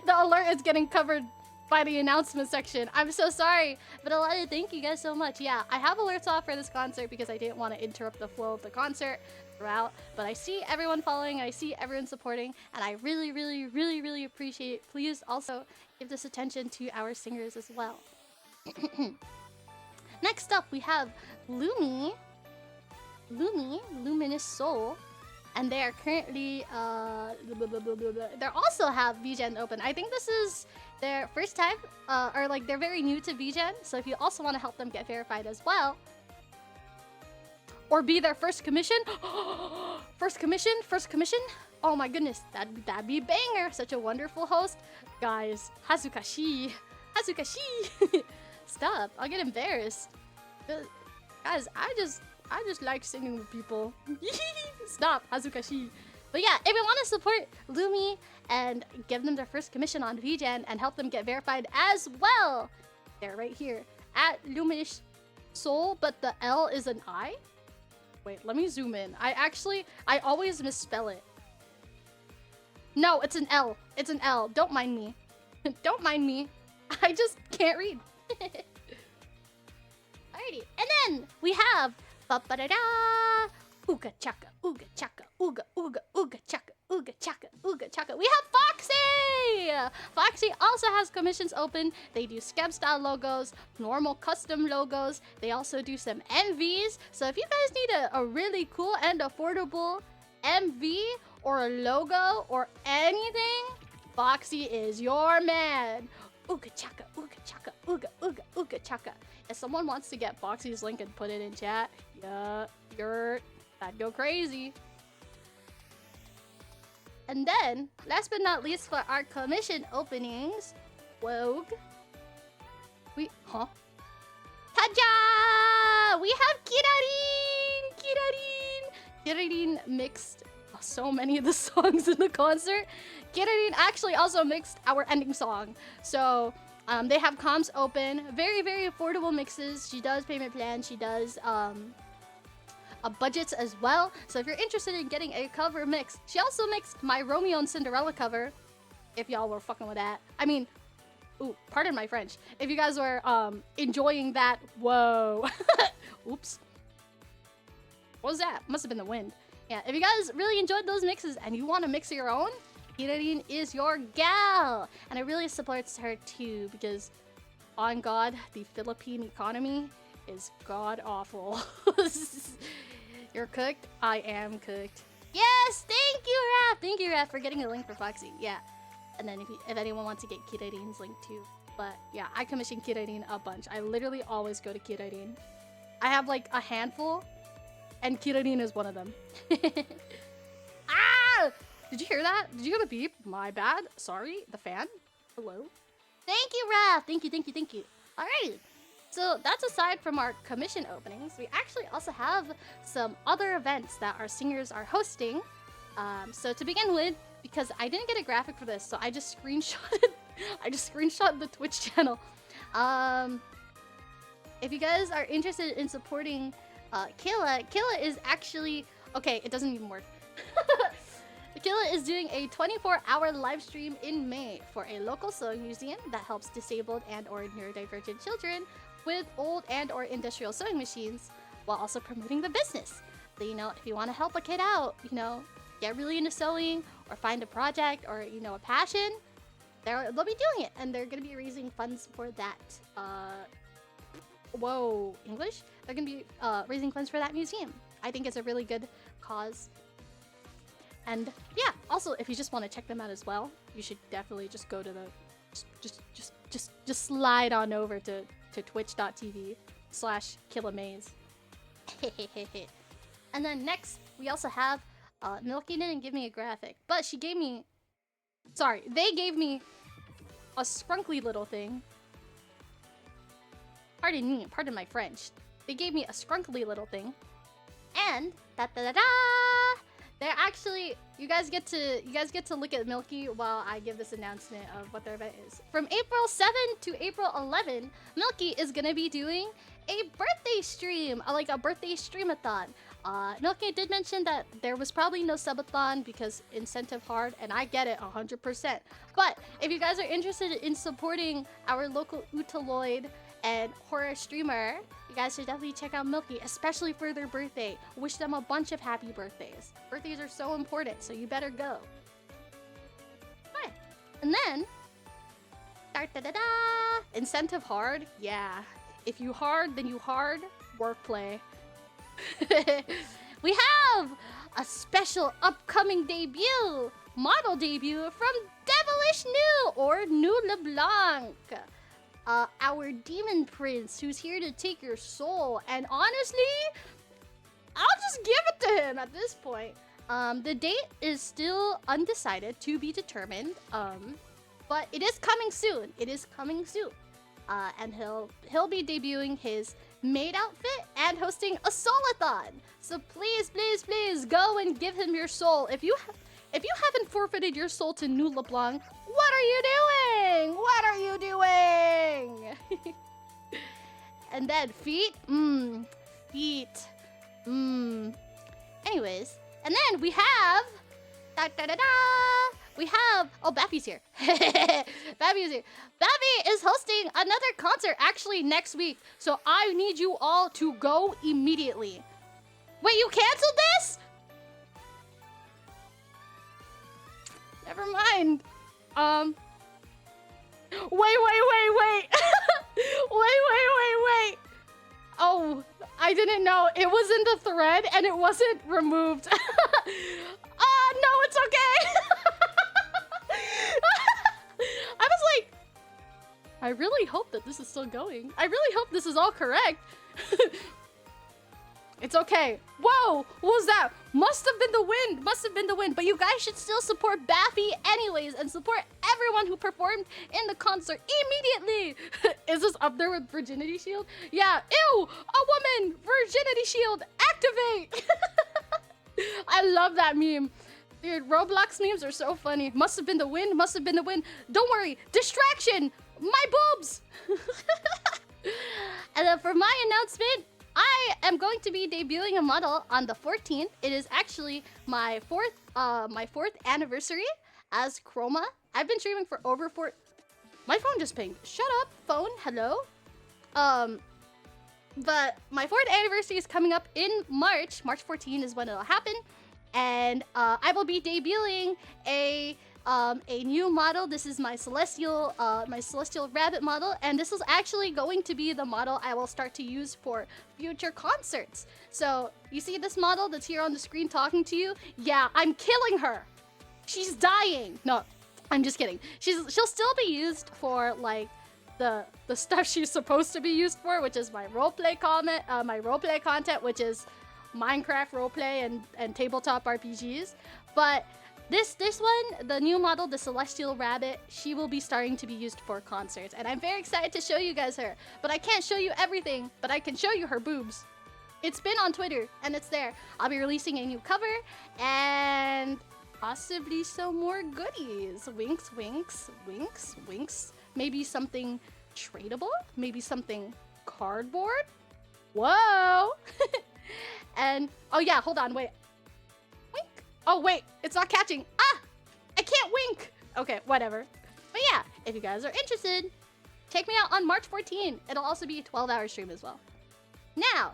alert is getting covered by the announcement section. I'm so sorry, but Alana, thank you guys so much. Yeah, I have alerts off for this concert because I didn't want to interrupt the flow of the concert throughout, but I see everyone following, I see everyone supporting, and I really appreciate it. Please also give this attention to our singers as well. Next up, we have Luminous Soul. and they are currently they also have VGen open. I think this is their first time, or like they're very new to VGen. So if you also want to help them get verified as well, or be their first commission, first commission. Oh my goodness, that'd be banger. Such a wonderful host, guys. Hazukashi. Stop! I'll get embarrassed. Guys, I just like singing with people. Stop, Hazukashi. But yeah, if you want to support Lumi and give them their first commission on VGen and help them get verified as well, they're right here at Lumish Soul, but the L is an I. Wait, let me zoom in. I always misspell it. No, it's an L. It's an L. Don't mind me. Don't mind me. I just can't read. Alrighty, and then we have ba-ba-da-da, ooga chaka, ooga chaka, ooga ooga ooga chaka, ooga chaka, ooga chaka. We have Foxy. Foxy also has commissions open. They do Skeb style logos, normal custom logos. They also do some MVs. So if you guys need a really cool and affordable MV or a logo or anything, Foxy is your man. Ooga chaka, ooga chaka, ooga ooga ooga chaka. If someone wants to get Foxy's link and put it in chat, yeah, that'd go crazy. And then, last but not least for our commission openings, Wogue. Taja! We have Kirarin mixed so many of the songs in the concert. Kirarin actually also mixed our ending song. So, they have comms open. Very, very affordable mixes. She does payment plans. She does budgets as well. So if you're interested in getting a cover mix, she also mixed my Romeo and Cinderella cover. If y'all were fucking with that. I mean, ooh, pardon my French. If you guys were enjoying that, whoa. Oops. What was that? Must have been the wind. Yeah, if you guys really enjoyed those mixes and you want to mix your own, Kirarin is your gal, and it really supports her too because, on God, the Philippine economy is god awful. You're cooked. I am cooked. Yes, thank you, Raph, for getting a link for Foxy. Yeah, and then if anyone wants to get Kirarin's link too, but yeah, I commission Kirarin a bunch. I literally always go to Kirarin. I have like a handful, and Kirarin is one of them. Ah! Did you hear that? Did you hear the beep? My bad. Sorry. The fan. Hello. Thank you, Raph. Thank you. Alright. So that's aside from our commission openings. We actually also have some other events that our singers are hosting. So to begin with, because I didn't get a graphic for this, so I just screenshot the Twitch channel. If you guys are interested in supporting Killa is actually... Okay, it doesn't even work. Killa is doing a 24-hour live stream in May for a local sewing museum that helps disabled and or neurodivergent children with old and or industrial sewing machines while also promoting the business. So, you know, if you want to help a kid out, you know, get really into sewing or find a project or, you know, a passion, they'll be doing it. And they're going to be raising funds for that. Whoa, English? They're going to be raising funds for that museum. I think it's a really good cause. And yeah, also if you just want to check them out as well, you should definitely just go to the just slide on over to twitch.tv/KillaMaze. And then next we also have Milky didn't give me a graphic, but they gave me a scrunkly little thing. Pardon my French. They gave me a scrunkly little thing. And they're actually, you guys get to look at Milky while I give this announcement of what their event is. From April 7 to April 11, Milky is gonna be doing a birthday stream, like a birthday streamathon. Milky did mention that there was probably no subathon because incentive hard, and I get it 100%. But if you guys are interested in supporting our local Utaloid and horror streamer, you guys should definitely check out Milky, especially for their birthday. Wish them a bunch of happy birthdays. Birthdays are so important, so you better go. Alright, and then incentive hard, yeah. If you hard, then you hard. Work play. We have a special upcoming debut, model debut from Devilish New or New LeBlanc. Our demon prince who's here to take your soul. And honestly, I'll just give it to him at this point. The date is still undecided, to be determined. But it is coming soon. It is coming soon. And he'll be debuting his maid outfit and hosting a soul-a-thon. So please, please, please go and give him your soul. If you haven't forfeited your soul to New LeBlanc, what are you doing? What are you doing? And then feet? Feet. Anyways, and then we have we have Bappy's here. Bappy's here. Bappy is hosting another concert actually next week. So I need you all to go immediately. Wait, you canceled this? Never mind. Wait. Wait. Oh, I didn't know. It was in the thread and it wasn't removed. No, it's okay. I was like, I really hope that this is still going. I really hope this is all correct. It's okay. Whoa, what was that? Must have been the wind. Must have been the wind. But you guys should still support Baffy anyways and support everyone who performed in the concert immediately. Is this up there with Virginity Shield? Yeah. Ew, a woman. Virginity Shield. Activate. I love that meme. Dude, Roblox memes are so funny. Must have been the wind. Must have been the wind. Don't worry. Distraction. My boobs. And then for my announcement, I am going to be debuting a model on the 14th. It is actually my fourth anniversary as Chroma. I've been streaming for over My phone just pinged. Shut up, phone. Hello. But my 4th anniversary is coming up in March. March 14 is when it'll happen, and I will be debuting a new model. This is my celestial rabbit model, and this is actually going to be the model I will start to use for future concerts. So you see this model that's here on the screen talking to you? Yeah, I'm killing her. She's dying. No, I'm just kidding. She'll still be used for like the stuff she's supposed to be used for, which is my roleplay content, which is Minecraft roleplay and tabletop RPGs. But this one, the new model, the Celestial Rabbit, she will be starting to be used for concerts. And I'm very excited to show you guys her. But I can't show you everything, but I can show you her boobs. It's been on Twitter, and it's there. I'll be releasing a new cover, and possibly some more goodies. Winks, winks, winks, winks. Maybe something tradable? Maybe something cardboard? Whoa! And, oh yeah, hold on, wait. Wink. Oh wait, it's not catching. Ah! I can't wink! Okay, whatever. But yeah, if you guys are interested, check me out on March 14. It'll also be a 12-hour stream as well. Now,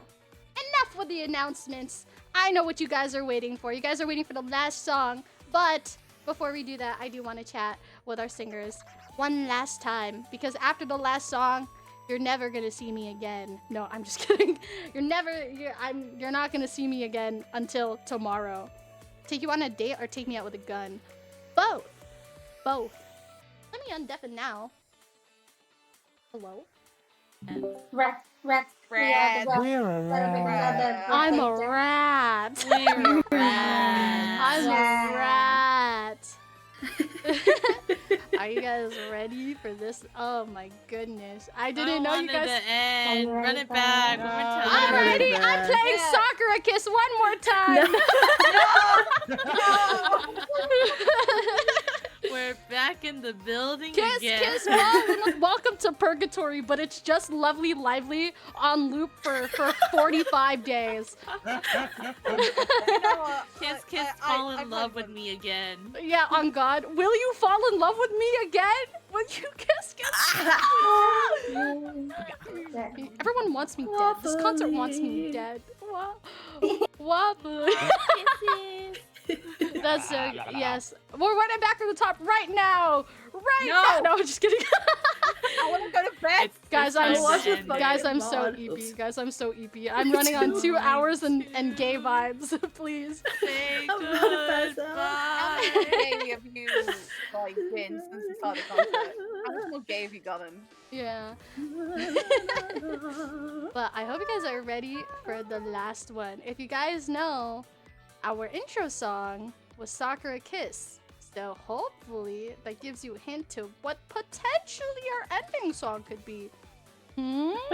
enough with the announcements. I know what you guys are waiting for. You guys are waiting for the last song. But before we do that, I do want to chat with our singers one last time. Because after the last song, you're never gonna see me again. No, I'm just kidding. You're not gonna see me again until tomorrow. Take you on a date or take me out with a gun? Both. Both. Let me undeafen now. Hello? Rat. I'm a rat. I'm a rat. Are you guys ready for this? Oh my goodness. I didn't know you guys. To end. Run it back. One more time. I'm ready. I'm playing Soccer a Kiss one more time. We're back in the building Kiss, again. kiss, welcome to Purgatory, but it's just Lovely Lively on loop for 45 days. Kiss, fall in love with me again. Yeah, on God. Will you fall in love with me again? Will you kiss? Everyone wants me dead. This concert wants me dead. Waffle. That's yes. We're running back to the top right now. Right now. No, I'm just kidding. I want to go to bed. Guys, I watched this I'm so mod. EP. Oops. Guys, I'm so EP. I'm running on 2 hours and gay vibes. Please. Say I'm about to pass out. How goodbye. gay have you like been since the start of the concert? How much more gay have you gotten? Yeah. But I hope you guys are ready for the last one. If you guys know, our intro song was Sakura Kiss. So hopefully that gives you a hint to what potentially our ending song could be. What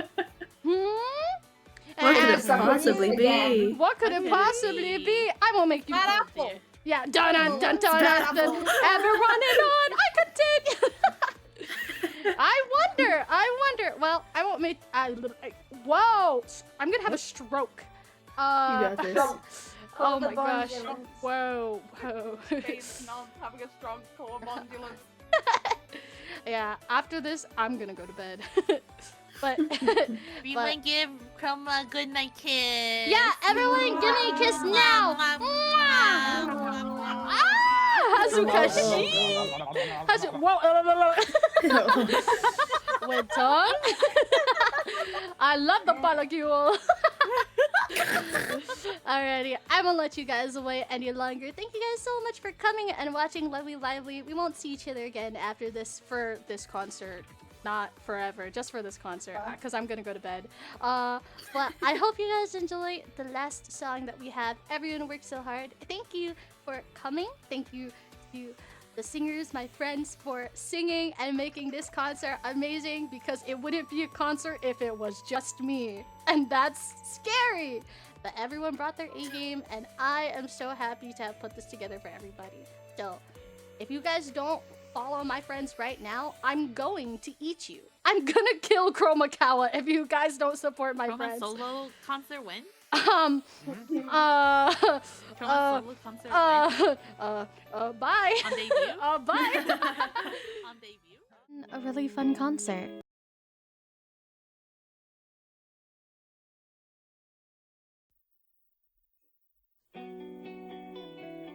could it possibly be? What could it possibly be? I will make you. Pineapple. Yeah, dun dun dun dun dun. Ever running on? I continue. I wonder. Well, I won't make. Whoa! I'm gonna have a stroke. You got this. Oh my gosh! Whoa! Please, no, I'm having a strong core ambulance. Yeah. After this, I'm gonna go to bed. But Everyone give Chroma a good night kiss. yeah, everyone, give me a kiss now. Hazukashi. With tongue. I love the molecule. Alrighty, I won't let you guys away any longer. Thank you guys so much for coming and watching Lovely Lively. We won't see each other again after this for this concert. Not forever, just for this concert, because I'm gonna go to bed. But I hope you guys enjoy the last song that we have. Everyone worked so hard. Thank you for coming. Thank you to the singers, my friends, for singing and making this concert amazing, because it wouldn't be a concert if it was just me. And that's scary. But everyone brought their A game, and I am so happy to have put this together for everybody. So, if you guys don't follow my friends right now, I'm going to eat you. I'm gonna kill Kromatika if you guys don't support my Chroma friends. solo concert when? Chroma solo concert bye. On debut? Bye. On debut? A really fun concert.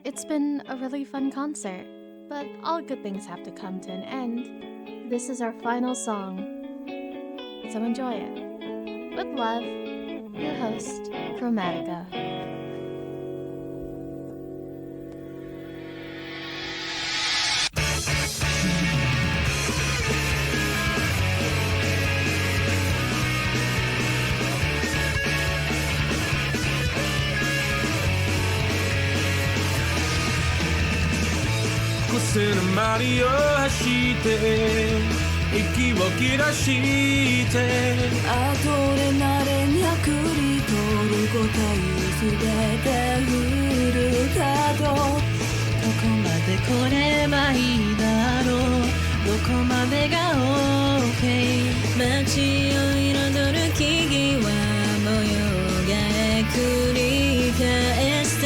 It's been a really fun concert, but all good things have to come to an end. This is our final song, so enjoy it. With love, your host, Kromatika. 周りを走って息を切らしてあとでなれにゃくり取る答えすべてフルカードどこまで来ればいいだろうどこまでが OK 街を彩る木々は模様替え繰り返して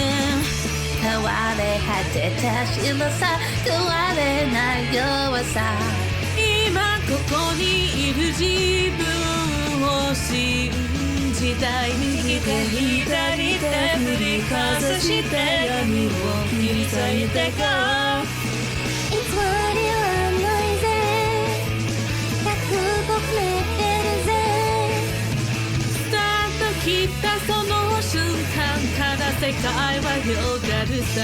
変われ果てた白さ変われない弱さ今ここにいる自分を信じたい右手左手振りかざして闇を切り裂いてこう偽りはないぜ100個触れてるぜスタート切ったその瞬間から世界は広がるさ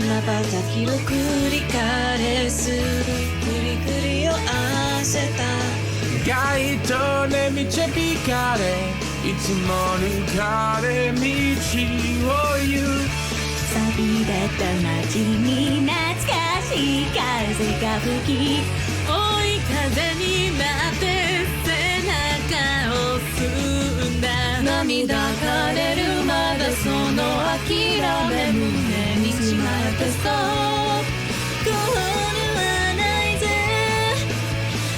瞬きを繰り返す繰り繰りを合わせた街灯で導かれいつも抜かれ道を行く錆びれた街に懐かしい風が吹き追い風になって背中を吸んだ涙がれるまだその諦め胸にしまってそうゴールはないぜ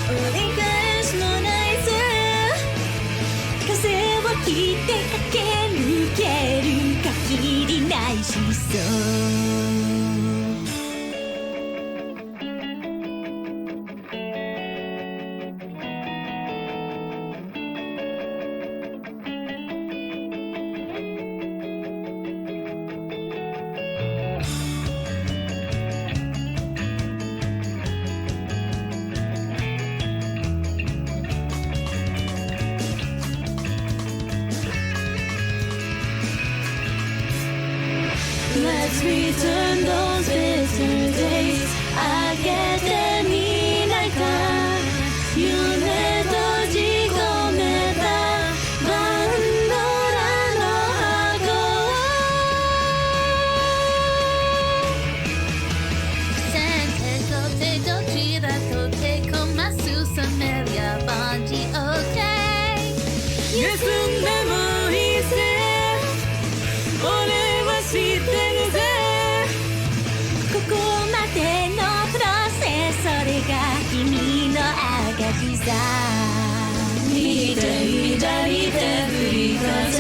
折り返しもないぜ風を切って駆け抜ける限りないしそう 「Let's return those bitter days あげてみないか夢閉じ込めたバンドラの箱を Sento te docira toque con ma susamelia bonji okay 休んでもいいぜ俺は知ってるぜここまでのプロセスそれが君の証さ右手左手振り返